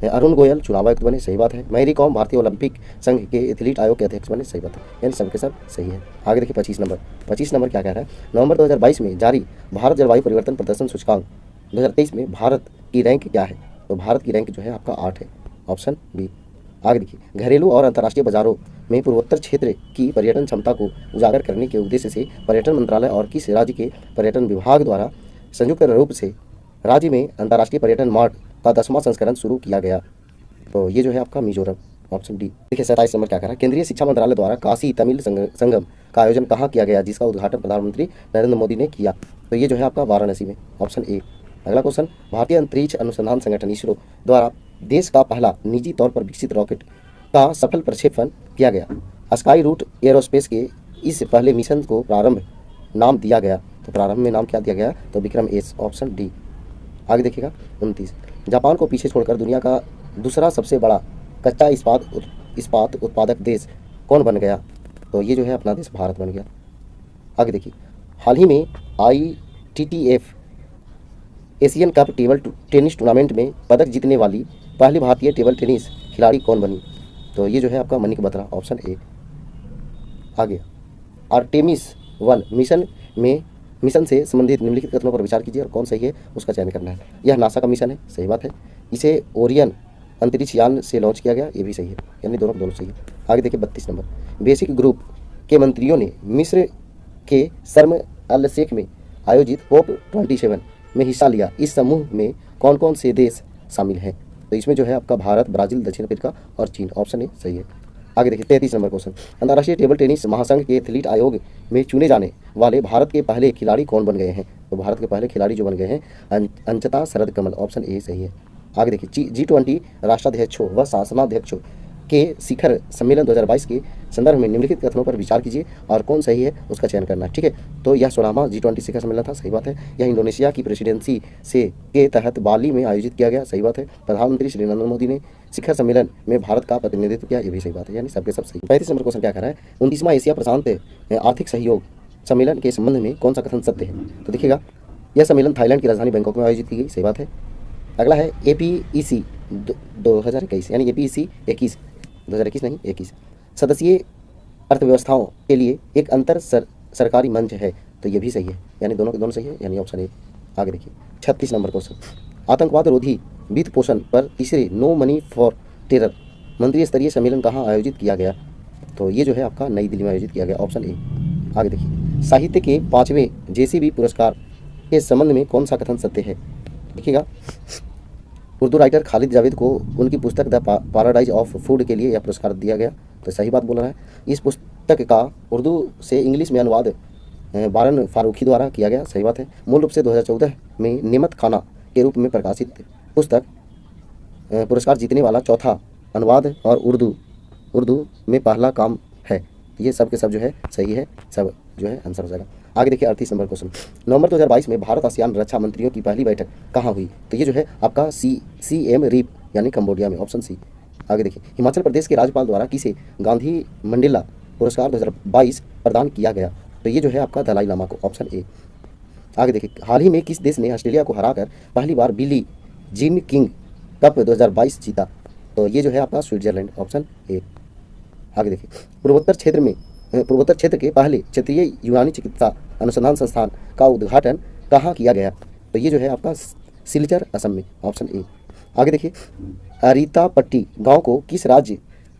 A: अरुण गोयल चुनाव आयुक्त बने, सही बात है। मैरी कॉम भारतीय ओलंपिक संघ के एथलीट आयोग के अध्यक्ष बने, सही बात है, यानी सबके सब सही है। आगे देखिए 25 नंबर क्या कह रहा है? नवंबर 2022 में जारी भारत जलवायु परिवर्तन प्रदर्शन सूचकांक 2023 में भारत की रैंक क्या है? तो भारत की रैंक जो है आपका 8 है, ऑप्शन बी। आगे देखिए, घरेलू और अंतर्राष्ट्रीय बाजारों में पूर्वोत्तर क्षेत्र की पर्यटन क्षमता को उजागर करने के उद्देश्य से पर्यटन मंत्रालय और किस राज्य के पर्यटन विभाग द्वारा संयुक्त रूप से राज्य में अंतर्राष्ट्रीय पर्यटन मार्ट का 10वां संस्करण शुरू किया गया? तो ये जो है आपका मिजोरम, ऑप्शन डी। देखिए 27 नंबर क्या कह रहा है? केंद्रीय शिक्षा मंत्रालय द्वारा काशी तमिल संगम का आयोजन कहाँ किया गया, जिसका उद्घाटन प्रधानमंत्री नरेंद्र मोदी ने किया? तो ये जो है आपका वाराणसी में, ऑप्शन ए। अगला क्वेश्चन, भारतीय अंतरिक्ष अनुसंधान संगठन इसरो द्वारा देश का पहला निजी तौर पर विकसित रॉकेट का सफल प्रक्षेपण किया गया। स्काई रूट एरोस्पेस के इस पहले मिशन को प्रारंभ नाम दिया गया, तो प्रारंभ में नाम क्या दिया गया? तो विक्रम एस, ऑप्शन डी। आगे देखिएगा 29, जापान को पीछे छोड़कर दुनिया का दूसरा सबसे बड़ा कच्चा इस्पात उत्पादक देश कौन बन गया? तो ये जो है अपना देश भारत बन गया। आगे देखिए, हाल ही में ITTF Asian cup table tennis tournament में पदक जीतने वाली पहली भारतीय टेबल टेनिस खिलाड़ी कौन बनी? तो ये जो है आपका मनिका बत्रा, ऑप्शन ए। आगे, आर्टेमिस 1 मिशन में मिशन से संबंधित निम्नलिखित कथनों पर विचार कीजिए और कौन सही है उसका चयन करना है। यह नासा का मिशन है, सही बात है। इसे ओरियन अंतरिक्ष यान से लॉन्च किया गया, ये भी सही है, यानी दोनों दोनों सही है। आगे देखिए 32 नंबर, बेसिक ग्रुप के मंत्रियों ने मिस्र के शर्म अल शेख में आयोजित COP 27 में हिस्सा लिया। इस समूह में कौन कौन से देश शामिल हैं? तो इसमें जो है आपका भारत, ब्राज़ील, दक्षिण अफ्रीका और चीन, ऑप्शन ए सही है। आगे देखिए 33 नंबर क्वेश्चन, अंतर्राष्ट्रीय टेबल टेनिस महासंघ के एथलीट आयोग में चुने जाने वाले भारत के पहले खिलाड़ी कौन बन गए हैं? तो भारत के पहले खिलाड़ी जो बन गए हैं अंचता शरद कमल, ऑप्शन ए सही है। आगे देखिए G20 राष्ट्राध्यक्षों व शासनाध्यक्षों के शिखर सम्मेलन 2022 के संदर्भ में निम्नलिखित कथनों पर विचार कीजिए और कौन सही है उसका चयन करना है। ठीक है, तो यह 16वां G20 शिखर सम्मेलन था, सही बात है। यह इंडोनेशिया की प्रेसिडेंसी से के तहत बाली में आयोजित किया गया, सही बात है। प्रधानमंत्री श्री नरेंद्र मोदी ने शिखर सम्मेलन में भारत का प्रतिनिधित्व किया, ये भी सही बात है, यानी सबके सब सही। 35 नंबर क्वेश्चन क्या कर रहा है, 29वां एशिया प्रशांत आर्थिक सहयोग सम्मेलन के संबंध में कौन सा कथन सत्य है? तो देखिएगा, यह सम्मेलन थाईलैंड की राजधानी बैंकॉक में आयोजित की गई, सही बात है। अगला है APEC 2021, यानी APEC 21, 2021 नहीं 21 सदस्यीय अर्थव्यवस्थाओं के लिए एक अंतर सरकारी मंच है, तो ये भी सही है, यानी दोनों के दोनों सही है, यानी ऑप्शन ए। आगे देखिए 36 नंबर क्वेश्चन, आतंकवाद रोधी वित्त पोषण पर तीसरे नो मनी फॉर टेरर मंत्रिय स्तरीय सम्मेलन कहाँ आयोजित किया गया? तो ये जो है आपका नई दिल्ली में आयोजित किया गया, ऑप्शन ए। आगे देखिए, साहित्य के 5वें JCB पुरस्कार के संबंध में कौन सा कथन सत्य है? देखिएगा, उर्दू राइटर खालिद जावेद को उनकी पुस्तक द पैराडाइज ऑफ फूड के लिए यह पुरस्कार दिया गया, तो सही बात बोल रहा है। इस पुस्तक का उर्दू से इंग्लिश में अनुवाद बारन फारूकी द्वारा किया गया, सही बात है। मूल रूप से 2014 में नेमत खाना के रूप में प्रकाशित पुस्तक पुरस्कार जीतने वाला चौथा अनुवाद और उर्दू में पहला काम है। ये सब के सब जो है सही है, सब जो है आंसर हो जाएगा। आगे देखिए 38 नंबर क्वेश्चन, नवंबर 2022 में भारत आसियान रक्षा मंत्रियों की पहली बैठक कहाँ हुई? तो ये जो है आपका CM रीप यानी कंबोडिया में, ऑप्शन सी। आगे देखिए, हिमाचल प्रदेश के राज्यपाल द्वारा किसे गांधी मंडेला पुरस्कार 2022 प्रदान किया गया? तो ये जो है आपका दलाई लामा को, ऑप्शन ए। आगे देखिए, हाल ही में किस देश ने ऑस्ट्रेलिया को हराकर पहली बार बिली जीन किंग कप 2022 जीता? तो ये जो है आपका स्विट्जरलैंड, ऑप्शन ए। आगे देखिए, पूर्वोत्तर क्षेत्र के पहले क्षेत्रीय यूनानी चिकित्सा अनुसंधान संस्थान का उद्घाटन कहाँ किया गया? तो ये जो है आपका सिलचर, असम में, ऑप्शन ए। आगे देखिए, अरीतापट्टी गांव को किस राज्य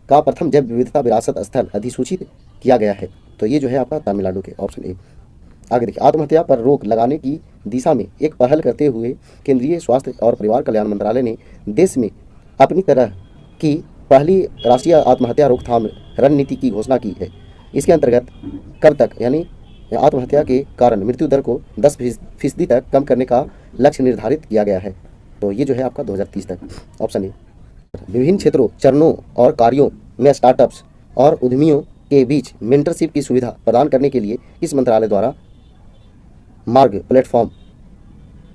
A: का प्रथम जैव विविधता विरासत स्थल अधिसूचित किया गया है? तो ये जो है आपका तमिलनाडु के, ऑप्शन ए। आगे देखिए, आत्महत्या पर रोक लगाने की दिशा में एक पहल करते हुए केंद्रीय स्वास्थ्य और परिवार कल्याण मंत्रालय ने देश में अपनी तरह की पहली राष्ट्रीय आत्महत्या रोकथाम रणनीति की घोषणा की है। इसके अंतर्गत कब तक, यानी आत्महत्या के कारण मृत्यु दर को 10% तक कम करने का लक्ष्य निर्धारित किया गया है? तो ये जो है आपका 2030 तक, ऑप्शन ए। विभिन्न क्षेत्रों, चरणों और कार्यों में स्टार्टअप्स और उद्यमियों के बीच मेंटरशिप की सुविधा प्रदान करने के लिए किस मंत्रालय द्वारा मार्ग प्लेटफॉर्म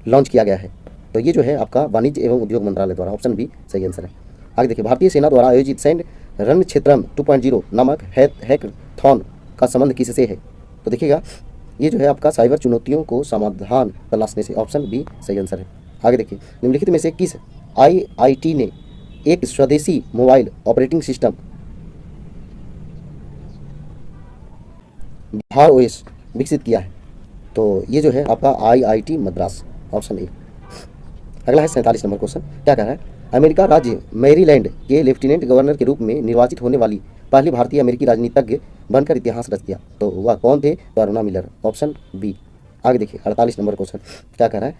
A: लॉन्च किया गया है? तो ये जो है आपका वाणिज्य एवं उद्योग मंत्रालय द्वारा, ऑप्शन बी सही आंसर है। आगे देखिए, भारतीय सेना द्वारा आयोजित सैन्य रणक्षेत्रम 2.0 नामक हैकाथॉन का संबंध किससे है? तो देखिएगा, ये जो है आपका साइबर चुनौतियों को समाधान तलाशने से, ऑप्शन बी सही आंसर है। आगे देखिए, निम्नलिखित में से किस IIT ने एक स्वदेशी मोबाइल ऑपरेटिंग सिस्टम भार OS विकसित किया है? तो ये जो है आपका IIT मद्रास, ऑप्शन ए। अगला है 47 नंबर क्वेश्चन, क्या कह रहा है, अमेरिका राज्य मैरीलैंड के लेफ्टिनेंट गवर्नर के रूप में निर्वाचित होने वाली पहली भारतीय अमेरिकी राजनीतिज्ञ बनकर इतिहास रच दिया? तो वह कौन थे? तो अरुणा मिलर, ऑप्शन बी। आगे देखिए 48 नंबर क्वेश्चन, क्या कह रहा है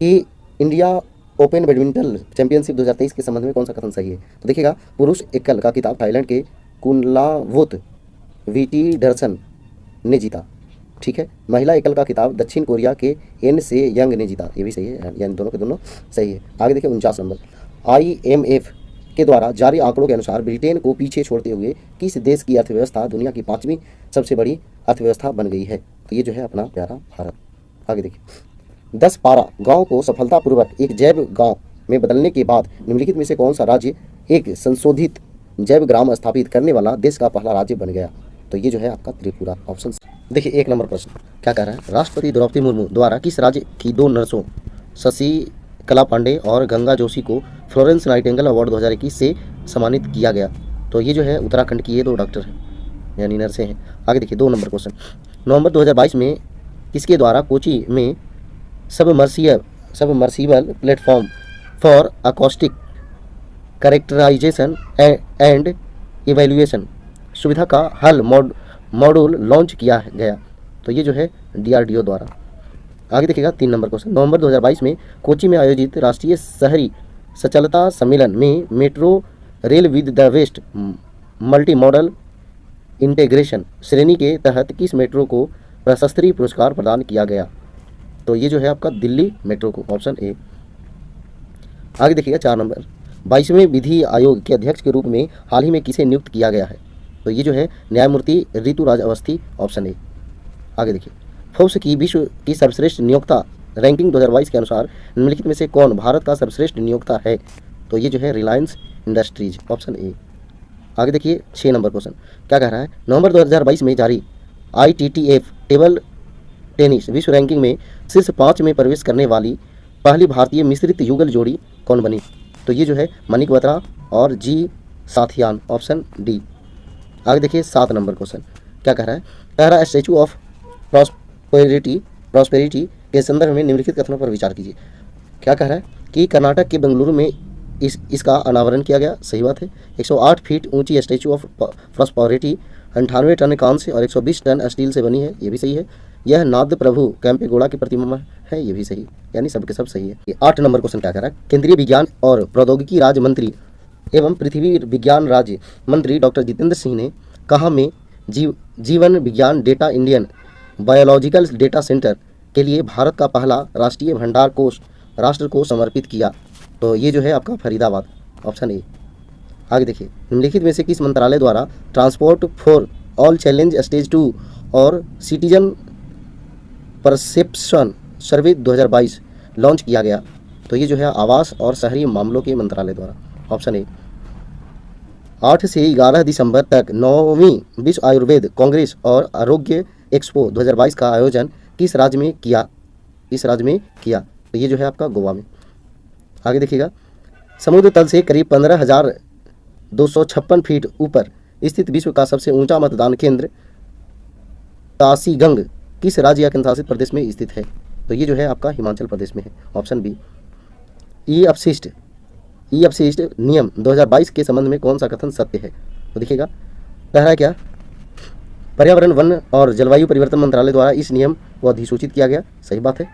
A: कि इंडिया ओपन बैडमिंटन चैंपियनशिप 2023 के संबंध में कौन सा कथन सही है? तो देखिएगा, पुरुष एकल का खिताब थाईलैंड के कुनलावुत विटिडर्सन ने जीता, ठीक है। महिला एकल का खिताब दक्षिण कोरिया के एन से यंग ने जीता, ये भी सही है, यानी दोनों के दोनों सही है। आगे देखिए 49 नंबर, IMF के द्वारा जारी आंकड़ों के अनुसार ब्रिटेन को पीछे छोड़ते हुए किस देश की अर्थव्यवस्था दुनिया की 5वीं सबसे बड़ी अर्थव्यवस्था बन गई है? तो ये जो है अपना प्यारा भारत। आगे देखिए, 10 पारा गाँव को सफलतापूर्वक एक जैव गाँव में बदलने के बाद निम्नलिखित में से कौन सा राज्य एक संशोधित जैव ग्राम स्थापित करने वाला देश का पहला राज्य बन गया? तो ये जो है आपका त्रिपुरा, ऑप्शन। देखिए 1 नंबर प्रश्न, क्या कह रहा है, राष्ट्रपति द्रौपदी मुर्मू द्वारा किस राज्य की 2 नर्सों शशि कला पांडे और गंगा जोशी को फ्लोरेंस नाइटिंगेल अवार्ड 2021 से सम्मानित किया गया? तो ये जो है उत्तराखंड की ये 2 डॉक्टर हैं, यानी नर्सें हैं। आगे देखिए 2 नंबर क्वेश्चन, नवंबर 2022 में किसके द्वारा कोची में submersible platform for acoustic characterisation and evaluation सुविधा का हल मॉड्यूल लॉन्च किया गया? तो ये जो है DRDO द्वारा। आगे देखिएगा 3 नंबर क्वेश्चन। नवंबर 2022 में कोची में आयोजित राष्ट्रीय शहरी सचलता सम्मेलन में metro rail with the west multi modal integration श्रेणी के तहत किस मेट्रो को प्रशस्ति पुरस्कार प्रदान किया गया? तो ये जो है आपका दिल्ली मेट्रो को, ऑप्शन ए। आगे देखिएगा 4 नंबर। 22वें विधि आयोग के अध्यक्ष के रूप में हाल ही में किसे नियुक्त किया गया है? तो ये जो है न्यायमूर्ति ऋतुराज अवस्थी, ऑप्शन ए। आगे देखिए, फोर्ब्स की विश्व की सर्वश्रेष्ठ नियोक्ता रैंकिंग 2022 के अनुसार निम्नलिखित में से कौन भारत का सर्वश्रेष्ठ नियोक्ता है? तो ये जो है रिलायंस इंडस्ट्रीज, ऑप्शन ए। आगे देखिए 6 नंबर क्वेश्चन क्या कह रहा है? नवंबर 2022 में जारी ITTF टेबल टेनिस विश्व रैंकिंग में शीर्ष 5 में प्रवेश करने वाली पहली भारतीय मिश्रित युगल जोड़ी कौन बनी? तो ये जो है मनिक बत्रा और जी साथियान, ऑप्शन डी। आगे देखिए 7 नंबर क्वेश्चन क्या कह रहा है? कह रहा है स्टैचू ऑफ प्रॉस्पेरिटी के संदर्भ में निम्नलिखित कथनों पर विचार कीजिए। क्या कह रहा है कि कर्नाटक के बेंगलुरु में इसका अनावरण किया गया, सही बात है। 108 फीट ऊंची स्टैचू ऑफ प्रॉस्पेरिटी 98 टन कांस्य और 120 टन स्टील से बनी है, ये भी सही है। यह नाद प्रभु कैंपेगौड़ा की प्रतिमा है, ये भी सही, यानी सबके सब सही है। ये 8 नंबर क्वेश्चन क्या कह रहा है? केंद्रीय विज्ञान और प्रौद्योगिकी राज्य मंत्री एवं पृथ्वी विज्ञान राज्य मंत्री डॉक्टर जितेंद्र सिंह ने कहा में जीवन विज्ञान data Indian biological data centre के लिए भारत का पहला राष्ट्रीय भंडार कोष राष्ट्र को समर्पित किया? तो ये जो है आपका फरीदाबाद, ऑप्शन ए। आगे देखिए, निम्नलिखित में से किस मंत्रालय द्वारा transport for all challenge stage 2 और सिटीजन परसेप्शन सर्वे 2022 लॉन्च किया गया? तो ये जो है आवास और शहरी मामलों के मंत्रालय द्वारा, ऑप्शन ए। 8 से 11 दिसंबर तक 9वीं विश्व आयुर्वेद कांग्रेस और आरोग्य एक्सपो 2022 का आयोजन किस राज्य में किया? तो ये जो है आपका गोवा में। आगे देखिएगा, समुद्र तल से करीब 15,256 फीट ऊपर स्थित विश्व का सबसे ऊंचा मतदान केंद्र तासीगंग किस राज्य या केंद्रशासित प्रदेश में स्थित है? तो ये जो है आपका हिमाचल प्रदेश में है, ऑप्शन बी। ई अपशिष्ट नियम 2022 के संबंध में कौन सा कथन सत्य है? तो देखिएगा, कह रहा है क्या? पर्यावरण, वन और जलवायु परिवर्तन मंत्रालय द्वारा इस नियम को अधिसूचित किया गया, सही बात है।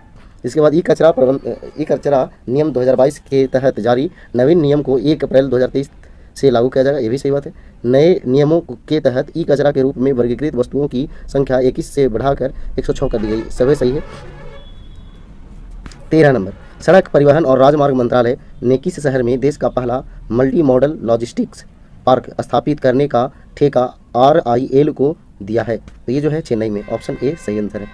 A: इसके बाद ई कचरा नियम 2022 के तहत जारी नवीन नियम को 1 अप्रैल 2023 से लागू किया जाएगा, ये भी सही बात है। नए नियमों के तहत ई कचरा के रूप में वर्गीकृत वस्तुओं की संख्या 21 से बढ़ाकर 106 कर दी गई, सभी सही है। 13 नंबर, सड़क परिवहन और राजमार्ग मंत्रालय ने किस शहर में देश का पहला मल्टी मॉडल लॉजिस्टिक्स पार्क स्थापित करने का ठेका RIL को दिया है? तो ये जो है चेन्नई में, ऑप्शन ए सही आंसर है।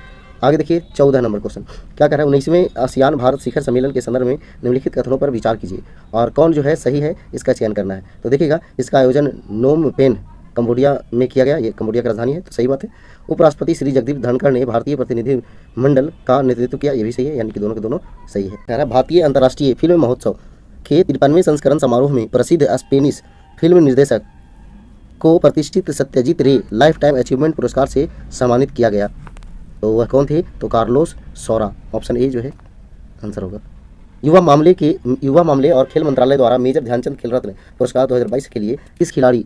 A: आगे देखिए 14 नंबर क्वेश्चन क्या कह रहा है? 19वें आसियान भारत शिखर सम्मेलन के संदर्भ में निम्नलिखित कथनों पर विचार कीजिए और कौन जो है सही है, इसका चयन करना है। तो देखिएगा, इसका आयोजन नोम पेन कंबोडिया में किया गया, ये कंबोडिया की राजधानी है, तो सही बात है। उपराष्ट्रपति श्री जगदीप धनखड़ ने भारतीय प्रतिनिधि मंडल का नेतृत्व किया, ये भी सही है, यानी कि दोनों के दोनों सही है। कह रहा है भारतीय अंतर्राष्ट्रीय फिल्म महोत्सव के 53वें संस्करण समारोह में प्रसिद्ध स्पेनिश फिल्म निर्देशक को प्रतिष्ठित सत्यजीत रे लाइफ टाइम अचीवमेंट पुरस्कार से सम्मानित किया गया, तो वह कौन थे? तो कार्लोस सौरा, ऑप्शन ए जो है आंसर होगा। युवा मामले और खेल मंत्रालय द्वारा मेजर ध्यानचंद खेल रत्न पुरस्कार 2022 के लिए किस खिलाड़ी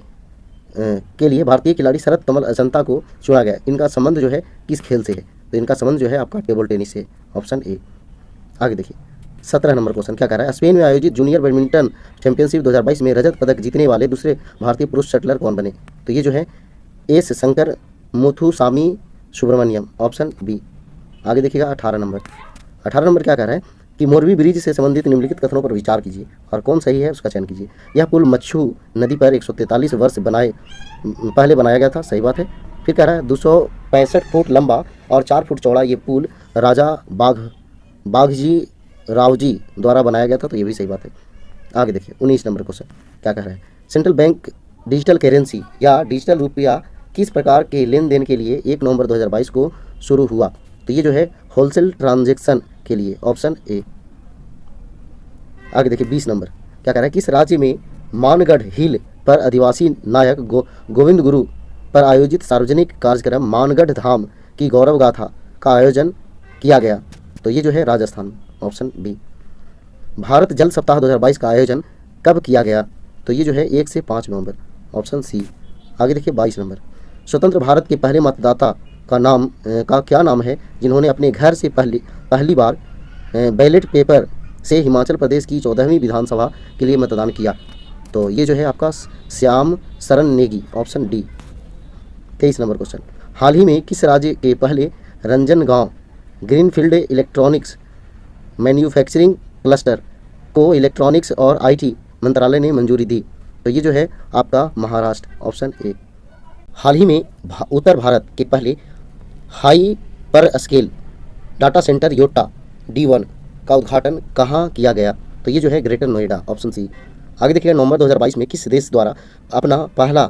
A: के लिए भारतीय खिलाड़ी शरद कमल अजंता को चुना गया? इनका संबंध जो है किस खेल से है? तो इनका संबंध जो है आपका टेबल टेनिस से, ऑप्शन ए। आगे देखिए 17 नंबर क्वेश्चन क्या कह रहा है? स्पेन में आयोजित जूनियर बैडमिंटन चैंपियनशिप 2022 में रजत पदक जीतने वाले दूसरे भारतीय पुरुष शटलर कौन बने? तो ये जो है S Shankar Muthusamy Subramanyam, option B. आगे देखिएगा 18 नंबर क्या कह रहा है कि मोरबी ब्रिज से संबंधित निम्नलिखित कथनों पर विचार कीजिए और कौन सही है उसका चयन कीजिए। यह पुल मच्छू नदी पर 143 वर्ष पहले बनाया गया था, सही बात है। फिर कह रहा है 265 फुट लंबा और 4 फुट चौड़ा ये पुल राजा बाघजी रावजी द्वारा बनाया गया था, तो ये भी सही बात है। आगे देखिए 19 नंबर क्वेश्चन क्या कह रहा है? सेंट्रल बैंक डिजिटल करेंसी या डिजिटल रुपया किस प्रकार के लेन देन के लिए 1 नवंबर 2022 को शुरू हुआ? तो ये जो है होलसेल ट्रांजैक्शन के लिए, ऑप्शन ए। आगे देखिए 20 नंबर क्या कह रहा है? किस राज्य में मानगढ़ हिल पर आदिवासी नायक गोविंद गुरु पर आयोजित सार्वजनिक कार्यक्रम मानगढ़ धाम की गौरव गाथा का आयोजन किया गया? तो ये जो है राजस्थान, ऑप्शन बी। भारत जल सप्ताह 2022 का आयोजन कब किया गया? तो ये जो है 1 से 5 नवंबर, ऑप्शन सी। आगे देखिए 22 नंबर, स्वतंत्र भारत के पहले मतदाता का क्या नाम है जिन्होंने अपने घर से पहली बार बैलेट पेपर से हिमाचल प्रदेश की 14वीं विधानसभा के लिए मतदान किया? तो ये जो है आपका Shyam Sharan Negi, option D. 23 number question, हाल ही में किस राज्य के पहले Ranjangaon greenfield electronics manufacturing cluster को इलेक्ट्रॉनिक्स और आईटी मंत्रालय ने मंजूरी दी? तो ये जो है आपका महाराष्ट्र, ऑप्शन ए। हाल ही में उत्तर भारत के पहले हाई पर scale data centre Yotta D1 का उद्घाटन कहाँ किया गया? तो ये जो है ग्रेटर नोएडा, ऑप्शन सी। आगे देखिएगा, नवंबर 2022 में किस देश द्वारा अपना पहला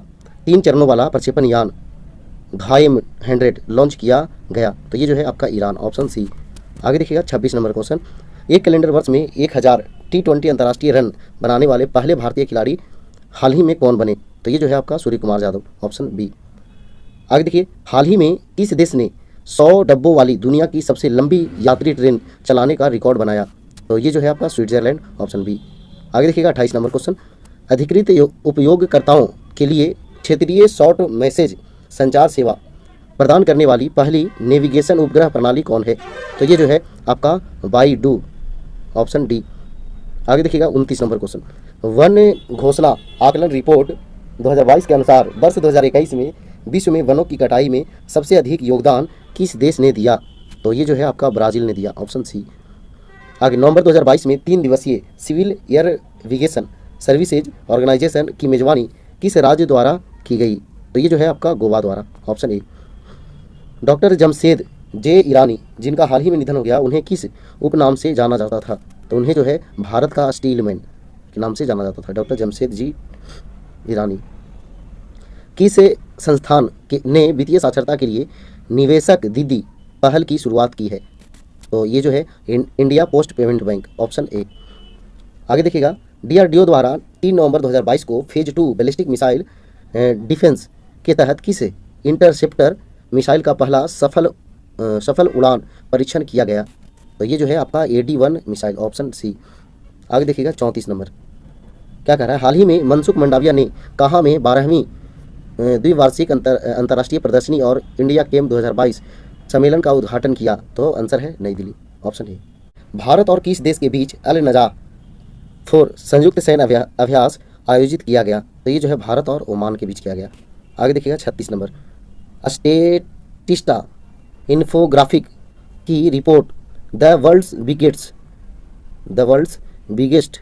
A: 3 चरणों वाला प्रक्षेपण यान घायम 100 लॉन्च किया गया? तो ये जो है आपका ईरान, ऑप्शन सी। आगे देखिएगा 26 नंबर क्वेश्चन, एक कैलेंडर वर्ष में 1000 T20 अंतर्राष्ट्रीय रन बनाने वाले पहले भारतीय खिलाड़ी हाल ही में कौन बने? तो ये जो है आपका सूर्य कुमार यादव, ऑप्शन बी। आगे देखिए, हाल ही में किस देश ने 100 डब्बों वाली दुनिया की सबसे लंबी यात्री ट्रेन चलाने का रिकॉर्ड बनाया? तो ये जो है आपका स्विट्जरलैंड, ऑप्शन बी। आगे देखिएगा 28 नंबर क्वेश्चन, अधिकृत उपयोगकर्ताओं के लिए क्षेत्रीय शॉर्ट मैसेज संचार सेवा प्रदान करने वाली पहली नेविगेशन उपग्रह प्रणाली कौन है? तो ये जो है आपका बाईडू, ऑप्शन डी। आगे देखिएगा 29 नंबर क्वेश्चन, वन घोषणा आकलन रिपोर्ट 2022 के अनुसार वर्ष 2021 में विश्व में वनों की कटाई में सबसे अधिक योगदान किस देश ने दिया? तो ये जो है आपका ब्राज़ील ने दिया, ऑप्शन सी। आगे नवंबर 2022 में 3 दिवसीय सिविल एयरविगेशन सर्विसेज ऑर्गेनाइजेशन की मेजबानी किस राज्य द्वारा की गई? तो ये जो है आपका गोवा द्वारा, ऑप्शन ए। डॉक्टर जमशेद जे ईरानी जिनका हाल ही में निधन हो गया, उन्हें किस उपनाम से जाना जाता था? तो उन्हें जो है भारत का स्टीलमैन के नाम से जाना जाता था, डॉक्टर जमशेद जी ईरानी। किस संस्थान ने वित्तीय साक्षरता के लिए निवेशक दीदी पहल की शुरुआत की है? तो ये जो है India post payment bank, option A. आगे देखिएगा, DRDO द्वारा 3 नवंबर 2022 को फेज 2 बैलिस्टिक मिसाइल डिफेंस के तहत किस इंटरसेप्टर मिसाइल का पहला सफल उड़ान परीक्षण किया गया? तो ये जो है आपका AD-1 मिसाइल, ऑप्शन सी। आगे देखिएगा 34 नंबर, क्या कह रहा है, हाल ही में मनसुख मंडाविया ने कहाँ में 12वीं द्विवार्षिक अंतर्राष्ट्रीय प्रदर्शनी और इंडिया केम 2022 सम्मेलन का उद्घाटन किया? तो आंसर है नई दिल्ली, ऑप्शन ए। भारत और किस देश के बीच अल नजा 4 संयुक्त सैन्य अभ्यास आयोजित किया गया? तो ये जो है भारत और ओमान के बीच किया गया। आगे देखिएगा 36 नंबर, स्टेटिस्टा इन्फोग्राफिक की report the world's biggest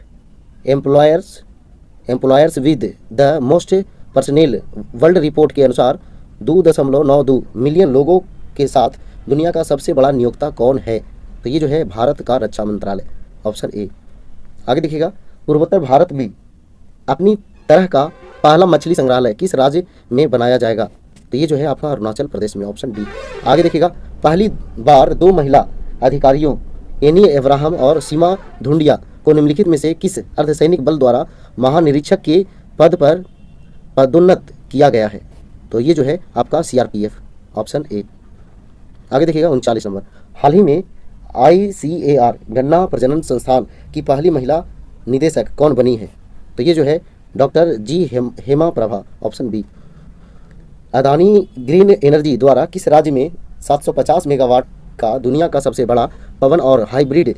A: employers with the most personal world report के अनुसार 2.92 मिलियन लोगों के साथ दुनिया का सबसे बड़ा नियोक्ता कौन है? तो ये जो है भारत का रक्षा मंत्रालय, ऑप्शन ए। आगे देखिएगा, पूर्वोत्तर भारत में अपनी तरह का पहला मछली संग्रहालय किस राज्य में बनाया जाएगा? तो ये जो है आपका अरुणाचल प्रदेश में, ऑप्शन डी। आगे देखिएगा, पहली बार 2 महिला अधिकारियों एनी एब्राहम और सीमा धुंडिया को निम्नलिखित में से किस अर्धसैनिक बल द्वारा महानिरीक्षक के पद पर पदोन्नत किया गया है? तो ये जो है आपका CRPF, ऑप्शन ए। आगे देखिएगा 39 नंबर, हाल ही में ICAR गन्ना प्रजनन संस्थान की पहली महिला निदेशक कौन बनी है? तो ये जो है doctor G Hema Prabha, option B. Adani green energy द्वारा किस राज्य में 750 मेगावाट का दुनिया का सबसे बड़ा पवन और हाइब्रिड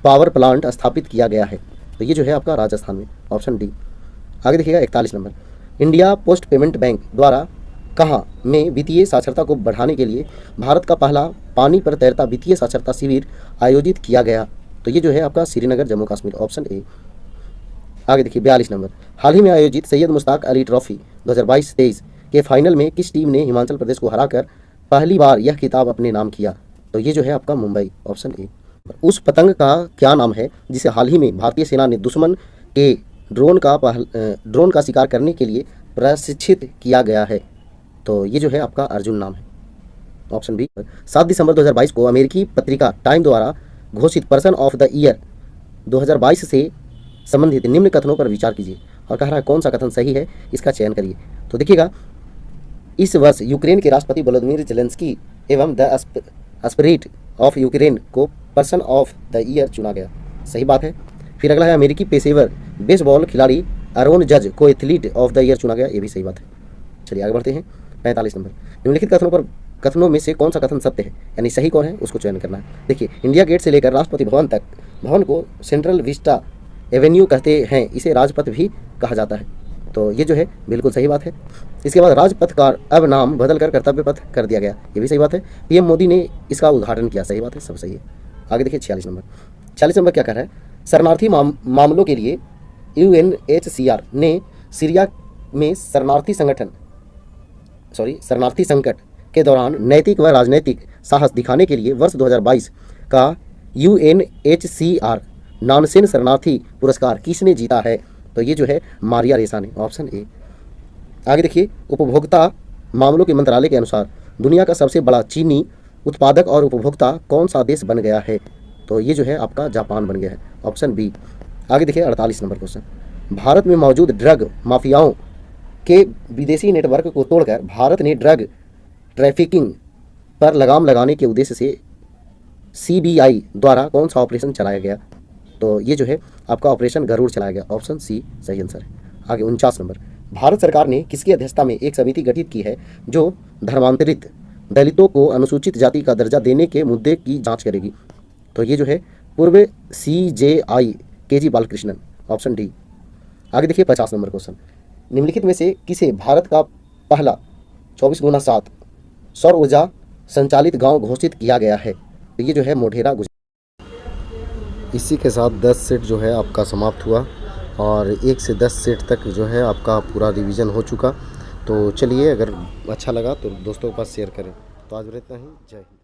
A: पावर प्लांट स्थापित किया गया है? तो ये जो है आपका राजस्थान में, ऑप्शन डी। आगे देखिएगा 41 number, India post payment bank द्वारा कहाँ में वित्तीय साक्षरता को बढ़ाने के लिए भारत का पहला पानी पर तैरता वित्तीय साक्षरता शिविर आयोजित किया गया? तो ये जो है आपका श्रीनगर जम्मू कश्मीर, ऑप्शन ए। आगे देखिए 42 नंबर, हाल ही में आयोजित सैयद मुश्ताक अली ट्रॉफी 2022-23 के फाइनल में किस टीम ने हिमाचल प्रदेश को हराकर पहली बार यह खिताब अपने नाम किया? तो ये जो है आपका मुंबई, ऑप्शन ए। उस पतंग का क्या नाम है जिसे हाल ही में भारतीय सेना ने दुश्मन के ड्रोन का शिकार करने के लिए प्रशिक्षित किया गया है? तो ये जो है आपका अर्जुन नाम है, ऑप्शन बी। 7 दिसंबर 2022 को अमेरिकी पत्रिका टाइम द्वारा घोषित पर्सन ऑफ द ईयर 2022 से संबंधित निम्न कथनों पर विचार कीजिए और कह रहा है कौन सा कथन सही है, इसका चयन करिए। तो देखिएगा, इस वर्ष यूक्रेन के राष्ट्रपति वोलोदिमीर जेलेंस्की एवं द स्पिरिट ऑफ यूक्रेन को पर्सन ऑफ द ईयर चुना गया। सही बात है। फिर अगला है अमेरिकी पेशेवर बेसबॉल खिलाड़ी आरोन जज को एथलीट ऑफ द ईयर चुना गया। ये भी सही बात है। चलिए आगे बढ़ते हैं। 45 नंबर, निम्नलिखित कथनों में से कौन सा कथन सत्य है, यानी सही कौन है उसको चयन करना है। देखिए, इंडिया गेट से लेकर राष्ट्रपति भवन तक भवन को सेंट्रल विस्टा एवेन्यू कहते हैं, इसे राजपथ भी कहा जाता है। तो ये जो है बिल्कुल सही बात है। इसके बाद राजपथ का अब नाम बदलकर कर्तव्य पथ कर दिया गया। ये भी सही बात है। पीएम मोदी ने इसका उद्घाटन किया। सही बात है, सब सही है। आगे देखिए 46 नंबर। 46 नंबर क्या कह रहा है, शरणार्थी मामलों के लिए यूएनएचसीआर ने सीरिया में शरणार्थी संकट के दौरान नैतिक व राजनैतिक साहस दिखाने के लिए वर्ष 2022 का यूएनएचसीआर नानसेन शरणार्थी पुरस्कार किसने जीता है। तो ये जो है मारिया रेसा ने, ऑप्शन ए। आगे देखिए, उपभोक्ता मामलों के मंत्रालय के अनुसार दुनिया का सबसे बड़ा चीनी उत्पादक और उपभोक्ता कौन सा देश बन गया है। तो ये जो है आपका जापान बन गया है, ऑप्शन बी। आगे देखिए 48 नंबर क्वेश्चन, भारत में मौजूद ड्रग माफियाओं के विदेशी नेटवर्क को तोड़कर भारत ने ड्रग ट्रैफिकिंग पर लगाम लगाने के उद्देश्य से सीबीआई द्वारा कौन सा ऑपरेशन चलाया गया। तो ये जो है आपका ऑपरेशन गरुड़ चलाया गया, ऑप्शन सी सही आंसर है। आगे 49 नंबर, भारत सरकार ने किसकी अध्यक्षता में एक समिति गठित की है जो धर्मांतरित दलितों को अनुसूचित जाति का दर्जा देने के मुद्दे की जांच करेगी। तो ये जो है पूर्व CJI KG Balakrishnan, option D. आगे देखिए 50 नंबर क्वेश्चन, निम्नलिखित में से किसे भारत का पहला 24x7 सौर ऊर्जा संचालित गांव घोषित किया गया है। तो ये जो है मोढेरा गुजरात। इसी के साथ 10 सेट जो है आपका समाप्त हुआ और 1 से 10 सेट तक जो है आपका पूरा रिवीजन हो चुका। तो चलिए, अगर अच्छा लगा तो दोस्तों के पास शेयर करें। तो आज इतना ही, जय हिंद।